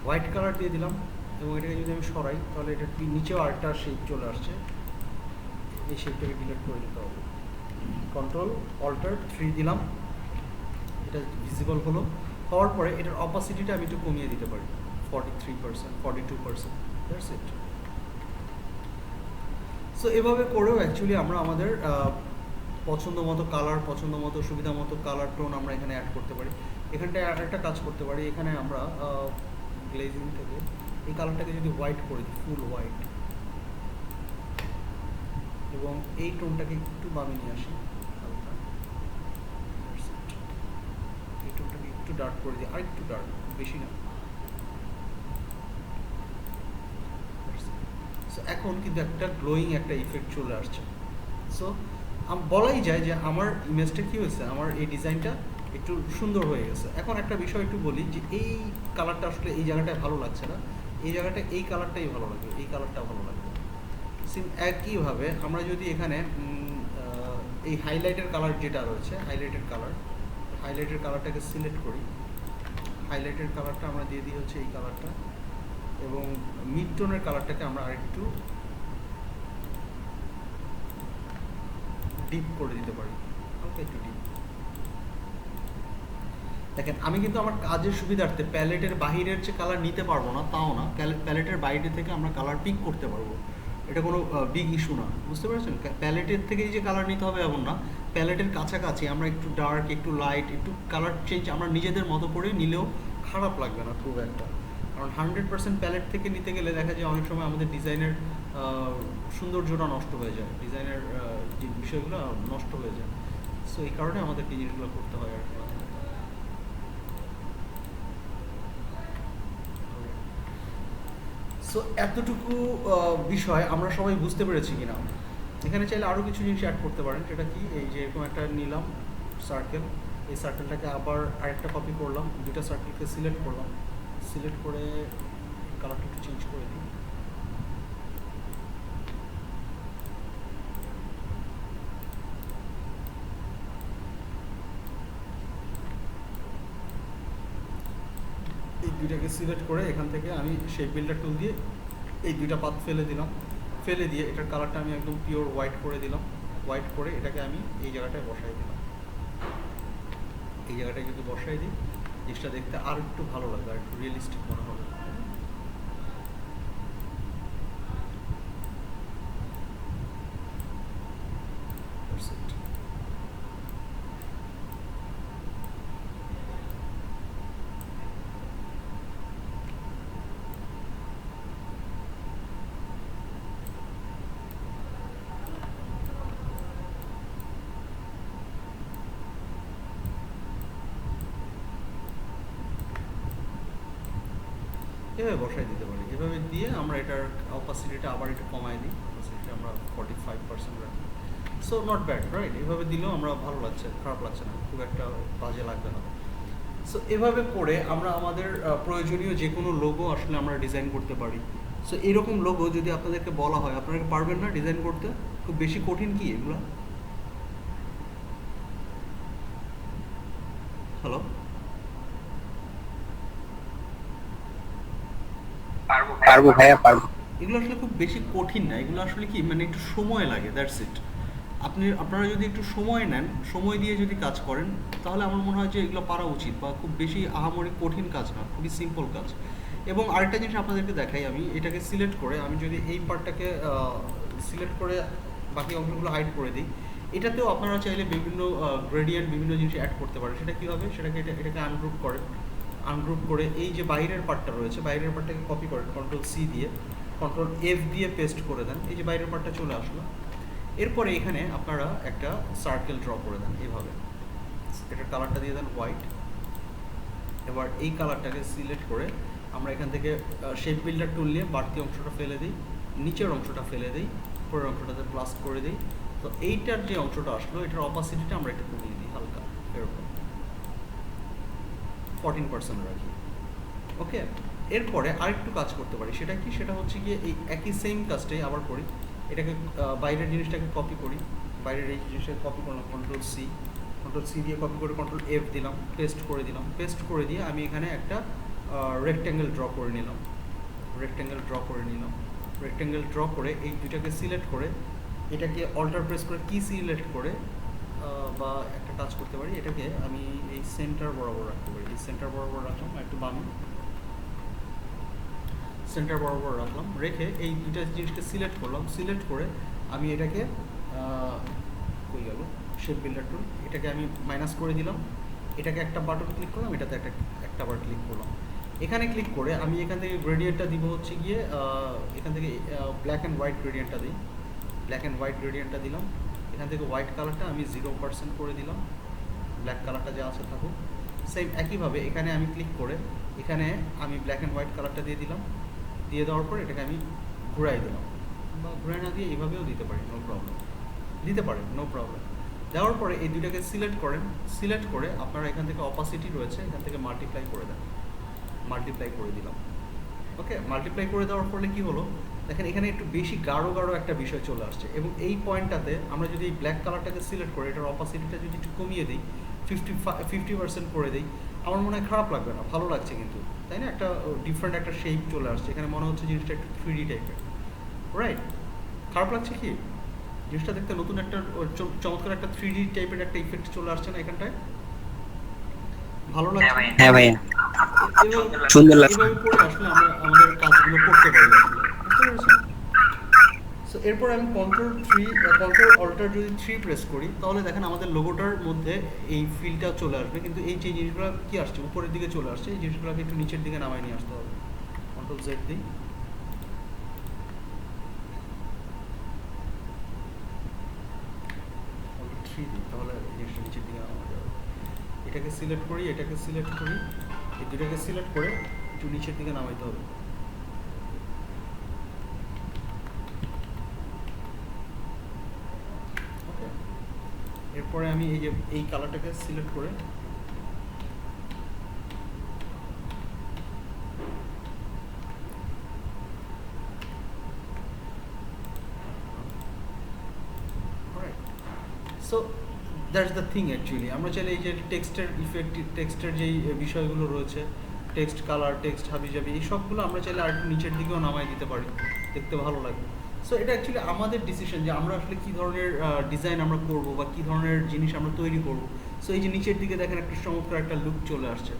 [SPEAKER 1] হোয়াইট কালার দিয়ে দিলাম, এবং এটাকে যদি আমি সরাই তাহলে এটা নিচেও আরেকটা শেপ চলে আসছে, এই শেপটাকে ডিলিট করে দিতে হবে। Ctrl+Alt+3 দিলাম, এটা ভিজিবল হলো। হওয়ার পরে এটার অপাসিটিটা আমি একটু কমিয়ে দিতে পারি, 43%, 42%, দ্যাটস ইট। সো এভাবে করেও অ্যাকচুয়ালি আমরা আমাদের পছন্দ মতো কালার, পছন্দ মতো সুবিধা মতো কালার টোন আমরা এখানে অ্যাড করতে পারি। এখানটায় আর একটা কাজ করতে পারি, এখানে আমরা গ্লেজিং থেকে এই কালারটাকে যদি হোয়াইট করে দিই, ফুল হোয়াইট, এবং এই টোনটাকে একটু বামে নিয়ে আসি, হালকা এই টোনটাকে একটু ডার্ক করে দিই, আর একটু ডার্ক, বেশি না। সো এখন কিন্তু একটা গ্লোয়িং একটা ইফেক্ট চলে আসছে। সো বলাই যায় যে আমার ইমেজটা কী হয়েছে, আমার এই ডিজাইনটা একটু সুন্দর হয়ে গেছে। এখন একটা বিষয় একটু বলি যে এই কালারটা আসলে এই জায়গাটায় ভালো লাগছে না, এই জায়গাটা এই কালারটাই ভালো লাগবে, এই কালারটা ভালো লাগবে। সেম একইভাবে আমরা যদি এখানে এই হাইলাইটের কালার যেটা রয়েছে, হাইলাইটের কালারটাকে সিলেক্ট করি, হাইলাইটের কালারটা আমরা দিয়ে দিই হচ্ছে এই কালারটা, এবং মিড টোনের কালারটাকে আমরা আরেকটু ডিপ করে দিতে পারি, ওকে, একটু ডিপ। দেখেন আমি কিন্তু আমার কাজের সুবিধার্থে প্যালেটের বাহিরের যে কালার নিতে পারবো না, তাও না, প্যালেটের বাইরে থেকে আমরা কালার পিক করতে পারবো, এটা কোনো বিগ ইস্যু না, বুঝতে পারছেন? প্যালেটের থেকেই যে কালার নিতে হবে এমন না, প্যালেটের কাছাকাছি আমরা একটু ডার্ক, একটু লাইট, একটু কালার চেঞ্জ আমরা নিজেদের মতো করে নিলেও খারাপ লাগবে না খুব একটা। কারণ 100% প্যালেট থেকে নিতে গেলে দেখা যায় অনেক সময় আমাদের ডিজাইনের সৌন্দর্যটা নষ্ট হয়ে যায়, ডিজাইনের যে বিষয়গুলো নষ্ট হয়ে যায়। সো এই কারণে আমাদের এই জিনিসগুলো করতে হয় আর কি। সো এতটুকু বিষয় আমরা সবাই বুঝতে পেরেছি কিনা। এখানে চাইলে আরও কিছু জিনিস অ্যাড করতে পারেন, সেটা কি, এই যে এরকম একটা নিলাম সার্কেল, এই সার্কেলটাকে আবার আরেকটা কপি করলাম, দুটা সার্কেলকে সিলেক্ট করলাম, সিলেক্ট করে কালারটা একটু চেঞ্জ করে দিই, এই দুইটাকে সিলেক্ট করে এখান থেকে আমি শেপ বিল্ডার টুল দিয়ে এই দুইটা পাত ফেলে দিলাম, ফেলে দিয়ে এটার কালারটা আমি একদম পিওর হোয়াইট করে দিলাম, হোয়াইট করে এটাকে আমি এই জায়গাটায় বসাই দিলাম, এই জায়গাটায় যদি বসাই দিই, জিনিসটা দেখতে আর একটু ভালো লাগবে, আর একটু রিয়েলিস্টিক মনে হবে। That's it. এভাবে বসাই দিতে পারি, এভাবে দিয়ে আমরা এটার অপাসিটিটা আবার একটু কমাই দিই, অপাসিটিটা আমরা 45% রাখি। So not bad, right? এভাবে দিলেও আমরা ভালো লাগছে, খারাপ লাগছে না, খুব একটা বাজে লাগবে না। সো এভাবে করে আমরা আমাদের প্রয়োজনীয় যে কোনো লোগো আসলে আমরা ডিজাইন করতে পারি। সো এরকম লোগো যদি আপনাদেরকে বলা হয়, আপনারা কি পারবেন না ডিজাইন করতে? খুব বেশি কঠিন কি এগুলো? হ্যালো,
[SPEAKER 3] পারবো ভাইয়া, পারবো।
[SPEAKER 1] এগুলো আসলে খুব বেশি কঠিন না, এগুলো আসলে কি মানে একটু সময় লাগে, দ্যাটস ইট। আপনারা যদি একটু সময় নেন, সময় দিয়ে যদি কাজ করেন, তাহলে আমার মনে হয় যে এগুলো পারা উচিত, বা খুব বেশি আহামরি কঠিন কাজ না, খুবই সিম্পল কাজ। এবং আরেকটা জিনিস আপনাদেরকে দেখাই, আমি এটাকে সিলেক্ট করে, আমি যদি এই পার্টটাকে সিলেক্ট করে বাকি অংশগুলো হাইড করে দিই, এটাতেও আপনারা চাইলে বিভিন্ন গ্রেডিয়েন্ট, বিভিন্ন জিনিস অ্যাড করতে পারেন। সেটা কীভাবে? সেটাকে এটাকে আনগ্রুপ করেন, আনগ্রুপ করে এই যে বাইরের পার্টটা রয়েছে, বাইরের পার্টটাকে কপি করেন Ctrl+C দিয়ে, Ctrl+F দিয়ে পেস্ট করে দেন, এই যে বাইরের পার্টটা চলে আসলো। এরপরে এখানে আপনারা একটা সার্কেল ড্র করে দেন এভাবে, এটার কালারটা দিয়ে দেন হোয়াইট। এবার এই কালারটাকে সিলেক্ট করে আমরা এখান থেকে শেপ বিল্ডার টুল নিয়ে বাড়তি অংশটা ফেলে দিই, নিচের অংশটা ফেলে দিই, উপরের অংশটাতে প্লাস করে দিই। তো এইটার যে অংশটা আসলো, এটার অপাসিটিটা আমরা একটু কমিয়ে দিই হালকা, এরকম 14% রাখি। ওকে, এরপরে আরেকটু কাজ করতে পারি, সেটা কি? সেটা হচ্ছে গিয়ে এই একই সেম কাজটাই আবার করি, এটাকে বাইরের জিনিসটাকে কপি করি, বাইরের এই জিনিসটাকে কপি করলাম, Ctrl+C দিয়ে কপি করে Ctrl+F দিলাম, পেস্ট করে দিলাম। পেস্ট করে দিয়ে আমি এখানে একটা রেক্ট্যাঙ্গেল ড্র করে নিলাম, রেক্ট্যাঙ্গেল ড্র করে এই দুইটাকে সিলেক্ট করে, এটাকে অল্টার প্রেস করে কি সিলেক্ট করে বা একটা কাজ করতে পারি, এটাকে আমি এই সেন্টার বরাবর রাখতে পারি, এই সেন্টার বরাবর রাখলাম, একটু বামে সেন্টার বরাবর রাখলাম, রেখে এই দুইটা জিনিসকে সিলেক্ট করলাম। সিলেক্ট করে আমি এটাকে কই গেল শেপ বিল্ডার টুল, এটাকে আমি মাইনাস করে দিলাম, এটাকে একটা বাটন ক্লিক করলাম, এটাতে একটা বার ক্লিক করলাম। এখানে ক্লিক করে আমি এখান থেকে গ্রেডিয়েন্টটা দিব হচ্ছে গিয়ে এখান থেকে ব্ল্যাক অ্যান্ড হোয়াইট গ্রেডিয়েন্টটা দিই, দিলাম। এখান থেকে হোয়াইট কালারটা আমি 0% করে দিলাম, ব্ল্যাক কালারটা যা আছে থাকুক। সেম একইভাবে এখানে আমি ক্লিক করে এখানে আমি ব্ল্যাক অ্যান্ড হোয়াইট কালারটা দিয়ে দিলাম, দিয়ে দেওয়ার পর এটাকে আমি ঘুরাই দিলাম, বা ঘুরাই না দিয়ে এইভাবেও দিতে পারি, নো প্রবলেম, দেওয়ার পরে এই দুইটাকে সিলেক্ট করেন, সিলেক্ট করে আপনারা এখান থেকে অপাসিটি রয়েছে, এখান থেকে মাল্টিপ্লাই করে দেন, মাল্টিপ্লাই করে দিলাম। ওকে, মাল্টিপ্লাই করে দেওয়ার ফলে কি হলো দেখেন, এখানে একটু বেশি গাঢ় একটা বিষয় চলে আসছে। এবং এই পয়েন্টটাতে আমরা যদি এই ব্ল্যাক কালারটাকে সিলেক্ট করে এটার অপাসিটিটা যদি একটু কমিয়ে দিই, 50% করে দিই, আমার মনে হয় খারাপ লাগবে না, ভালো লাগছে কিন্তু, তাই না? একটা ডিফারেন্ট একটা শেপ চলে আসছে, এখানে মনে হচ্ছে জিনিসটা একটু 3D টাইপের, রাইট? খারাপ লাগছে কি? জিনিসটা দেখতে নতুন একটা চমৎকার একটা 3D টাইপের একটা ইফেক্ট চলে আসছে না এখানটায়? ভালো লাগছে?
[SPEAKER 3] হ্যাঁ ভাইয়া, সুন্দর লাগছে।
[SPEAKER 1] এভাবে করে আসলে আমরা আমাদের কাজগুলো করতে পারি আসলে, বুঝতে পেরেছেন? সো এরপর আমি Ctrl+Alt+3 প্রেস করি, তাহলে দেখেন আমাদের লোগোটার মধ্যে এই ফিলটা চলে আসবে, কিন্তু এই যে জিনিসগুলো কি আসছে উপরের দিকে চলে আসছে, এই জিনিসগুলোকে একটু নিচের দিকে নামায় নিয়ে আসতে হবে। Ctrl+Z দিই, Ctrl+3 দিই, তাহলে জিনিসটা নিচের দিকে নামানো যাবে। এটাকে সিলেক্ট করি, এই দুটাকে সিলেক্ট করে একটু নিচের দিকে নামাইতে হবে। ওকে, এরপরে আমি এই কালারটাকে সিলেক্ট করে so that's the thing actually. আমরা চাইলে এই যে টেক্সটের ইফেক্ট, টেক্সটের যেই বিষয়গুলো রয়েছে, টেক্সট কালার, টেক্সট হাবিজাবি, এই সবগুলো আমরা চাইলে আর একটু নিচের দিকেও নামাই দিতে পারি, দেখতে ভালো লাগবে। সো এটা অ্যাকচুয়ালি আমাদের ডিসিশন যে আমরা আসলে কী ধরনের ডিজাইন আমরা করব বা কী ধরনের জিনিস আমরা তৈরি করব। সো এই যে নিচের দিকে দেখেন একটা চমৎকার একটা লুক চলে আসছে,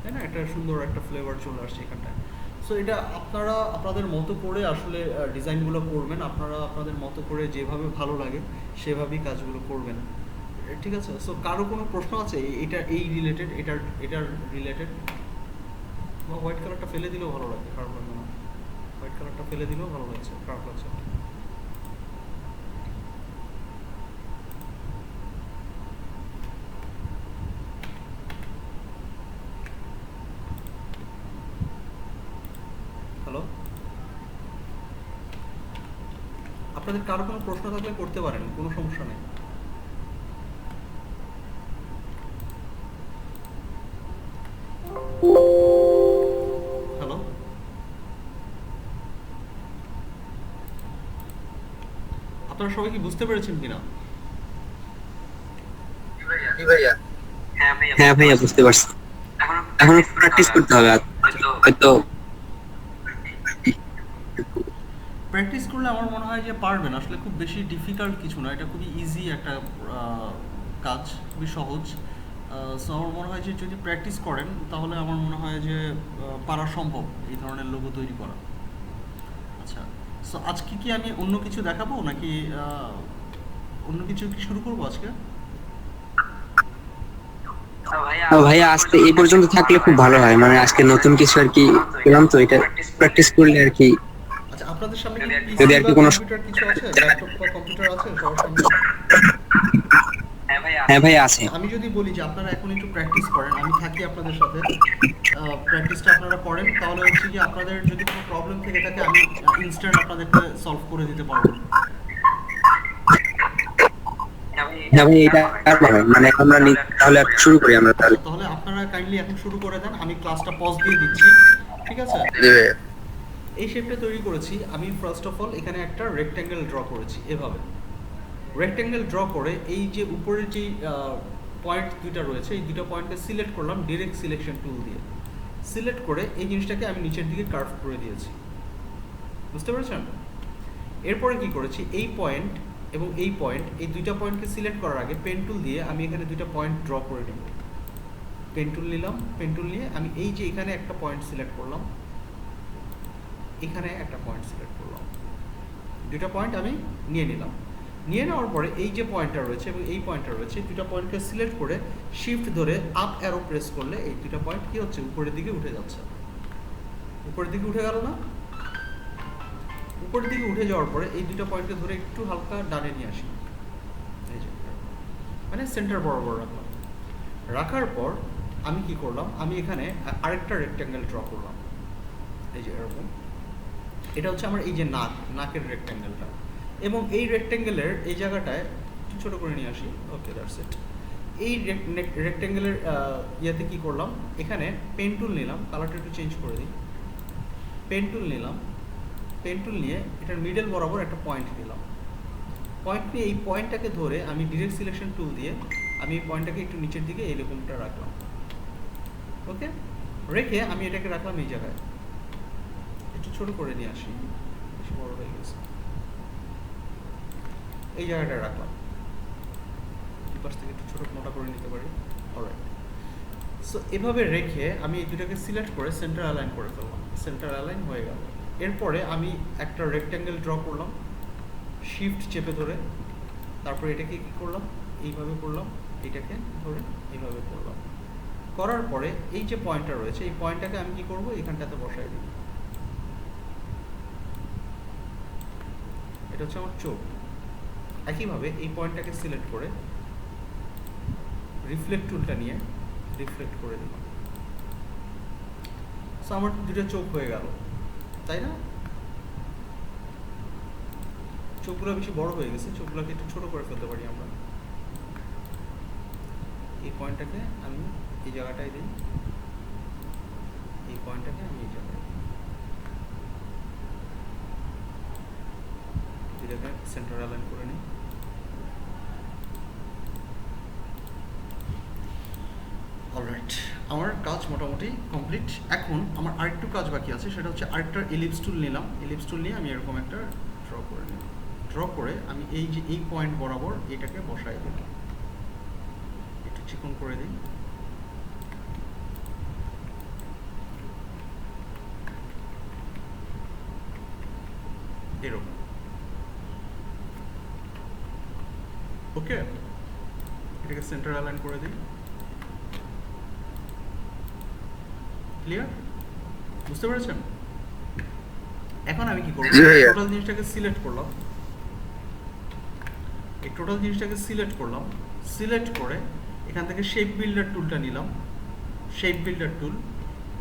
[SPEAKER 1] তাই না? একটা সুন্দর একটা ফ্লেভার চলে আসছে এখানটায়। সো এটা আপনারা আপনাদের মতো করে আসলে ডিজাইনগুলো করবেন, আপনারা আপনাদের মতো করে যেভাবে ভালো লাগে সেভাবেই কাজগুলো করবেন, ঠিক আছে? সো কারো কোনো প্রশ্ন আছে এটা এই রিলেটেড, এটার রিলেটেড? বা হোয়াইট কালারটা ফেলে দিলেও ভালো লাগে, খারাপ লাগবে না। হোয়াইট কালারটা ফেলে দিলেও ভালো লাগছে, খারাপ লাগছে না। হ্যালো, আপনাদের কারো কোনো প্রশ্ন থাকলে করতে পারেন, কোনো সমস্যা নেই। হ্যালো, আপনারা সবাই কি বুঝতে পেরেছেন কিনা?
[SPEAKER 3] হ্যাঁ ভাইয়া বুঝতে পারছি, এখন প্র্যাকটিস করতে হবে হয়তো।
[SPEAKER 1] প্র্যাকটিস করলে আমার মনে হয় যে পারবেন, আসলে খুব বেশি ডিফিকাল্ট কিছু না, এটা খুবই ইজি একটা কাজ, খুবই সহজ। সো আমার মনে হয় যে যদি প্র্যাকটিস করেন তাহলে আমার মনে হয় যে পারা সম্ভব এই ধরনের লোগো তৈরি করা। আচ্ছা, সো আজকে কি আমি অন্য কিছু দেখাবো নাকি অন্য কিছু কি শুরু করবো আজকে?
[SPEAKER 3] ভাইয়া আজকে এই পর্যন্ত থাকলে খুব ভালো হয়, মানে আজকে নতুন কিছু আর কি পেলাম তো, এটা প্র্যাকটিস করলে আর কি।
[SPEAKER 1] আচ্ছা, আপনাদের সামনে কি
[SPEAKER 3] যদি
[SPEAKER 1] পিসি
[SPEAKER 3] আর
[SPEAKER 1] বা
[SPEAKER 3] কি কোনো
[SPEAKER 1] কম্পিউটার কিছু আছে, ল্যাপটপ বা কম্পিউটার আছে সবার সামনে?
[SPEAKER 3] হ্যাঁ ভাইয়া আছে।
[SPEAKER 1] আমি যদি বলি যে আপনারা এখন একটু প্র্যাকটিস করেন, আমি থাকি আপনাদের সাথে, প্র্যাকটিসটা আপনারা করেন, তাহলে হচ্ছে যে আপনাদের যদি কোনো প্রবলেম থেকে থাকে আমি ইনস্ট্যান্ট আপনাদেরকে সলভ করে দিতে পারবো।
[SPEAKER 3] হ্যাঁ ভাই, এটা আর হয় মানে আমরা তাহলে আর শুরু করি আমরা তাহলে।
[SPEAKER 1] তাহলে আপনারা কাইন্ডলি এখন শুরু করে দেন, আমি ক্লাসটা পজ দিয়ে দিচ্ছি, ঠিক আছে? এই শেপটা তৈরি করেছি আমি। ফার্স্ট অফ অল এখানে একটা রেক্ট্যাঙ্গেল ড্র করেছি এভাবে। রেক্ট্যাঙ্গেল ড্র করে এই যে উপরের যে পয়েন্ট দুইটা রয়েছে, এই দুটো পয়েন্টকে সিলেক্ট করলাম ডিরেক্ট সিলেকশন টুল দিয়ে। সিলেক্ট করে এই জিনিসটাকে আমি নিচের দিকে কার্ভ করে দিয়েছি, বুঝতে পেরেছেন? এরপরে কি করেছি, এই পয়েন্ট এবং এই পয়েন্ট, এই দুইটা পয়েন্টকে সিলেক্ট করার আগে পেন টুল দিয়ে আমি এখানে দুইটা পয়েন্ট ড্র করে নিব। পেন টুল নিলাম, পেন টুল নিয়ে আমি এই যে এখানে একটা পয়েন্ট সিলেক্ট করলাম, এখানে একটা পয়েন্ট সিলেক্ট করলাম, দুটো পয়েন্ট আমি নিয়ে নিলাম। নিয়ে নেওয়ার পরে এই যে পয়েন্টটা রয়েছে এবং এই পয়েন্টটা রয়েছে, দুটো পয়েন্টকে সিলেক্ট করে শিফট ধরে আপ অ্যারো প্রেস করলে এই দুটো পয়েন্ট কি হচ্ছে, উপরের দিকে উঠে যাচ্ছে। উপরের দিকে উঠে গেল না? উপরের দিকে উঠে যাওয়ার পরে এই দুটো পয়েন্টকে ধরে একটু হালকা ডানে নিয়ে আসি, এই যে মানে সেন্টার বরাবর রাখলাম। রাখার পর আমি কি করলাম, আমি এখানে আরেকটা রেক্ট্যাঙ্গেল ড্র করলাম, এই যে এরকম। এটা হচ্ছে আমার এই যে নাকের রেক্ট্যাঙ্গেলটা, এবং এই রেক্ট্যাঙ্গেলের এই জায়গাটায় একটু ছোটো করে নিয়ে আসি। ওকে, দ্যাটস ইট। এই রেক্ট্যাঙ্গেলের ইয়েতে কি করলাম, এখানে পেন টুল নিলাম, কালারটা একটু চেঞ্জ করে দিই। পেন টুল নিলাম, পেন টুল নিয়ে এটার মিডল বরাবর একটা পয়েন্ট নিলাম। পয়েন্ট নিয়ে এই পয়েন্টটাকে ধরে আমি ডিরেক্ট সিলেকশন টুল দিয়ে আমি এই পয়েন্টটাকে একটু নিচের দিকে এইরকমটা রাখলাম। ওকে, রেখে আমি এটাকে রাখলাম এই জায়গায়, একটু ছোট করে নিয়ে আসি, বেশি বড় হয়ে গেছে, এই জায়গাটা রাখলাম। এই পাশ থেকে একটু ছোট মোটা করে নিতে পারি। অলরাইট, সো এভাবে রেখে আমি এই দুটাকে সিলেক্ট করে সেন্টার অ্যালাইন করে ফেললাম। সেন্টার অ্যালাইন হয়ে গেল। এরপরে আমি একটা রেক্ট্যাঙ্গেল ড্র করলাম, শিফট চেপে ধরে, তারপরে এটাকে কি করলাম, এইভাবে করলাম, এটাকে ধরে এইভাবে করলাম। করার পরে এই যে পয়েন্টটা রয়েছে, এই পয়েন্টটাকে আমি কি করব, এখানটাতে বসাই দিই। এটা হচ্ছে আমার চোখ। একইভাবে এই পয়েন্টটাকে সিলেক্ট করে রিফ্লেক্ট টুলটা নিয়ে রিফ্লেক্ট করে দিলাম। সো আমার দুটো চোখ হয়ে গেল, তাই না? চোখগুলো বেশি বড় হয়ে গেছে, চোখগুলোকে একটু ছোট করে ফেলতে পারি আমরা। এই পয়েন্টটাকে আমি এই জায়গাটায় দিই, এই পয়েন্টটাকে আমি এই জায়গায় দিই, এটাকে সেন্টার অ্যালাইন করে নিই। অলরাইট, আমার কাজ মোটামুটি কমপ্লিট। এখন আমার আরেকটু কাজ বাকি আছে, সেটা হচ্ছে আরেকটা এলিপস টুল নিলাম। এলিপস টুল নিয়ে আমি এরকম একটা ড্র করে নিলাম। ড্র করে আমি এই যে এই পয়েন্ট বরাবর এটাকে বসাই দিলাম, একটু চিকন করে দিই। এরকম। ওকে, এটাকে সেন্টার অ্যালাইন করে দিই। ক্লিয়ার? বুঝতে পেরেছেন? এখন আমি কি করব, টোটাল জিনিসটাকে সিলেক্ট করলাম, এই টোটাল জিনিসটাকে সিলেক্ট করলাম, সিলেক্ট করে এখান থেকে শেপ বিল্ডার টুলটা নিলাম, শেপ বিল্ডার টুল।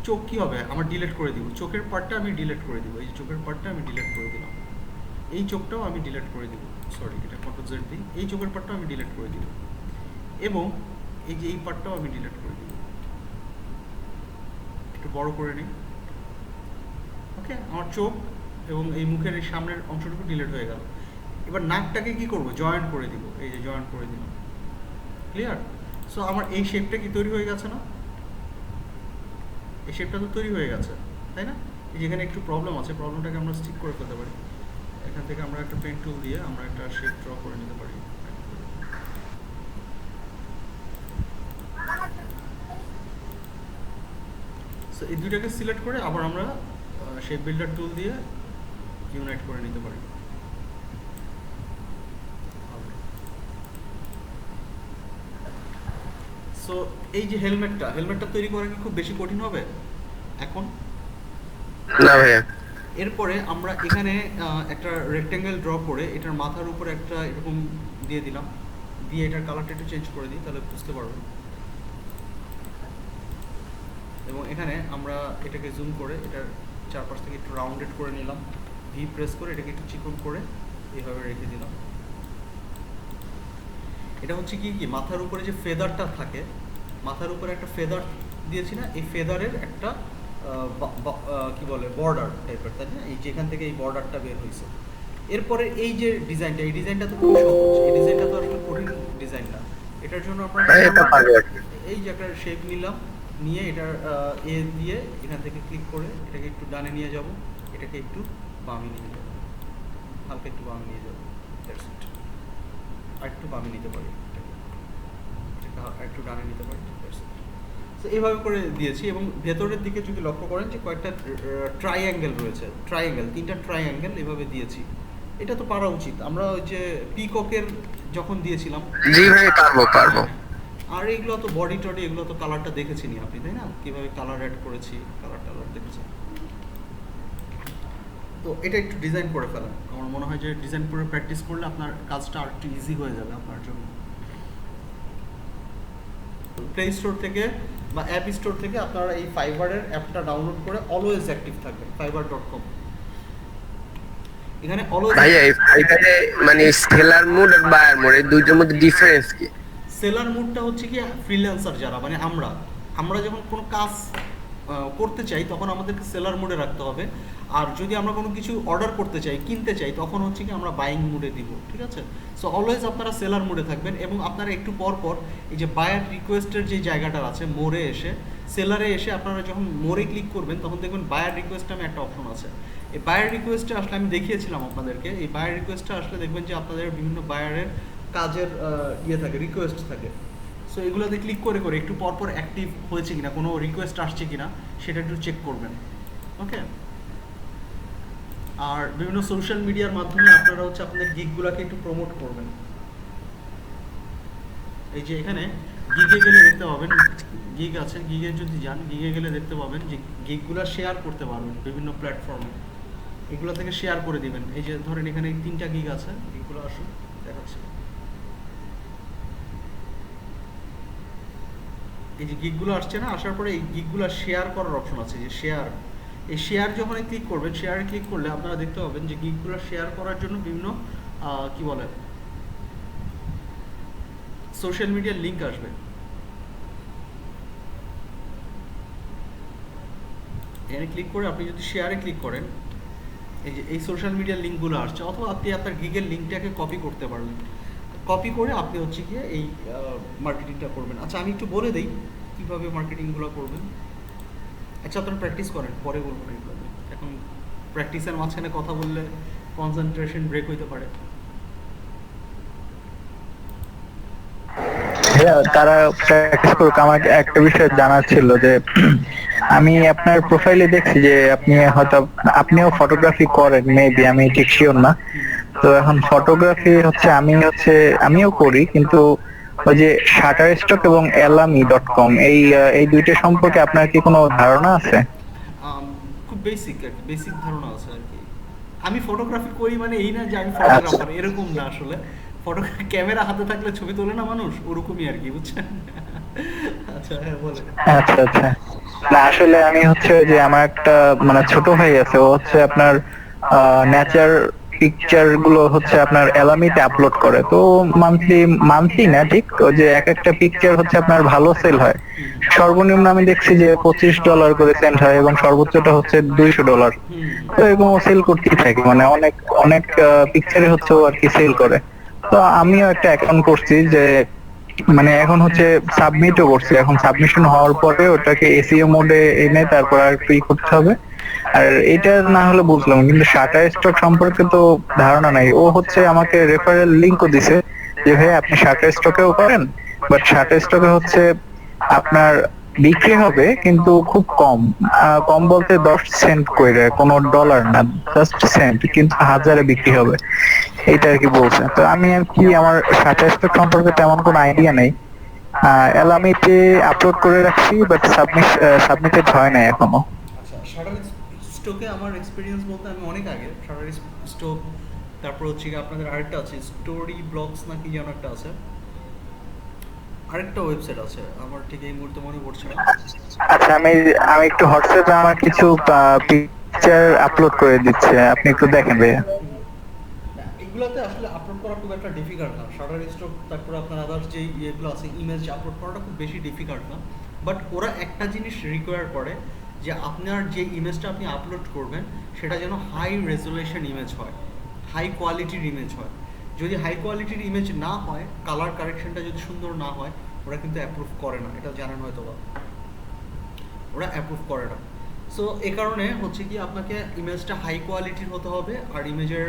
[SPEAKER 1] চোখ কি হবে আমার ডিলিট করে দিব, চোখের পার্টটা আমি ডিলিট করে দিব, এই চোখের পার্টটা আমি ডিলিট করে দিলাম, এই চোখটাও আমি ডিলিট করে দিব, সরি এটা কন্ট্রোল জেড দিই, এই চোখের পার্টটাও আমি ডিলিট করে দিব, এবং এই যে এই পার্টটাও আমি ডিলিট করে দিব। একটু বড় করে নিই। ওকে, আমার চোখ এবং এই মুখের এই সামনের অংশটুকু ডিলিট হয়ে গেল। এবার নাকটাকে কি করব, জয়েন করে দিব, এই যে জয়েন করে দিলাম। ক্লিয়ার? সো আমার এই শেপটা কি তৈরি হয়ে গেছে না? এই শেপটা তো তৈরি হয়ে গেছে, তাই না? এই যেখানে একটু প্রবলেম আছে, প্রবলেমটাকে আমরা স্টিক করে ফেলতে পারি। এখান থেকে আমরা একটা পেন টুল দিয়ে আমরা একটা শেপ ড্র করে নিতে পারি। সো এই দুইটাকে সিলেক্ট করে আবার আমরা শেপ বিল্ডার টুল দিয়ে ইউনাইট করে নিতে পারি। সো এই যে হেলমেটটা তৈরি করা কি খুব বেশি কঠিন হবে এখন?
[SPEAKER 4] না ভাইয়া।
[SPEAKER 1] এরপরে আমরা এখানে একটা রেক্ট্যাঙ্গেল ড্র করে এটার মাথার উপর একটা এরকম দিয়ে দিলাম, দিয়ে এটার কালারটা একটু চেঞ্জ করে দিই, তাহলে বুঝতে পারবেন। এবং এখানে আমরা এটাকে জুম করে এটার চারপাশ থেকে একটু রাউন্ডেড করে নিলাম, ভি প্রেস করে এটাকে একটু চিকন করে এইভাবে রেখে দিলাম। এটা হচ্ছে কি মাথার উপরে যে ফেদারটা থাকে, মাথার উপরে একটা ফেদার দিয়েছি না, এই ফেদারের একটা কি বলে বর্ডার টাইপের, তাই না? এই যেখান থেকে এই বর্ডারটা বের হয়েছে। এরপরে এই যে ডিজাইনটা, এই ডিজাইনটা তো খুব সহজ, এই ডিজাইনটা তো আসলে কঠিন ডিজাইন না। এটার জন্য আমরা এই যে একটা শেপ নিলাম, নিয়ে এটার এ দিয়ে এখান থেকে ক্লিক করে এটাকে একটু ডানে নিয়ে যাব, এটাকে একটু বামে নিয়ে যাব, হালকা একটু বামে নিয়ে যাব, আর একটু বামে নিতে পারি, এটাকে একটু ডানে নিতে পারি। তো এইভাবে করে দিয়েছি। এবং ভেতরের দিকে যদি লক্ষ্য করেন যে কয়েকটা ট্রাইঅ্যাঙ্গেল রয়েছে, তিনটা ট্রাইঅ্যাঙ্গেল এভাবে দিয়েছি। এটা তো পারা উচিত, আমরা ওই যে পিককের যখন দিয়েছিলাম।
[SPEAKER 4] জি ভাই, পারবো।
[SPEAKER 1] আর এগুলো তো বডি টডি, এগুলো তো কালারটা দেখেছেনই আপনি, তাই না? কিভাবে কালার অ্যাড করেছি, কালার দেখেছেন। তো এটা একটু ডিজাইন করে ফেলেন, আমার মনে হয় যে ডিজাইন করে প্র্যাকটিস করলে আপনার কাজটা আর একটু ইজি হয়ে যাবে আপনার জন্য। প্লে স্টোর থেকে বা অ্যাপ স্টোর থেকে আপনারা এই ফাইবারের অ্যাপটা ডাউনলোড করে অলওয়েজ অ্যাক্টিভ থাকবেন, fiverr.com। এখানে অলওয়েজ
[SPEAKER 4] ভাইয়া এই ফাইবারে মানে সেলার মোড আর বায়ার মোড, এই দুইটার মধ্যে ডিফারেন্স কি?
[SPEAKER 1] সেলার মোডটা হচ্ছে কি ফ্রিল্যান্সার যারা, মানে আমরা যখন কোনো কাজ করতে চাই তখন আমাদেরকে সেলার মোডে রাখতে হবে। আর যদি আমরা কোনো কিছু অর্ডার করতে চাই, কিনতে চাই, তখন হচ্ছে কি আমরা বাইং মোডে দিব, ঠিক আছে? সো অলওয়েজ আপনারা সেলার মোডে থাকবেন। এবং আপনারা একটু পর এই যে বায়ার রিকোয়েস্টের যে জায়গাটা আছে, মোড়ে এসে সেলারে এসে আপনারা যখন মোড়ে ক্লিক করবেন তখন দেখবেন বায়ার রিকোয়েস্ট নামে একটা অপশন আছে। এই বায়ার রিকোয়েস্টে আসলে আমি দেখিয়েছিলাম আপনাদেরকে, এই বায়ার রিকোয়েস্টে আসলে দেখবেন যে আপনাদের বিভিন্ন বায়ারের কাজের থাকে, রিকোয়েস্ট থাকে। সো এগুলোতে ক্লিক করে একটু পর অ্যাক্টিভ হয়েছে কিনা, কোনো রিকোয়েস্ট আসছে কিনা সেটা একটু চেক করবেন। ওকে, আর বিভিন্ন সোশ্যাল মিডিয়ার মাধ্যমে আপনারা হচ্ছে আপনাদের গিগগুলোকে একটু প্রমোট করবেন। এই যে এখানে গিগে গেলে দেখতে পাবেন, গিগ আছে, গিগে যদি যান, গিগে গেলে দেখতে পাবেন যে গিগগুলো শেয়ার করতে পারবেন বিভিন্ন প্ল্যাটফর্মে, এগুলো থেকে শেয়ার করে দিবেন। এই যে ধরেন এখানে 3টা গিগ আছে, গিগগুলো আসুন দেখাচ্ছি। এই যে গিগগুলো আসছে না, আসার পরে এই গিগগুলো শেয়ার করার অপশন আছে, যে শেয়ার, এই শেয়ার যখন ক্লিক করবেন, শেয়ারে ক্লিক করলে আপনারা দেখতে পাবেন যে গিগগুলো শেয়ার করার জন্য বিভিন্ন কি বলে সোশ্যাল মিডিয়ার লিঙ্ক আসবে। এখানে ক্লিক করে আপনি যদি শেয়ারে ক্লিক করেন, এই যে এই সোশ্যাল মিডিয়ার লিঙ্কগুলো আসছে, অথবা আপনি আপনার গিগের লিঙ্কটাকে কপি করতে পারবেন, কপি করে আপনি হচ্ছে গিয়ে এই মার্কেটিংটা করবেন। আচ্ছা আমি একটু বলে দিই কীভাবে মার্কেটিংগুলো করবেন। আচ্ছা আপনারা প্র্যাকটিস করেন, পরে বলবো না এগুলো, এখন প্র্যাকটিসের মাঝখানে কথা বললে কনসেন্ট্রেশন ব্রেক হইতে পারে।
[SPEAKER 2] ভাইয়া তারা প্র্যাকটিস করুক। আমার একটা বিষয় জানার ছিল যে আমি আপনার প্রোফাইলে দেখছি যে আপনি হয়তো আপনিও ফটোগ্রাফি করেন, মেবি, আমি ঠিক শিওর না। তো এখন ফটোগ্রাফি হচ্ছে আমিও করি, কিন্তু ওই যে শাটারস্টক এবং elami.com এই দুইটা সম্পর্কে আপনার কি কোনো ধারণা আছে?
[SPEAKER 1] খুব বেসিক আর কি, বেসিক ধারণা আছে আর কি। আমি ফটোগ্রাফি করি মানে এই না যে আমি ফটোগ্রাফার, এরকম না আসলে। ক্যামেরা হাতে থাকলে ছবি তোলে না মানুষ, ওরকমই আর কি, বুঝছেন? আচ্ছা, হ্যাঁ বলেন।
[SPEAKER 2] আচ্ছা আচ্ছা। না আসলে আমি হচ্ছে যে আমার একটা মানে ছোট ভাই আছে, ও হচ্ছে আপনার নেচার পিকচার গুলো হচ্ছে আপনার এলামিতে আপলোড করে। তো মান্থলি না ঠিক, ওই যে এক একটা পিকচার হচ্ছে আপনার ভালো সেল হয়। সর্বনিম্ন আমি দেখছি যে $25 করে সেন্ড হয় এবং সর্বোচ্চটা হচ্ছে $200। তো এরকম সেল করতেই থাকে, মানে অনেক অনেক পিকচারে হচ্ছে ও আর কি সেল করে। তো আমিও একটা অ্যাকাউন্ট করছি যে মানে এখন হচ্ছে সাবমিটও করছি। এখন সাবমিশন হওয়ার পরে ওটাকে এসইও মোডে এনে তারপর আর কি করতে হবে। আর এটা না হলে বুঝলাম, কিন্তু শাটার স্টক সম্পর্কে তো ধারণা নাই। ও হচ্ছে আমাকে রেফারেল লিংকও দিছে যে ভাই আপনি শাটার স্টকেও করেন, বাট শাটার স্টকে হচ্ছে আপনার বিক্রি হবে কিন্তু খুব কম। কম বলতে 10 সেন্ট করে, কোনো ডলার না, জাস্ট সেন্ট, কিন্তু হাজারে বিক্রি হবে, এইটা আর কি বলছে। তো আমি আর কি আমার শাটার স্টক সম্পর্কে তেমন কোনো আইডিয়া নেই। এলামিতে আপলোড করে রাখছি, বাট সাবমিটেড হয় নাই এখনো।
[SPEAKER 1] আচ্ছা, শাটার স্টোকে আমার এক্সপিরিয়েন্স বলতে আমি অনেক আগে শাটার স্টোক, তারপর হচ্ছে কি আপনাদের আরেকটা আছে স্টোরি ব্লগস না কি যেন একটা আছে, আরেকটা ওয়েবসাইট আছে, আমার ঠিক এই মুহূর্তে মনে পড়ছে না।
[SPEAKER 2] আচ্ছা, আমি একটু হোয়াটসঅ্যাপে আমার কিছু পিকচার আপলোড করে দিচ্ছি, আপনি একটু দেখেন ভাইয়া।
[SPEAKER 1] এগুলোতে আসলে আপলোড করা খুব একটা ডিফিকাল্ট না, শাটার স্টক তারপর আপনার আদার্স যে ইয়েগুলো আছে ইমেজ আপলোড করাটা খুব বেশি ডিফিকাল্ট না। বাট ওরা একটা জিনিস রিকোয়ার করে যে আপনার যে ইমেজটা আপনি আপলোড করবেন সেটা যেন হাই রেজুলেশন ইমেজ হয়, হাই কোয়ালিটির ইমেজ হয়। যদি হাই কোয়ালিটির ইমেজ না হয়, কালার কারেকশনটা যদি সুন্দর না হয়, ওরা কিন্তু অ্যাপ্রুভ করে না, এটা জানেন হয়তো বা, ওরা অ্যাপ্রুভ করে না। সো এ কারণে হচ্ছে কি আপনাকে ইমেজটা হাই কোয়ালিটির হতে হবে, আর ইমেজের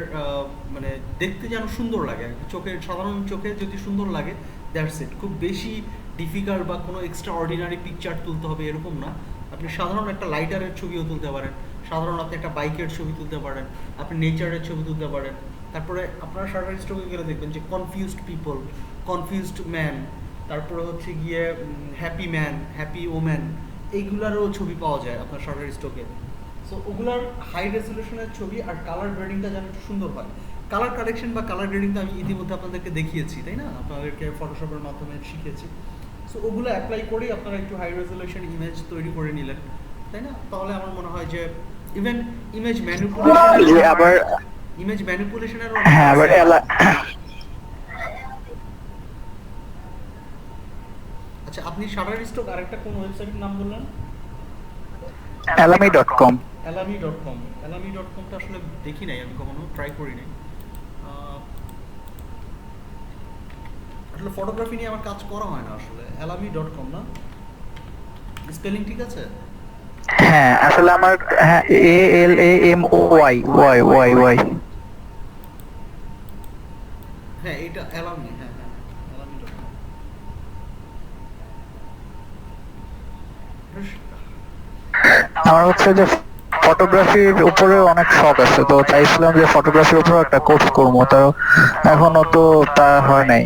[SPEAKER 1] মানে দেখতে যেন সুন্দর লাগে, চোখের সাধারণ চোখে যদি সুন্দর লাগে, দ্যাটস ইট। খুব বেশি ডিফিকাল্ট বা কোনো এক্সট্রা অর্ডিনারি পিকচার তুলতে হবে এরকম না। আপনি সাধারণ একটা লাইটারের ছবিও তুলতে পারেন, সাধারণ আপনি একটা বাইকের ছবি তুলতে পারেন, আপনি নেচারের ছবি তুলতে পারেন। তারপরে আপনারা শাটার স্টকে গেলে দেখবেন যে কনফিউজড পিপল, কনফিউজড ম্যান, তারপরে হচ্ছে গিয়ে হ্যাপি ম্যান, হ্যাপি ওম্যান, এইগুলারও ছবি পাওয়া যায় আপনার শাটার স্টকে। সো ওগুলার হাই রেজলিউশনের ছবি আর কালার গ্রেডিংটা যেন একটু সুন্দর হয়। কালার কারেকশন বা কালার গ্রেডিংটা আমি ইতিমধ্যে আপনাদেরকে দেখিয়েছি, তাই না? আপনাদেরকে ফটোশপের মাধ্যমে শিখিয়েছি। সো ওগুলো অ্যাপ্লাই করেই আপনারা একটু হাই রেজলিউশন ইমেজ তৈরি করে নিলেন, তাই না? তাহলে আমার মনে হয় যে ইভেন ইমেজ ম্যানিপুলেশনের
[SPEAKER 2] হ্যাঁ, আবার
[SPEAKER 1] আচ্ছা, আপনি শাটার স্টক আরেকটা কোন ওয়েবসাইটের নাম বললেন?
[SPEAKER 2] elami.com।
[SPEAKER 1] elami.com টা আসলে দেখি নাই, আমি কখনো ট্রাই করি নাই। আসলে ফটোগ্রাফি নিয়ে আমার কাজ করা হয় না আসলে। elami.com না, স্পেলিং ঠিক আছে?
[SPEAKER 2] হ্যাঁ, আসলে আমার হ্যাঁ ALAMOY।
[SPEAKER 1] হ্যাঁ, এটা elami, হ্যাঁ হ্যাঁ, elami.com।
[SPEAKER 2] আমার হচ্ছে যে ফটোগ্রাফির উপরে অনেক শখ আছে, তো চাইছিলাম যে ফটোগ্রাফির উপরে একটা কোর্স করবো, তো এখনো তো তা হয় নাই।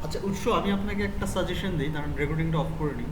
[SPEAKER 1] আচ্ছা উৎস, আমি আপনাকে একটা সাজেশন দিই, কারণ রেকর্ডিংটা অফ করে নিই।